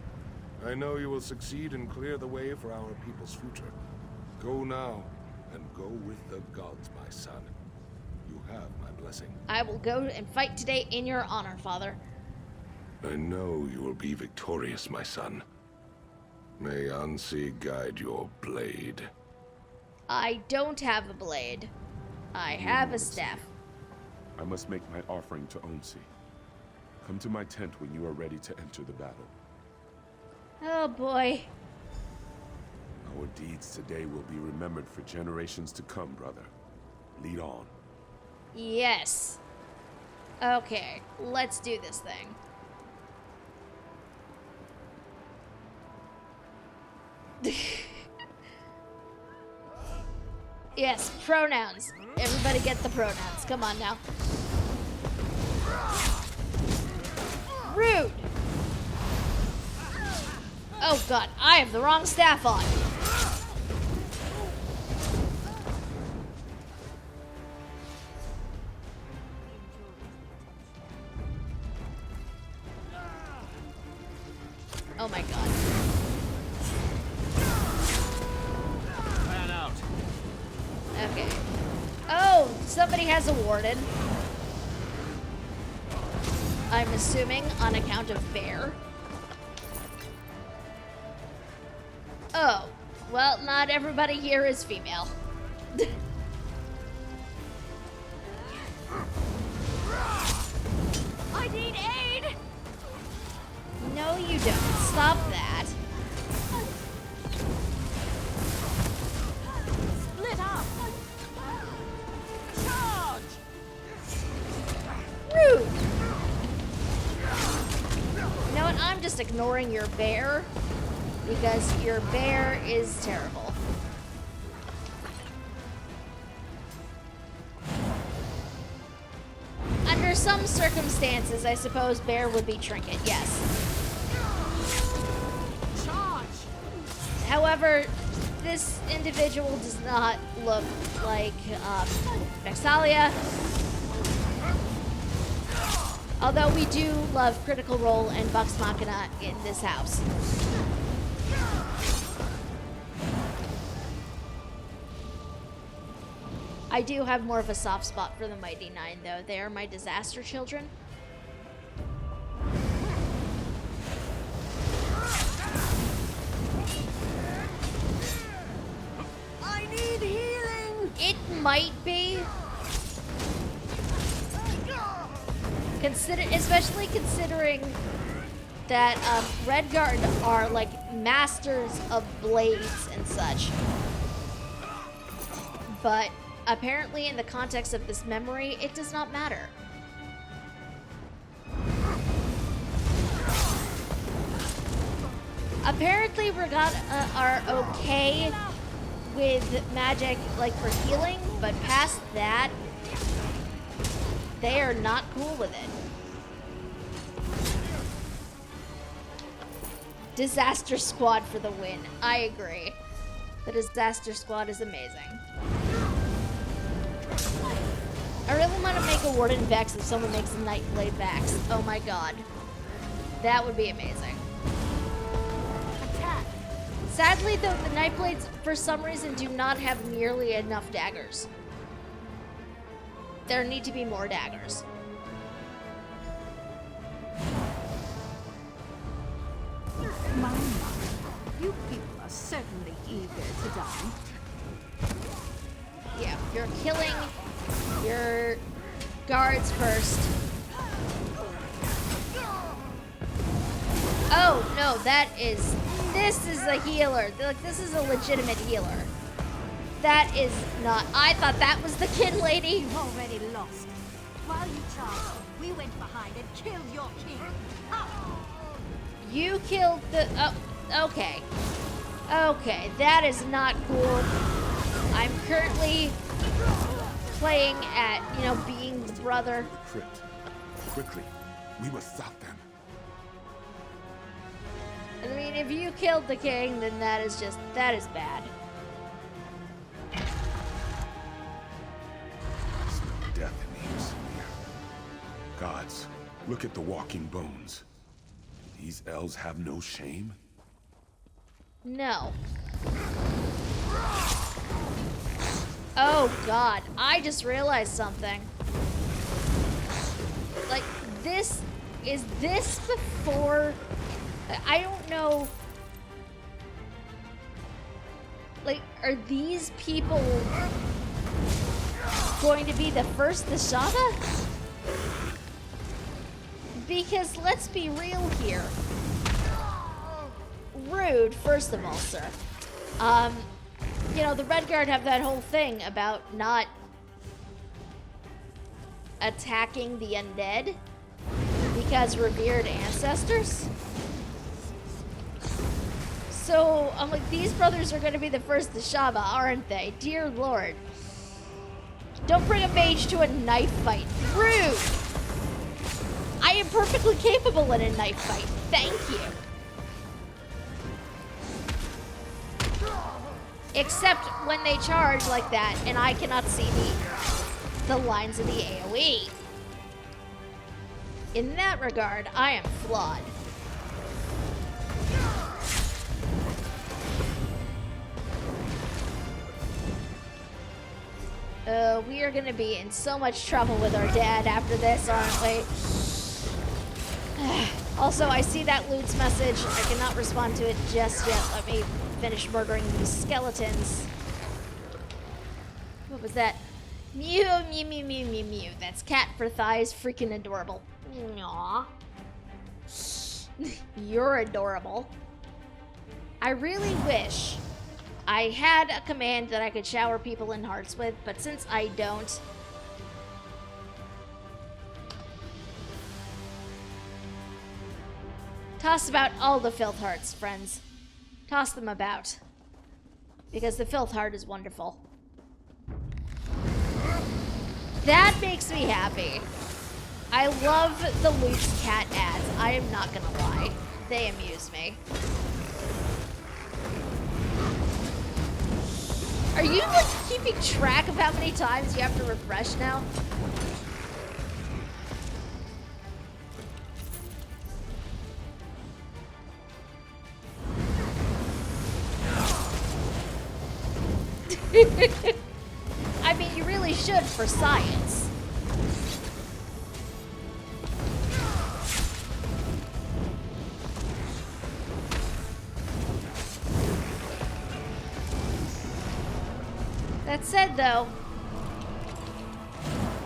I know you will succeed and clear the way for our people's future. Go now, and go with the gods, my son. You have my blessing. I will go and fight today in your honor, Father. I know you will be victorious, my son. May Ansi guide your blade. I don't have a blade. I have a staff. I must make my offering to Onsi. Come to my tent when you are ready to enter the battle. Oh boy. Our deeds today will be remembered for generations to come, brother. Lead on. Yes. Okay, let's do this thing. Yes, pronouns. Everybody get the pronouns. Come on now. Rude. Oh god, I have the wrong staff on. Oh my god. Fan out. Okay. Oh, somebody has a warden. I'm assuming on account of Bear. Oh, well, not everybody here is female. I need aid! No, you don't. Stop that. Split up! Charge! Rude! You know what? I'm just ignoring your bear because your bear is terrible. Under some circumstances, I suppose Bear would be Trinket, yes. Charge! However, this individual does not look like Vexalia. Although we do love Critical Role and Vox Machina in this house. I do have more of a soft spot for the Mighty Nine, though. They are my disaster children. I need healing! It might be. Especially considering that Redguard are like masters of blades and such. But apparently in the context of this memory, it does not matter. Apparently Regatta are okay with magic like for healing, but past that, they are not cool with it. Disaster Squad for the win. I agree. The Disaster Squad is amazing. I really want to make a Warden Vex if someone makes a Nightblade Vex. Oh my god. That would be amazing. Attack! Sadly though, the Nightblades for some reason do not have nearly enough daggers. There need to be more daggers. My, you people are certainly eager to die. Yeah, you're killing your guards first. Oh, no, this is a healer. Like, this is a legitimate healer. That is not, I thought that was the kin lady. You've already lost. While you charged, we went behind and killed your king. You killed the, oh, okay. Okay, that is not cool. I'm currently playing at, you know, being the brother. Crypt. Quickly, we must stop them. I mean, if you killed the king, then that is bad. Smell death in the air. Gods, look at the walking bones. Do these elves have no shame? No. Oh god, I just realized something. Like, is this before, I don't know, like, are these people going to be the first Deshava? Because let's be real here. Rude, first of all, sir. You know, the Redguard have that whole thing about not attacking the undead because revered ancestors. So, I'm like, these brothers are going to be the first Deshava, aren't they? Dear Lord. Don't bring a mage to a knife fight. Rude! I am perfectly capable in a knife fight. Thank you. Except when they charge like that and I cannot see the lines of the AoE. In that regard, I am flawed. We are gonna be in so much trouble with our dad after this, aren't we? Also, I see that Lude's message. I cannot respond to it just yet. Let me finish murdering these skeletons. What was that? Mew, mew, mew, mew, mew, mew. That's cat for thighs. Freaking adorable. Aww. You're adorable. I really wish I had a command that I could shower people in hearts with, but since I don't, toss about all the filth hearts, friends. Toss them about. Because the filth heart is wonderful. That makes me happy. I love the Luke's cat ads. I am not gonna lie. They amuse me. Are you like keeping track of how many times you have to refresh now? I mean, you really should for science. That said, though,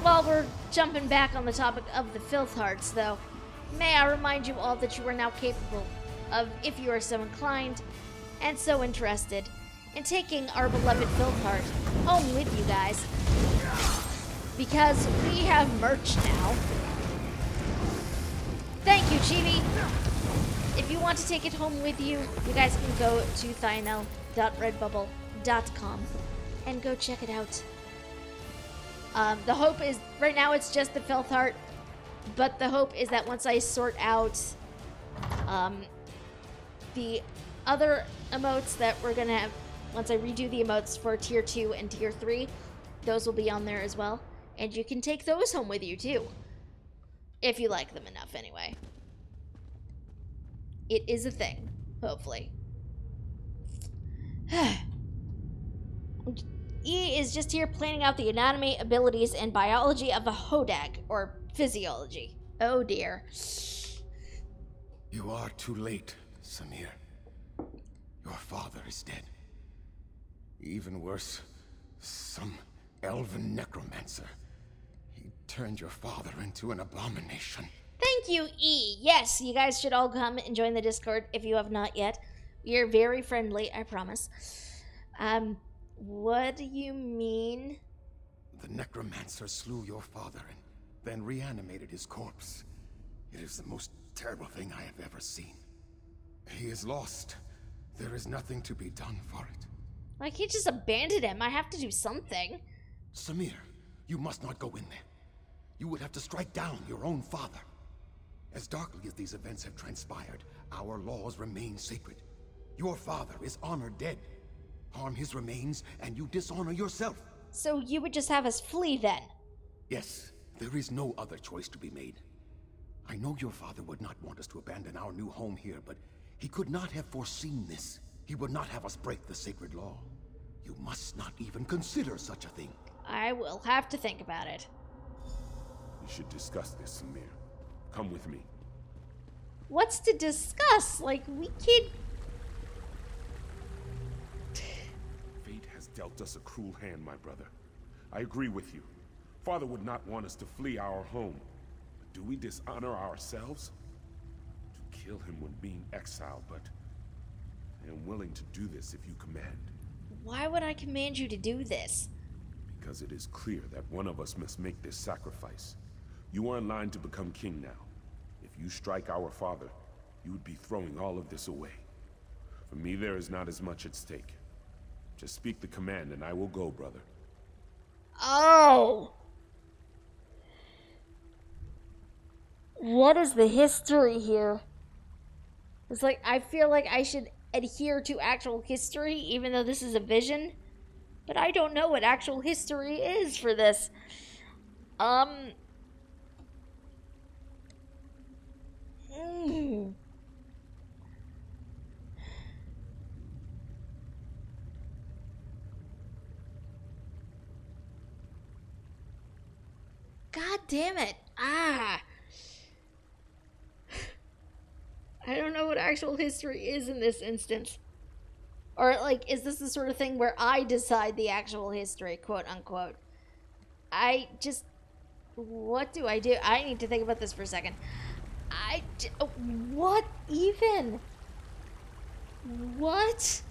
while we're jumping back on the topic of the filth hearts, though, may I remind you all that you are now capable of, if you are so inclined and so interested, in taking our beloved filth heart home with you guys. Because we have merch now. Thank you, Chibi! If you want to take it home with you, you guys can go to thionel.redbubble.com and go check it out. The hope is, right now it's just the filth heart, but the hope is that once I sort out the other emotes that we're gonna have, once I redo the emotes for tier 2 and tier 3, those will be on there as well. And you can take those home with you too. If you like them enough, anyway. It is a thing, hopefully. E is just here planning out the anatomy, abilities, and biology of a Hodag, or physiology. Oh dear. You are too late, Samir. Your father is dead. Even worse, some elven necromancer. He turned your father into an abomination. Thank you, E. Yes, you guys should all come and join the Discord if you have not yet. We are very friendly, I promise. What do you mean? The necromancer slew your father and then reanimated his corpse. It is the most terrible thing I have ever seen. He is lost. There is nothing to be done for it. I can't just abandon him. I have to do something. Samir, you must not go in there. You would have to strike down your own father. As darkly as these events have transpired, our laws remain sacred. Your father is honored dead. Harm his remains, and you dishonor yourself. So you would just have us flee then? Yes, there is no other choice to be made. I know your father would not want us to abandon our new home here, but he could not have foreseen this. He would not have us break the sacred law. You must not even consider such a thing. I will have to think about it. We should discuss this, Samir. Come with me. What's to discuss? Like, we can't... Fate has dealt us a cruel hand, my brother. I agree with you. Father would not want us to flee our home. But do we dishonor ourselves? To kill him when being exiled, but I am willing to do this if you command. Why would I command you to do this? Because it is clear that one of us must make this sacrifice. You are in line to become king now. If you strike our father, you would be throwing all of this away. For me, there is not as much at stake. Just speak the command and I will go, brother. Oh! What is the history here? It's like, I feel like I should adhere to actual history, even though this is a vision. But I don't know what actual history is for this. God damn it. I don't know what actual history is in this instance. Or, like, is this the sort of thing where I decide the actual history, quote unquote? What do? I need to think about this for a second. What even? What?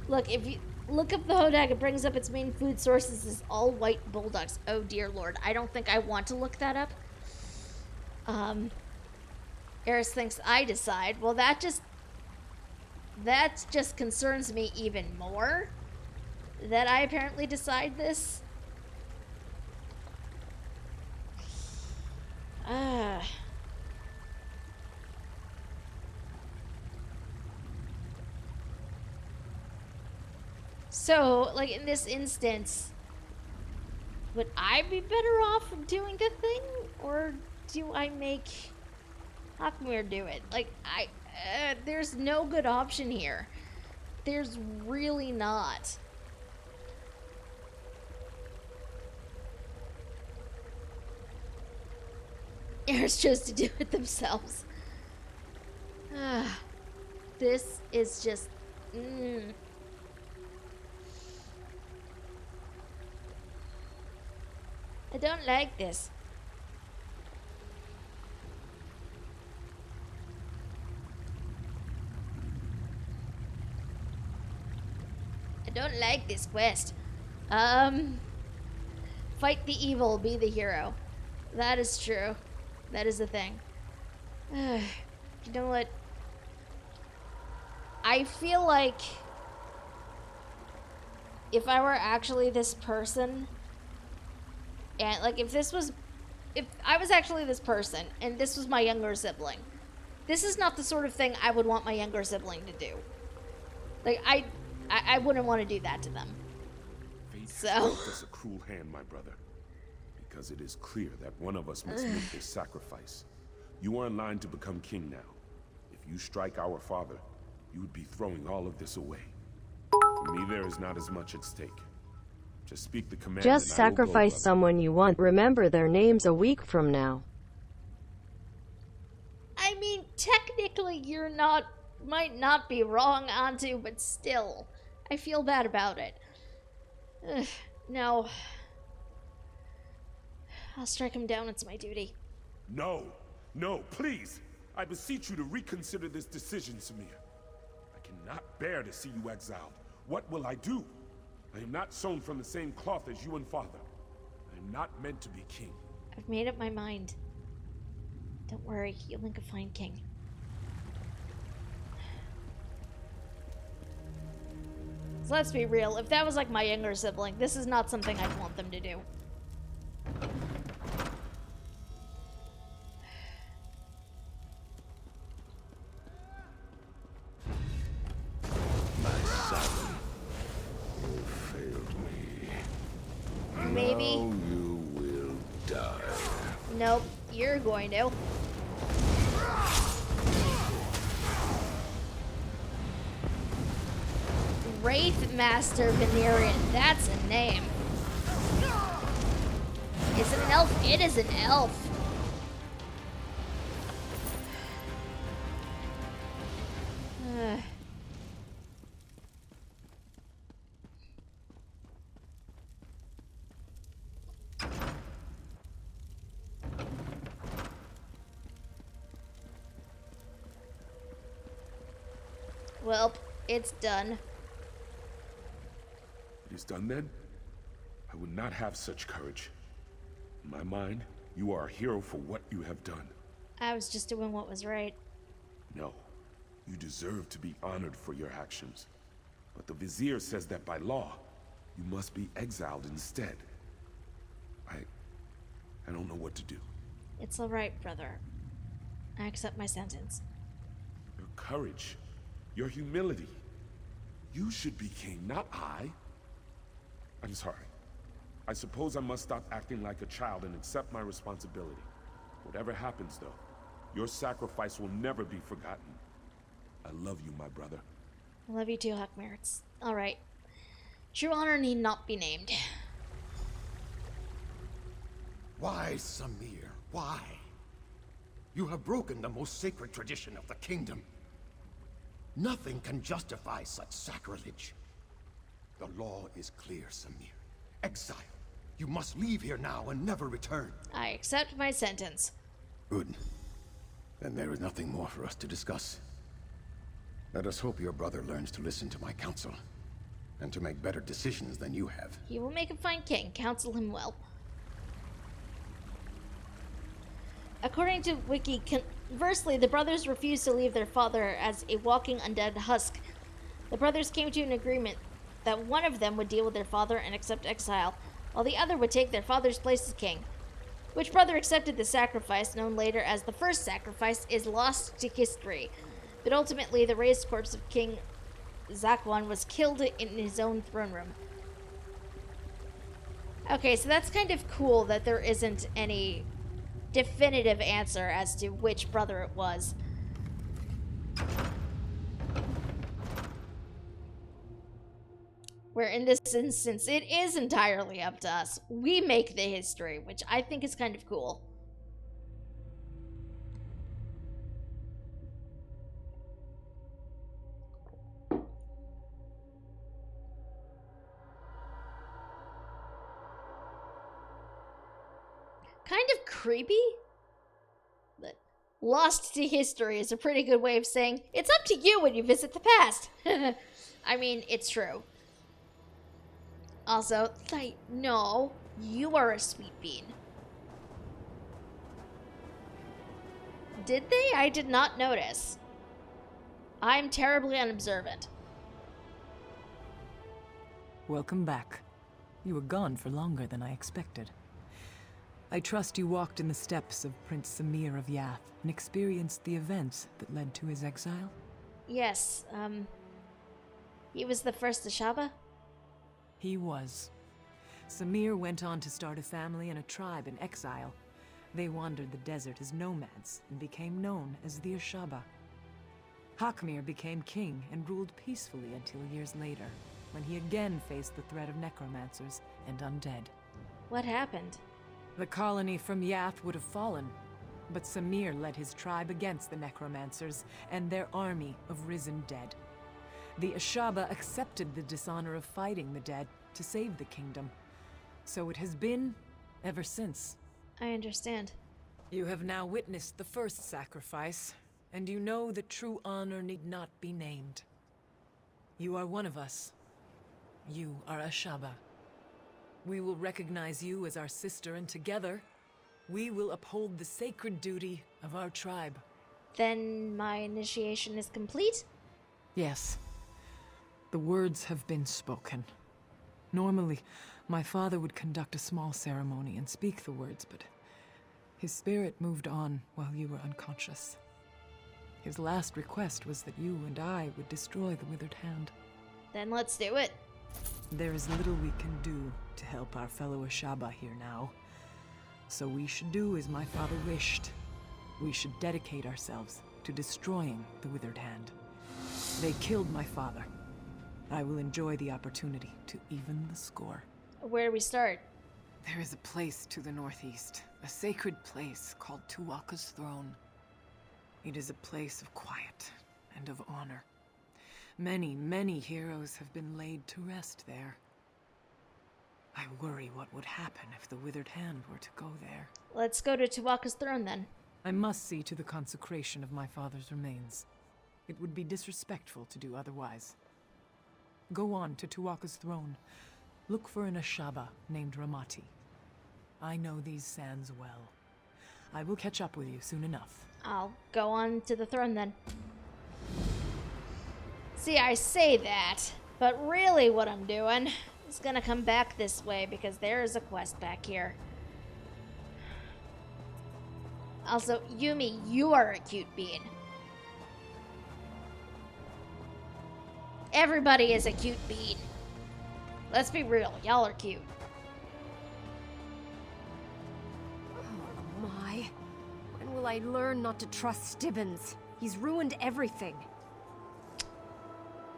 Look, if you look up the Hodag, it brings up its main food sources as all white bulldogs. Oh dear lord, I don't think I want to look that up. Eris thinks I decide. Well, that just concerns me even more. That I apparently decide this. So, like, in this instance, would I be better off doing the thing? Or do I make Hawkmere do it? Like, there's no good option here. There's really not. Eris chose to do it themselves. This is just... I don't like this. I don't like this quest. Fight the evil, be the hero. That is true. That is a thing. You know what? I feel like if I were actually this person, and like if I was actually this person and this was my younger sibling, this is not the sort of thing I would want my younger sibling to do. Like I wouldn't want to do that to them. Fate has dealt us a cruel hand, my brother. Because it is clear that one of us must make this sacrifice. You are in line to become king now. If you strike our father, you would be throwing all of this away. For me, there is not as much at stake. Just speak the command. Just sacrifice someone you want. Remember their names a week from now. I mean, technically might not be wrong, Antu, but still, I feel bad about it. No. I'll strike him down, it's my duty. No, please! I beseech you to reconsider this decision, Samir. I cannot bear to see you exiled. What will I do? I am not sewn from the same cloth as you and father. I am not meant to be king. I've made up my mind. Don't worry, you'll make a fine king. So let's be real, if that was like my younger sibling, this is not something I'd want them to do. Maybe. Now you will die. Nope, you're going to. Wraith Master Venerian, that's a name. Is it an elf? It is an elf. Well, it's done. It is done then? I would not have such courage. In my mind, you are a hero for what you have done. I was just doing what was right. No. You deserve to be honored for your actions. But the Vizier says that by law, you must be exiled instead. I don't know what to do. It's alright, brother. I accept my sentence. Your courage. Your humility. You should be king, not I. I'm sorry. I suppose I must stop acting like a child and accept my responsibility. Whatever happens, though, your sacrifice will never be forgotten. I love you, my brother. I love you too, Hawkmere. It's alright. True honor need not be named. Why, Samir? Why? You have broken the most sacred tradition of the kingdom. Nothing can justify such sacrilege. The law is clear, Samir. Exile. You must leave here now and never return. I accept my sentence. Good. Then there is nothing more for us to discuss. Let us hope your brother learns to listen to my counsel, and to make better decisions than you have. He will make a fine king. Counsel him well. According to Wiki, conversely, the brothers refused to leave their father as a walking undead husk. The brothers came to an agreement that one of them would deal with their father and accept exile, while the other would take their father's place as king. Which brother accepted the sacrifice, known later as the first sacrifice, is lost to history. But ultimately, the raised corpse of King Zakwan was killed in his own throne room. Okay, so that's kind of cool that there isn't any definitive answer as to which brother it was. Where in this instance, it is entirely up to us. We make the history, which I think is kind of cool. Kind of creepy, but lost to history is a pretty good way of saying it's up to you when you visit the past. I mean, it's true. Also, no, you are a sweet bean. Did they? I did not notice. I'm terribly unobservant. Welcome back. You were gone for longer than I expected. I trust you walked in the steps of Prince Samir of Yath and experienced the events that led to his exile? Yes, he was the first Ashaba? He was. Samir went on to start a family and a tribe in exile. They wandered the desert as nomads and became known as the Ashaba. Hakmir became king and ruled peacefully until years later, when he again faced the threat of necromancers and undead. What happened? The colony from Yath would have fallen, but Samir led his tribe against the necromancers and their army of risen dead. The Ashaba accepted the dishonor of fighting the dead to save the kingdom. So it has been ever since. I understand. You have now witnessed the first sacrifice, and you know that true honor need not be named. You are one of us. You are Ashaba. We will recognize you as our sister, and together, we will uphold the sacred duty of our tribe. Then my initiation is complete? Yes. The words have been spoken. Normally, my father would conduct a small ceremony and speak the words, but his spirit moved on while you were unconscious. His last request was that you and I would destroy the Withered Hand. Then let's do it. There is little we can do to help our fellow Ashaba here now. So we should do as my father wished. We should dedicate ourselves to destroying the Withered Hand. They killed my father. I will enjoy the opportunity to even the score. Where do we start? There is a place to the northeast, a sacred place called Tuwaka's Throne. It is a place of quiet and of honor. Many, many heroes have been laid to rest there. I worry what would happen if the Withered Hand were to go there. Let's go to Tuwaka's Throne then. I must see to the consecration of my father's remains. It would be disrespectful to do otherwise. Go on to Tuwaka's Throne. Look for an Ashaba named Ramati. I know these sands well. I will catch up with you soon enough. I'll go on to the throne then. See, I say that, but really what I'm doing is gonna come back this way because there is a quest back here. Also, Yumi, you are a cute bean. Everybody is a cute bean. Let's be real, y'all are cute. Oh my. When will I learn not to trust Stibbins? He's ruined everything.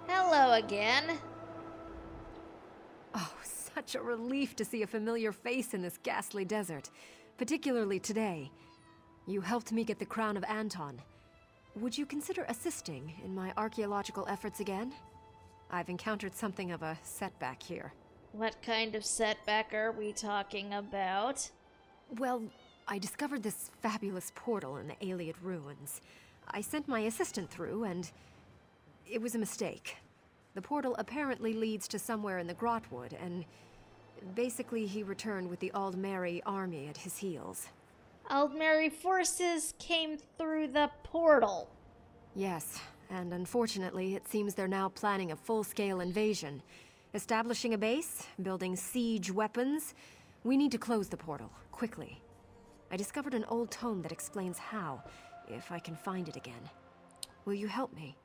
Hello again. such a relief to see a familiar face in this ghastly desert, particularly today. You helped me get the crown of Anton. Would you consider assisting in my archaeological efforts again? I've encountered something of a setback here. What kind of setback are we talking about? Well, I discovered this fabulous portal in the Ayleid ruins. I sent my assistant through, and it was a mistake. The portal apparently leads to somewhere in the Grotwood, and basically he returned with the Aldmeri army at his heels. Aldmeri forces came through the portal. Yes, and unfortunately it seems they're now planning a full-scale invasion. Establishing a base, building siege weapons. We need to close the portal, quickly. I discovered an old tome that explains how, if I can find it again. Will you help me?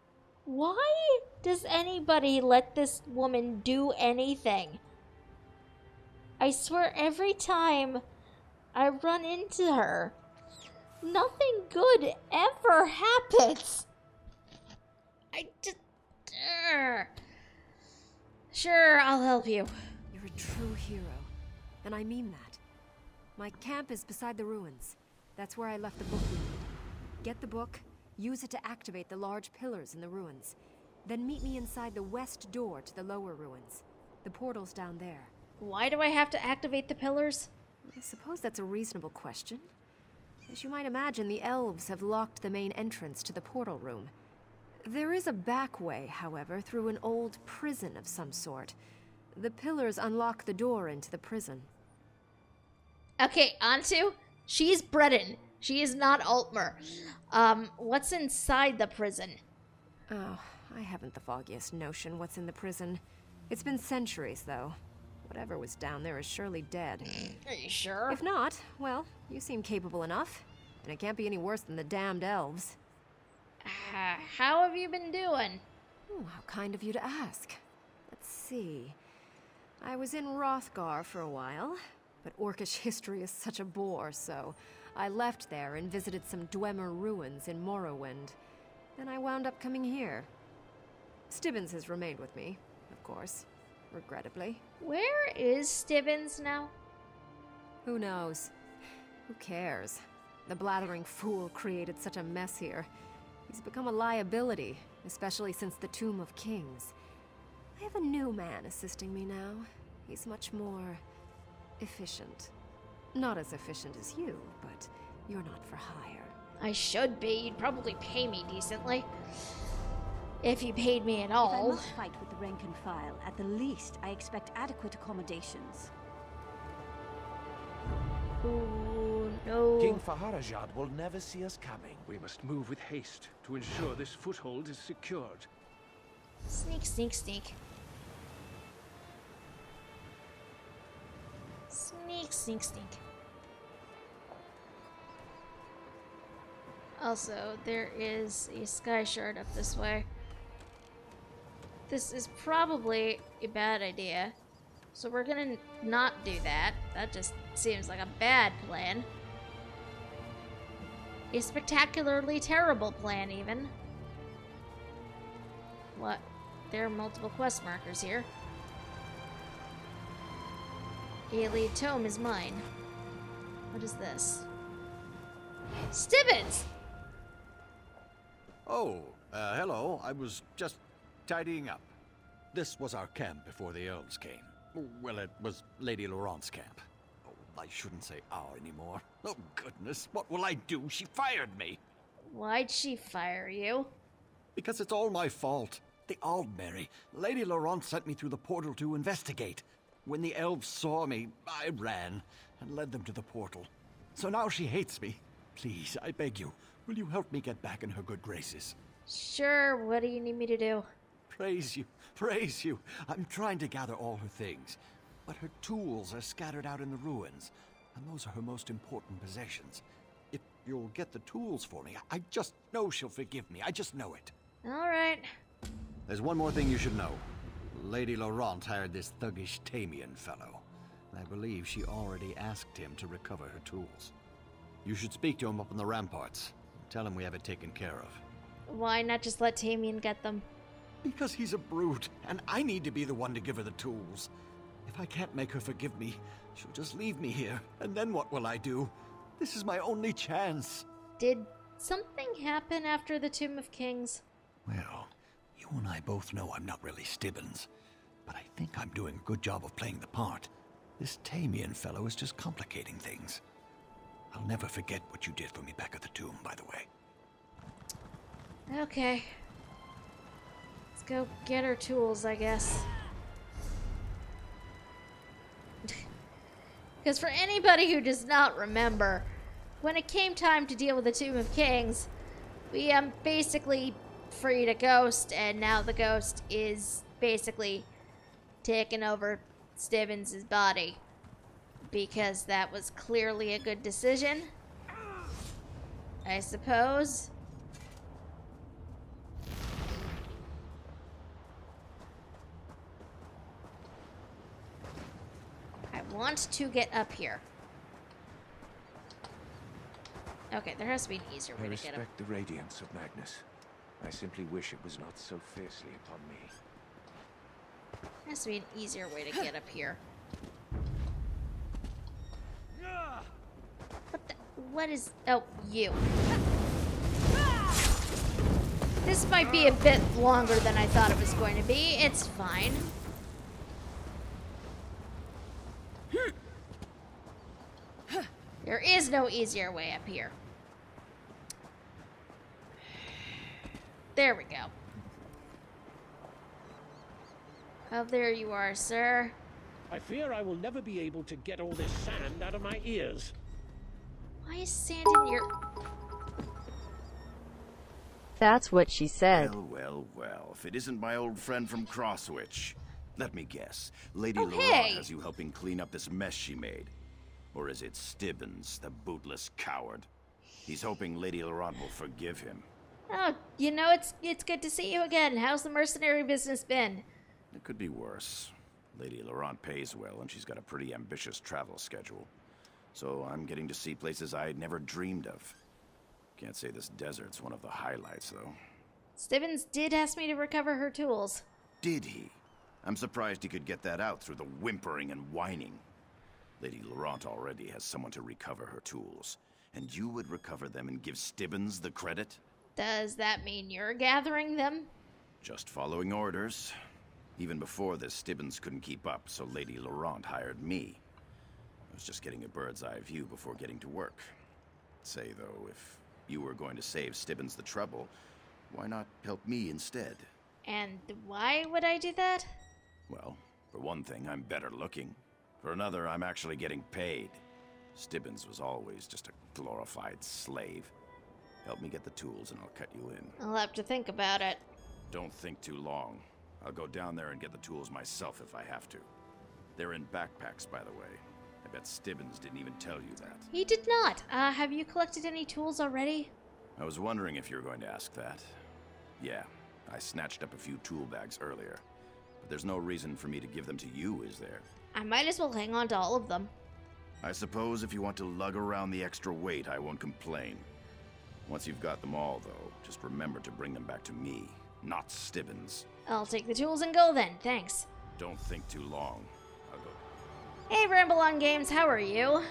Why does anybody let this woman do anything? I swear every time I run into her, nothing good ever happens. I just... Sure, I'll help you. You're a true hero, and I mean that. My camp is beside the ruins. That's where I left the book we need. Get the book, use it to activate the large pillars in the ruins. Then meet me inside the west door to the lower ruins. The portal's down there. Why do I have to activate the pillars? I suppose that's a reasonable question. As you might imagine, the elves have locked the main entrance to the portal room. There is a back way, however, through an old prison of some sort. The pillars unlock the door into the prison. Okay, Antu, she's Breton. She is not Altmer. What's inside the prison? Oh, I haven't the foggiest notion what's in the prison. It's been centuries, though. Whatever was down there is surely dead. Are you sure? If not, well, you seem capable enough. And it can't be any worse than the damned elves. How have you been doing? Oh, how kind of you to ask. Let's see. I was in Hrothgar for a while, but Orcish history is such a bore, so I left there and visited some Dwemer ruins in Morrowind. Then I wound up coming here. Stibbins has remained with me, of course, regrettably. Where is Stibbins now? Who knows? Who cares? The blathering fool created such a mess here. He's become a liability, especially since the Tomb of Kings. I have a new man assisting me now. He's much more efficient. Not as efficient as you, but you're not for hire. I should be. You'd probably pay me decently. If you paid me at all. If I must fight with the rank and file, at the least, I expect adequate accommodations. Oh, no. King Faharajad will never see us coming. We must move with haste to ensure this foothold is secured. Sneak, sneak, sneak. Sneak, sneak, sneak. Also, there is a sky shard up this way. This is probably a bad idea. So we're gonna not do that. That just seems like a bad plan. A spectacularly terrible plan, even. What? There are multiple quest markers here. Ayleid Tome is mine. What is this? Stibbins! Oh, hello. I was just tidying up. This was our camp before the elves came. Well, it was Lady Laurent's camp. Oh, I shouldn't say our anymore. Oh, goodness, what will I do? She fired me. Why'd she fire you? Because it's all my fault. The Aldmeri. Lady Laurent sent me through the portal to investigate. When the elves saw me, I ran and led them to the portal. So now she hates me. Please, I beg you, will you help me get back in her good graces? Sure, what do you need me to do? Praise you, praise you. I'm trying to gather all her things. But her tools are scattered out in the ruins, and those are her most important possessions. If you'll get the tools for me, I just know she'll forgive me. I just know it. All right. There's one more thing you should know. Lady Laurent hired this thuggish Tamian fellow. I believe she already asked him to recover her tools. You should speak to him up on the ramparts. Tell him we have it taken care of. Why not just let Tamian get them? Because he's a brute, and I need to be the one to give her the tools. If I can't make her forgive me, she'll just leave me here. And then what will I do? This is my only chance. Did something happen after the Tomb of Kings? Well, you and I both know I'm not really Stibbins, but I think I'm doing a good job of playing the part. This Tamian fellow is just complicating things. I'll never forget what you did for me back at the tomb, by the way. Okay. Let's go get her tools, I guess. Because for anybody who does not remember, when it came time to deal with the Tomb of Kings, we basically freed a ghost, and now the ghost is basically taking over Stibbins' body. Because that was clearly a good decision, I suppose. I want to get up here. Okay, there has to be an easier way to get up. I respect the radiance of Magnus. I simply wish it was not so fiercely upon me. There has to be an easier way to get up here. What is... Oh, you. This might be a bit longer than I thought it was going to be. It's fine. There is no easier way up here. There we go. Oh, there you are, sir. I fear I will never be able to get all this sand out of my ears. Why is sand in your... That's what she said. Well. If it isn't my old friend from Crosswitch. Let me guess. Lady Oh, Laurent hey. has you helping clean up this mess she made. Or is it Stibbins, the bootless coward? He's hoping Lady Laurent will forgive him. Oh, you know, it's good to see you again. How's the mercenary business been? It could be worse. Lady Laurent pays well, and she's got a pretty ambitious travel schedule. So I'm getting to see places I'd never dreamed of. Can't say this desert's one of the highlights, though. Stibbins did ask me to recover her tools. Did he? I'm surprised he could get that out through the whimpering and whining. Lady Laurent already has someone to recover her tools. And you would recover them and give Stibbins the credit? Does that mean you're gathering them? Just following orders. Even before this, Stibbins couldn't keep up, so Lady Laurent hired me. I was just getting a bird's eye view before getting to work. Say, though, if you were going to save Stibbins the trouble, why not help me instead? And why would I do that? Well, for one thing, I'm better looking. For another, I'm actually getting paid. Stibbins was always just a glorified slave. Help me get the tools and I'll cut you in. I'll have to think about it. Don't think too long. I'll go down there and get the tools myself if I have to. They're in backpacks, by the way. I bet Stibbins didn't even tell you that. He did not. Have you collected any tools already? I was wondering if you were going to ask that. Yeah, I snatched up a few tool bags earlier. But there's no reason for me to give them to you, is there? I might as well hang on to all of them. I suppose if you want to lug around the extra weight, I won't complain. Once you've got them all, though, just remember to bring them back to me, not Stibbins. I'll take the tools and go then, thanks. Don't think too long. I'll go. Hey, Ramble on Games, how are you?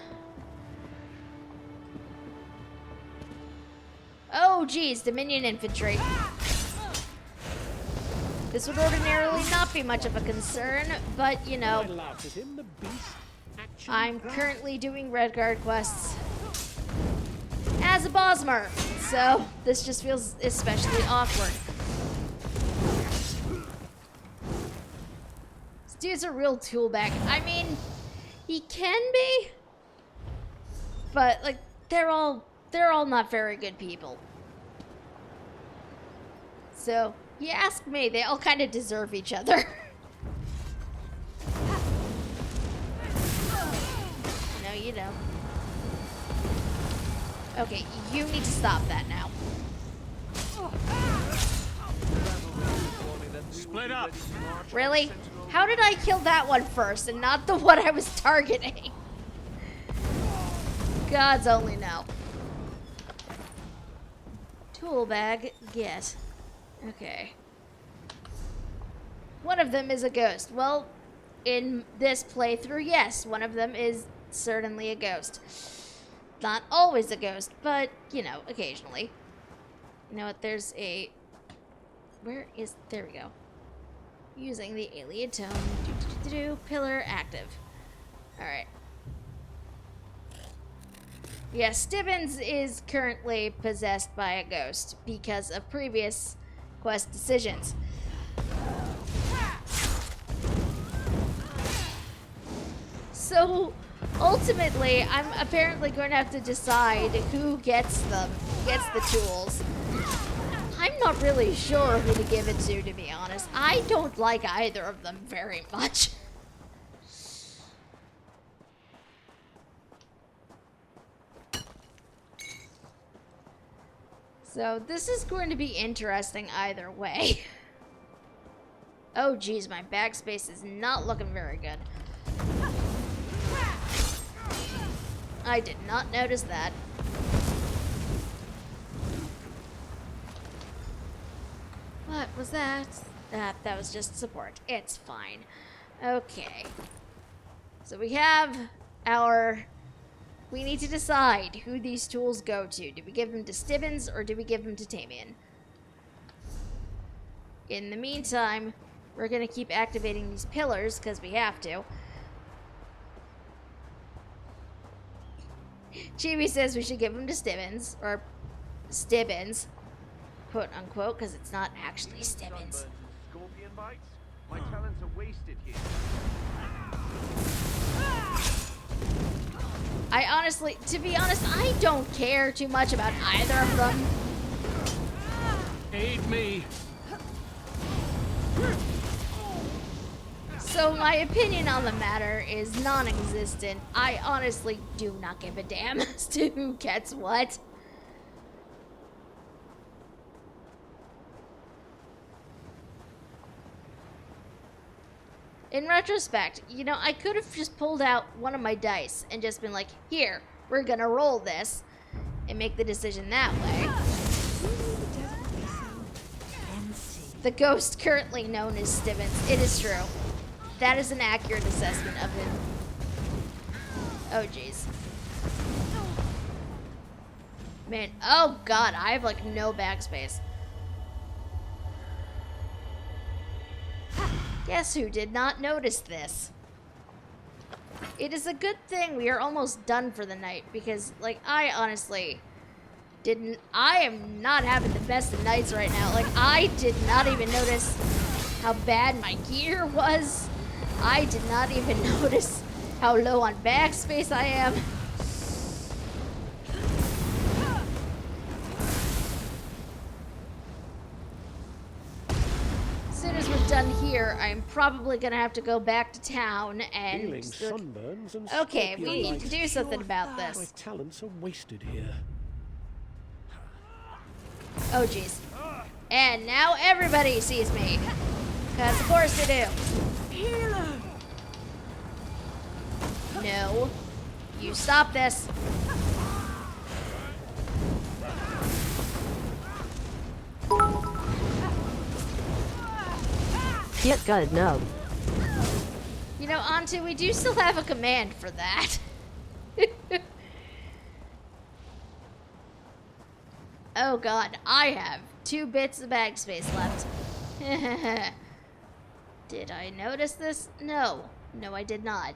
Oh, geez, Dominion Infantry. This would ordinarily not be much of a concern, but, you know, I'm currently doing Redguard quests as a Bosmer, so this just feels especially awkward. This dude's a real tool bag. I mean, he can be, but, like, they're all not very good people. So, you ask me, they all kind of deserve each other. No, you don't. Okay, you need to stop that now. Split up! Really? How did I kill that one first and not the one I was targeting? Gods only know. Tool bag, get. Okay. One of them is a ghost. Well, in this playthrough, yes, one of them is certainly a ghost. Not always a ghost, but, you know, occasionally. You know what, there's a... Where is... There we go. Using the alien tone. Pillar active. Alright. Yes, Stibbins is currently possessed by a ghost because of previous quest decisions. So, ultimately, I'm apparently going to have to decide who gets them, gets the tools. I'm not really sure who to give it to be honest. I don't like either of them very much. So, this is going to be interesting either way. Oh, geez, my backspace is not looking very good. I did not notice that. What was that? That was just support. It's fine. Okay. So we have our... We need to decide who these tools go to. Do we give them to Stibbins or do we give them to Tamian? In the meantime, we're going to keep activating these pillars because we have to. Chibi says we should give them to Stibbins, or Stibbins, quote unquote, because it's not actually Stibbins. Scorpion bites? My talents are wasted here. I honestly, to be honest, I don't care too much about either of them. Aid me. So my opinion on the matter is non-existent. I honestly do not give a damn as to who gets what. In retrospect, you know, I could have just pulled out one of my dice and just been like, here, we're gonna roll this, and make the decision that way. The ghost currently known as Stibbins. It is true. That is an accurate assessment of him. Oh, jeez. Man, oh god, I have like no backspace. Guess who did not notice this? It is a good thing we are almost done for the night because, like, I honestly didn't... I am not having the best of nights right now. Like, I did not even notice how bad my gear was. I did not even notice how low on backspace I am. As soon as we're done here, I'm probably gonna have to go back to town and... Feeling sunburns and okay, we need to do something about this. My talents are wasted here. Oh, jeez. And now everybody sees me. Because of course they do. Healer! No. You stop this. Get good, nub. You know, Antu, we do still have a command for that. Oh god, I have 2 bits of bag space left. Did I notice this? No. No, I did not.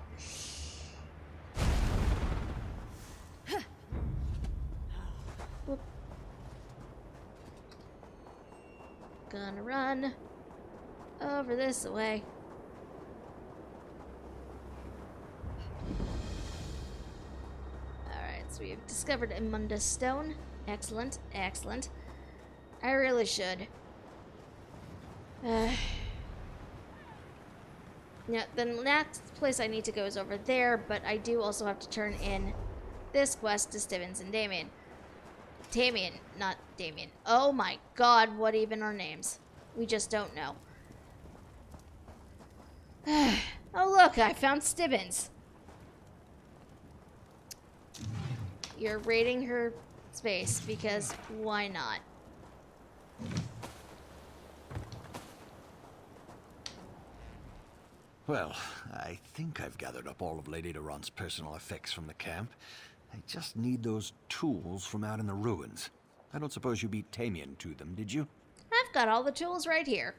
Whoop. Gonna run over this way. Alright, so we have discovered a Mundus stone. Excellent, excellent. I really should. Yeah, the next place I need to go is over there, but I do also have to turn in this quest to Stibbins and Damien. Tamian, not Damien. Oh my god, what even are names? We just don't know. Oh look, I found Stibbins. You're raiding her space because why not? Well, I think I've gathered up all of Lady Laurent's personal effects from the camp. I just need those tools from out in the ruins. I don't suppose you beat Tamian to them, did you? I've got all the tools right here.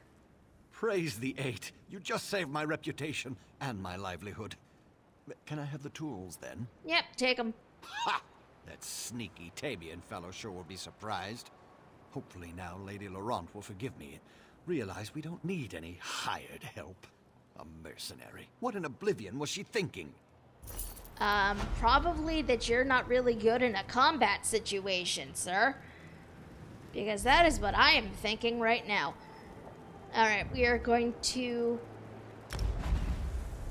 Praise the Eight. You just saved my reputation and my livelihood. Can I have the tools, then? Yep, take them. Ha! That sneaky Tamian fellow sure will be surprised. Hopefully now Lady Laurent will forgive me and realize we don't need any hired help. A mercenary. What in oblivion was she thinking? Probably that you're not really good in a combat situation, sir. Because that is what I am thinking right now. Alright, we are going to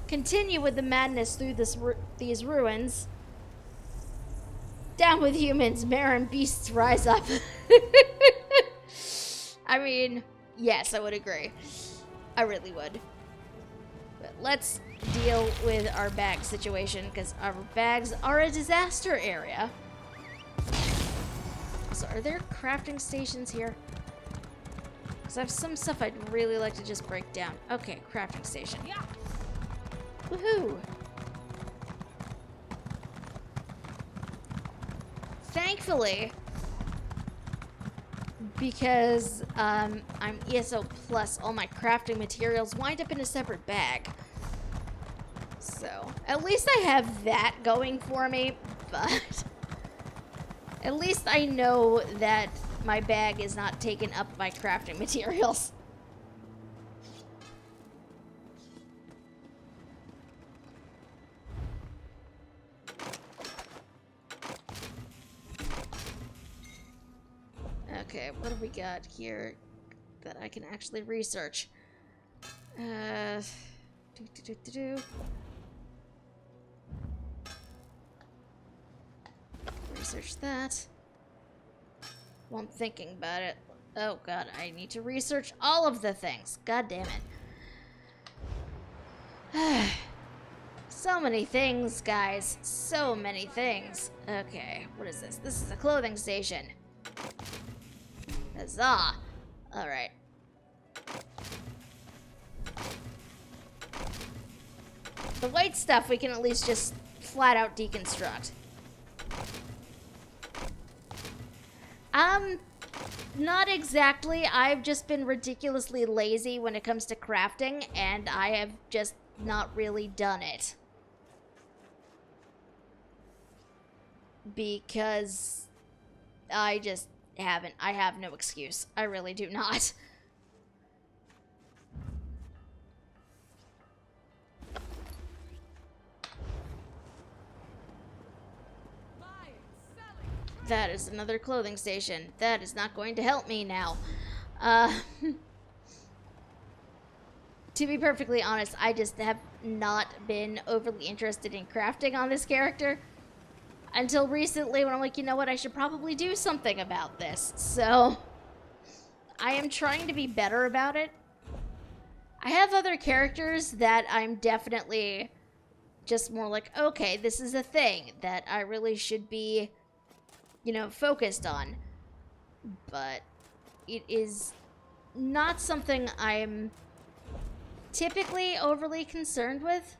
continue with the madness through these ruins. Down with humans, mare and beasts rise up. I mean, yes, I would agree. I really would. But let's deal with our bag situation, because our bags are a disaster area. So are there crafting stations here? Because I have some stuff I'd really like to just break down. Okay, crafting station. Yeah. Woohoo! Thankfully, because I'm ESO plus, all my crafting materials wind up in a separate bag. So, at least I have that going for me, but at least I know that my bag is not taken up by crafting materials. Okay, what have we got here that I can actually research? Research that. Well, I'm thinking about it. Oh god, I need to research all of the things. God damn it. So many things, guys. So many things. Okay, what is this? This is a clothing station. Huzzah! Alright. The white stuff we can at least just flat out deconstruct. Not exactly. I've just been ridiculously lazy when it comes to crafting, and I have just not really done it. Because I just haven't. I have no excuse. I really do not. That is another clothing station. That is not going to help me now. To be perfectly honest, I just have not been overly interested in crafting on this character. Until recently when I'm like, you know what, I should probably do something about this. So, I am trying to be better about it. I have other characters that I'm definitely just more like, okay, this is a thing that I really should be, you know, focused on. But it is not something I'm typically overly concerned with.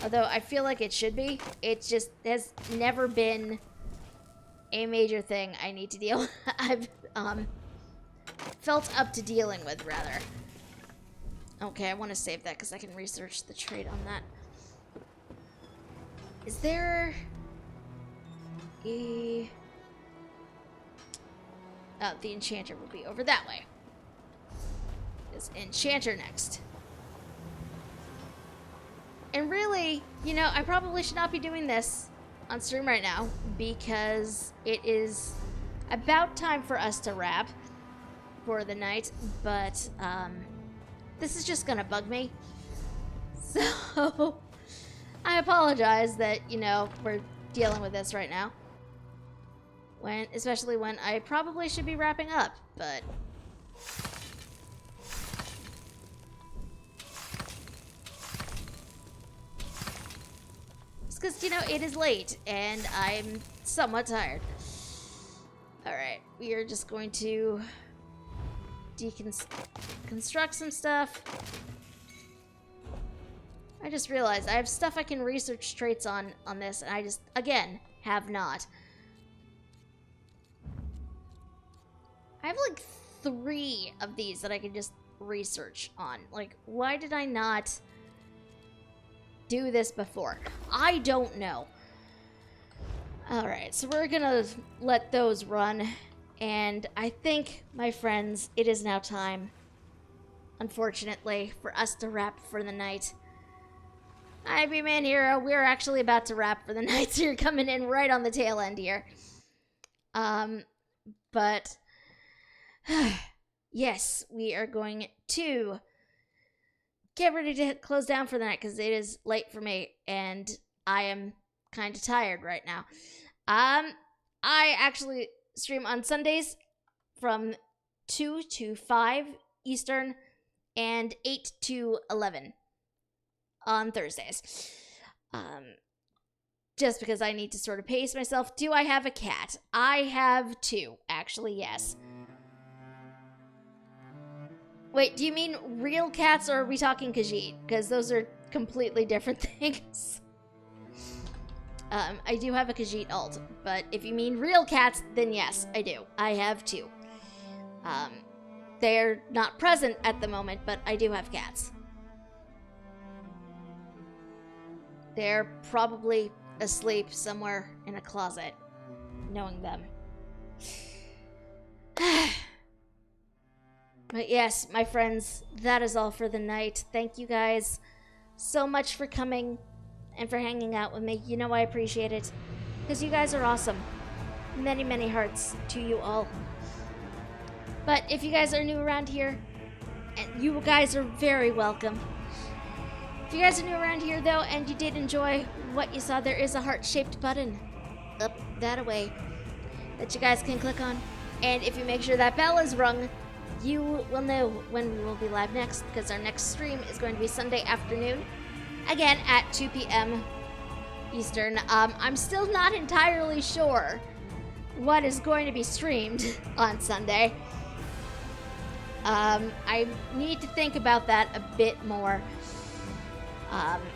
Although I feel like it should be. It just has never been a major thing I need to deal with. I've felt up to dealing with, rather. Okay, I want to save that because I can research the trait on that. Is there a... Oh, the enchanter would be over that way. Is enchanter next. And really, you know, I probably should not be doing this on stream right now because it is about time for us to wrap for the night, but this is just gonna bug me. So I apologize that, you know, we're dealing with this right now. Especially when I probably should be wrapping up, but because, you know, it is late, and I'm somewhat tired. Alright, we are just going to construct some stuff. I just realized I have stuff I can research traits on this, and I just, again, have not. I have like 3 of these that I can just research on. Like, why did I not do this before? I don't know. Alright, so we're gonna let those run, and I think, my friends, it is now time, unfortunately, for us to wrap for the night. Hi, B-Man Hero. We're actually about to wrap for the night, so you're coming in right on the tail end here. But yes, we are going to get ready to close down for the night because it is late for me and I am kind of tired right now. I actually stream on Sundays from 2 to 5 Eastern and 8 to 11 on Thursdays. Just because I need to sort of pace myself. Do I have a cat? I have 2, actually, yes. Wait, do you mean real cats or are we talking Khajiit? Because those are completely different things. I do have a Khajiit alt, but if you mean real cats, then yes, I do. I have 2. They're not present at the moment, but I do have cats. They're probably asleep somewhere in a closet, knowing them. But yes, my friends, that is all for the night. Thank you guys so much for coming and for hanging out with me. You know I appreciate it, because you guys are awesome. Many, many hearts to you all. But if you guys are new around here, and you guys are very welcome. If you guys are new around here, though, and you did enjoy what you saw, there is a heart-shaped button up that away that you guys can click on. And if you make sure that bell is rung, you will know when we will be live next, because our next stream is going to be Sunday afternoon, again at 2 p.m. Eastern. I'm still not entirely sure what is going to be streamed on Sunday. I need to think about that a bit more.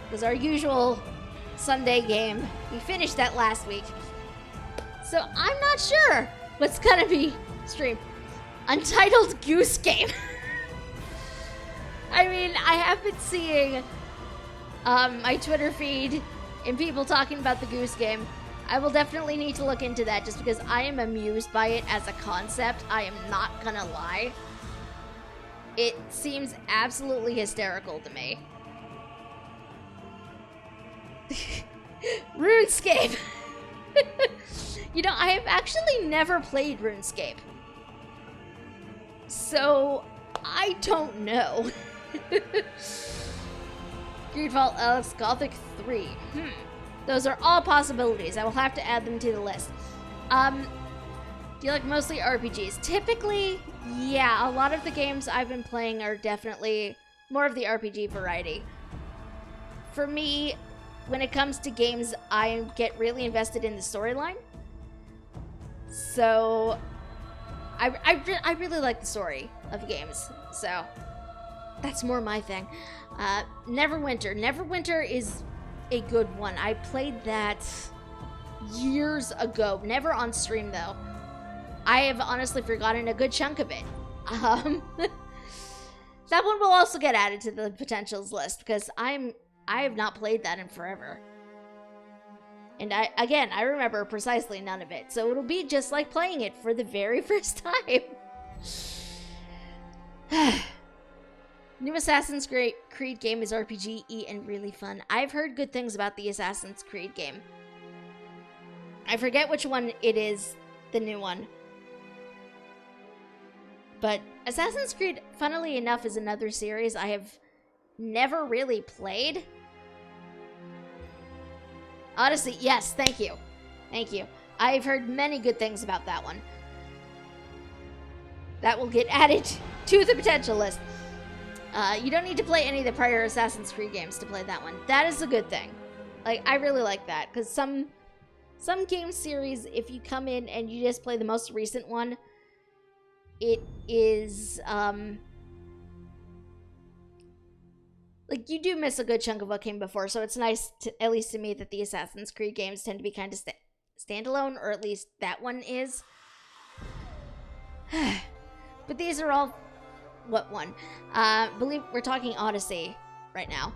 Because our usual Sunday game, we finished that last week. So I'm not sure what's gonna be streamed. Untitled Goose Game. I mean, I have been seeing my Twitter feed and people talking about the Goose Game. I will definitely need to look into that just because I am amused by it as a concept. I am not gonna lie. It seems absolutely hysterical to me. RuneScape. You know, I have actually never played RuneScape. So, I don't know. Greedfall, Alex, Gothic 3. Those are all possibilities. I will have to add them to the list. Do you like mostly RPGs? Typically, yeah. A lot of the games I've been playing are definitely more of the RPG variety. For me, when it comes to games, I get really invested in the storyline. So, I really like the story of games. So, that's more my thing. Neverwinter. Neverwinter is a good one. I played that years ago. Never on stream, though. I have honestly forgotten a good chunk of it. That one will also get added to the potentials list because I have not played that in forever. And I remember precisely none of it. So it'll be just like playing it for the very first time. New Assassin's Creed game is RPG-y and really fun. I've heard good things about the Assassin's Creed game. I forget which one it is, the new one. But Assassin's Creed, funnily enough, is another series I have never really played. Odyssey, yes, thank you. Thank you. I've heard many good things about that one. That will get added to the potential list. You don't need to play any of the prior Assassin's Creed games to play that one. That is a good thing. Like, I really like that, because some game series, if you come in and you just play the most recent one, it is, like, you do miss a good chunk of what came before, so it's nice, to, at least to me, that the Assassin's Creed games tend to be kind of standalone, or at least that one is. But these are all... What one? Believe we're talking Odyssey right now.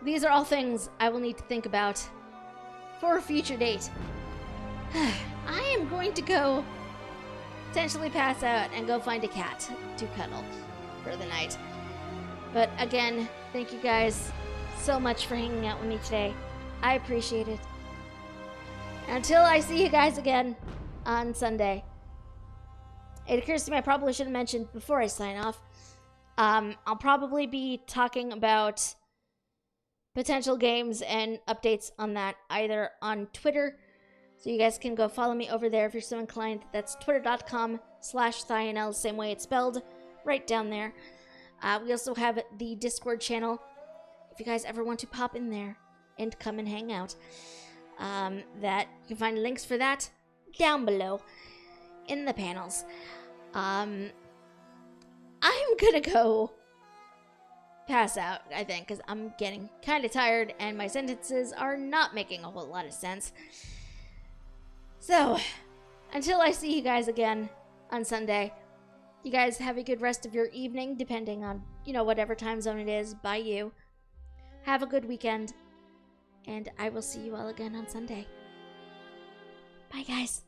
These are all things I will need to think about for a future date. I am going to go potentially pass out and go find a cat to cuddle for the night. But again, thank you guys so much for hanging out with me today. I appreciate it. Until I see you guys again on Sunday. It occurs to me I probably should have mentioned before I sign off. I'll probably be talking about potential games and updates on that either on Twitter, so you guys can go follow me over there if you're so inclined. That's twitter.com/Thionel, same way it's spelled, right down there. We also have the Discord channel, if you guys ever want to pop in there and come and hang out. That you can find links for that down below in the panels. I'm gonna go pass out, I think, because I'm getting kind of tired and my sentences are not making a whole lot of sense. So, until I see you guys again on Sunday, you guys have a good rest of your evening, depending on, whatever time zone it is by you. Have a good weekend, and I will see you all again on Sunday. Bye, guys.